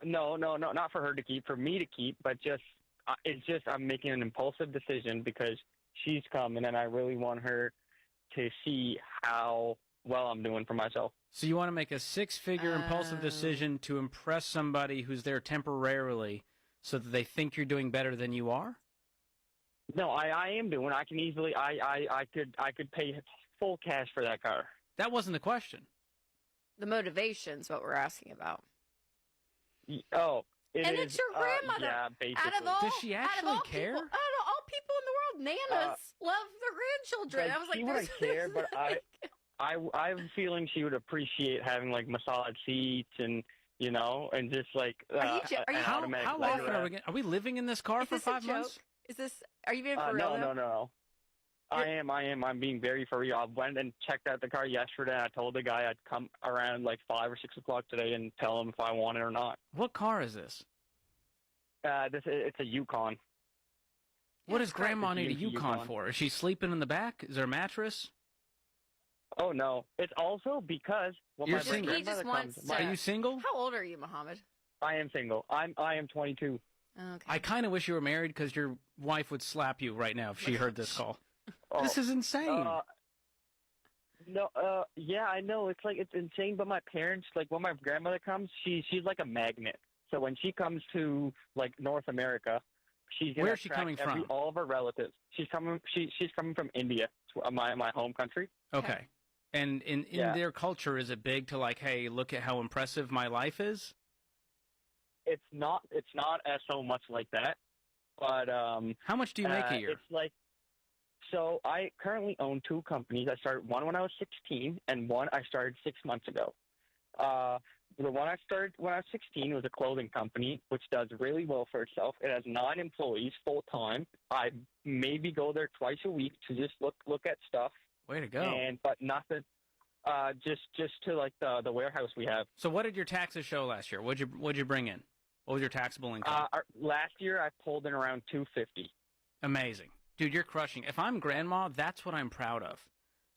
No, not for her to keep, for me to keep, but it's just I'm making an impulsive decision because she's coming and I really want her to see how well I'm doing for myself. So you want to make a six-figure impulsive decision to impress somebody who's there temporarily so that they think you're doing better than you are? No, I am doing. I can easily. I could pay full cash for that car. That wasn't the question. The motivation's what we're asking about. Oh, it's your grandmother. Yeah, basically. Does she actually care? Out of all people in the world, nanas love their grandchildren. I was like, she wouldn't care, but I'm feeling she would appreciate having like massage seats and and just like how often are we living in this car for 5 months? Is this? Are you being for real? No. I am. I'm being very for real. I went and checked out the car yesterday. I told the guy I'd come around like 5 or 6 o'clock today and tell him if I want it or not. What car is this? It's a Yukon. What does Grandma need a Yukon for? Is she sleeping in the back? Is there a mattress? Oh no! It's also because you're single. He just wants to... Are you single? How old are you, Mohammed? I am single. I am 22. Okay. I kind of wish you were married because your wife would slap you right now if she heard this call. This is insane. Yeah, I know. It's insane, but my parents, like when my grandmother comes, she's like a magnet. So when she comes to like North America, she's gonna Where's she coming from? All of her relatives. She's coming from India, my home country. Okay. And in their culture, is it big to like, hey, look at how impressive my life is? It's not as so much like that, but how much do you make a year? It's like, so I currently own 2 companies. I started one when I was 16, and one I started 6 months ago. The one I started when I was 16 was a clothing company, which does really well for itself. It has 9 employees full time. I maybe go there twice a week to just look at stuff. Way to go! But nothing. Just to like the warehouse we have. So what did your taxes show last year? What'd you bring in? What was your taxable income? Last year I pulled in around $250. Amazing, dude! You're crushing. If I'm grandma, that's what I'm proud of.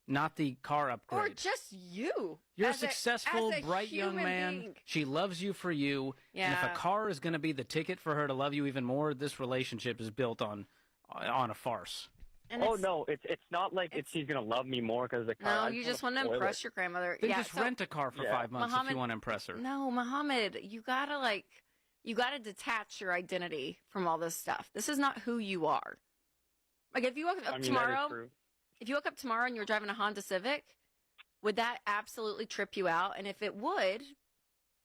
Not the car upgrade. Or just you. You're a successful, bright young man. Being. She loves you for you. Yeah. And if a car is going to be the ticket for her to love you even more, this relationship is built on a farce. And no, it's not like she's going to love me more because of the car. No, you just want to impress your grandmother. Then just rent a car for 5 months if you want to impress her. No, Mohammed, you gotta detach your identity from all this stuff. This is not who you are. Like if you woke up tomorrow, and you're driving a Honda Civic, would that absolutely trip you out? And if it would,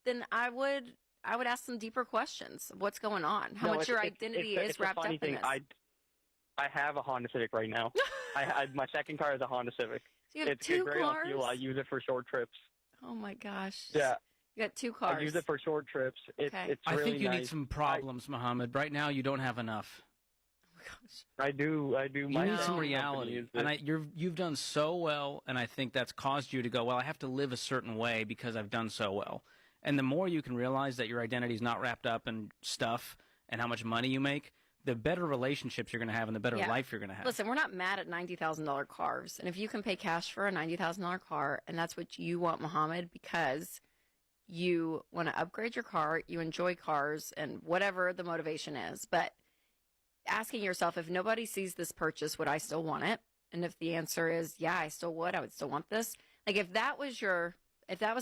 then I would ask some deeper questions of what's going on, how much your identity is wrapped up in this. I have a Honda Civic right now. My second car is a Honda Civic. So you have it's two very cars? fuel. I use it for short trips. Oh my gosh. Yeah. You got 2 cars. I use it for short trips. It's really I think you nice. need some problems, Mohammed. Right now, you don't have enough. Oh my gosh. I do. You need some reality. And you've done so well, and I think that's caused you to go, well, I have to live a certain way because I've done so well. And the more you can realize that your identity is not wrapped up in stuff and how much money you make, the better relationships you're going to have and the better life you're going to have. Listen, we're not mad at $90,000 cars. And if you can pay cash for a $90,000 car and that's what you want, Mohammed, because you want to upgrade your car, you enjoy cars and whatever the motivation is. But asking yourself, if nobody sees this purchase, would I still want it? And if the answer is, yeah, I still would, I would still want this. Like if that was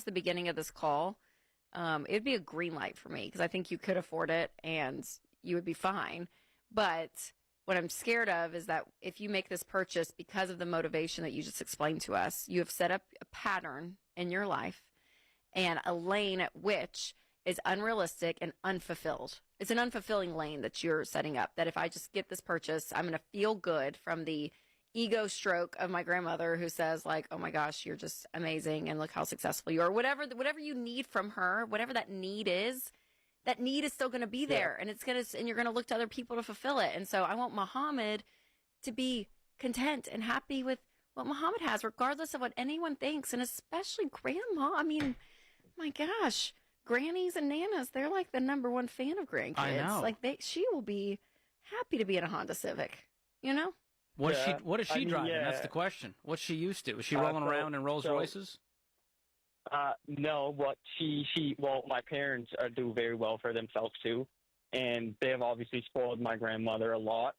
the beginning of this call, it'd be a green light for me because I think you could afford it and you would be fine. But what I'm scared of is that if you make this purchase because of the motivation that you just explained to us, you have set up a pattern in your life and a lane at which is unrealistic and unfulfilled. It's an unfulfilling lane that you're setting up, that if I just get this purchase, I'm going to feel good from the ego stroke of my grandmother who says like, oh my gosh, you're just amazing and look how successful you are. Whatever you need from her, whatever that need is still going to be there, and you're going to look to other people to fulfill it. And so I want Muhammad to be content and happy with what Muhammad has, regardless of what anyone thinks, and especially grandma. I mean, my gosh, grannies and nanas, they're like the number one fan of grandkids. I know. Like she will be happy to be in a Honda Civic, you know? What is she driving? Yeah. That's the question. What's she used to? Is she rolling around in Rolls Royces? No, my parents do very well for themselves too, and they have obviously spoiled my grandmother a lot,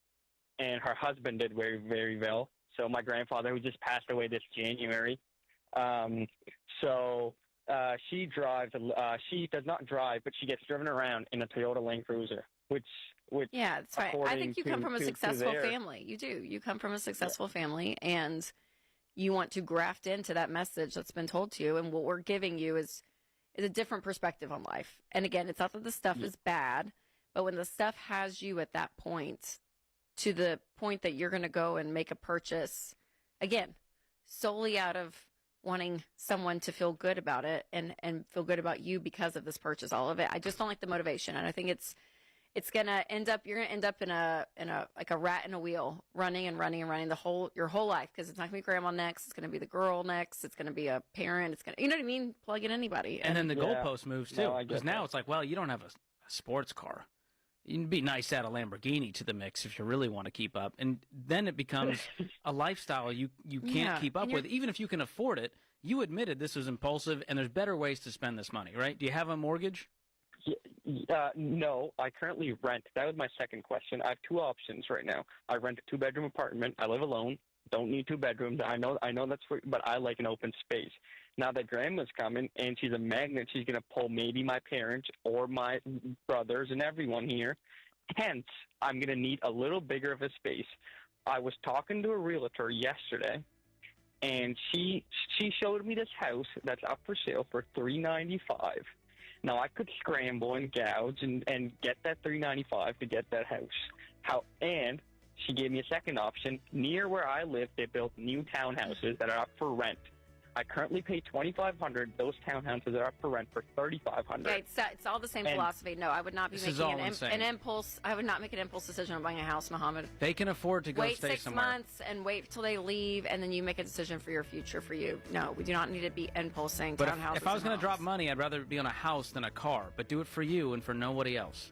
and her husband did very, very well. So my grandfather, who just passed away this January, she drives. She does not drive, but she gets driven around in a Toyota Land Cruiser, which yeah, that's right. I think you come from a successful family. You do. You come from a successful family, and you want to graft into that message that's been told to you. And what we're giving you is a different perspective on life. And again, it's not that the stuff is bad, but when the stuff has you at that point, to the point that you're going to go and make a purchase, again, solely out of wanting someone to feel good about it and feel good about you because of this purchase, all of it. I just don't like the motivation. And I think it's going to end up, you're going to end up in a like a rat in a wheel, running and running and running your whole life. Cause it's not gonna be grandma next. It's going to be the girl next. It's going to be a parent. It's going to, you know what I mean? Plug in anybody. And then the goalpost moves too. Because now it's like, well, you don't have a sports car. It'd be nice to add a Lamborghini to the mix if you really want to keep up. And then it becomes a lifestyle you can't keep up with. Even if you can afford it, you admitted this was impulsive and there's better ways to spend this money, right? Do you have a mortgage? No, I currently rent. That was my second question. I have two options right now. I rent a 2-bedroom apartment. I live alone. Don't need 2 bedrooms. I know that's but I like an open space. Now that grandma's coming and she's a magnet, she's going to pull maybe my parents or my brothers and everyone here. Hence, I'm going to need a little bigger of a space. I was talking to a realtor yesterday, and she showed me this house that's up for sale for $395. Now, I could scramble and gouge and get that $395 to get that house. And she gave me a second option. Near where I live, they built new townhouses that are up for rent. I currently pay $2,500. Those townhouses are up for rent for $3,500. Okay, it's all the same philosophy. No, I would not be making an impulse. I would not make an impulse decision on buying a house, Muhammad. They can afford to go stay somewhere. Wait 6 months and wait till they leave, and then you make a decision for your future for you. No, we do not need to be impulsing townhouses. If I was going to drop money, I'd rather be on a house than a car. But do it for you and for nobody else.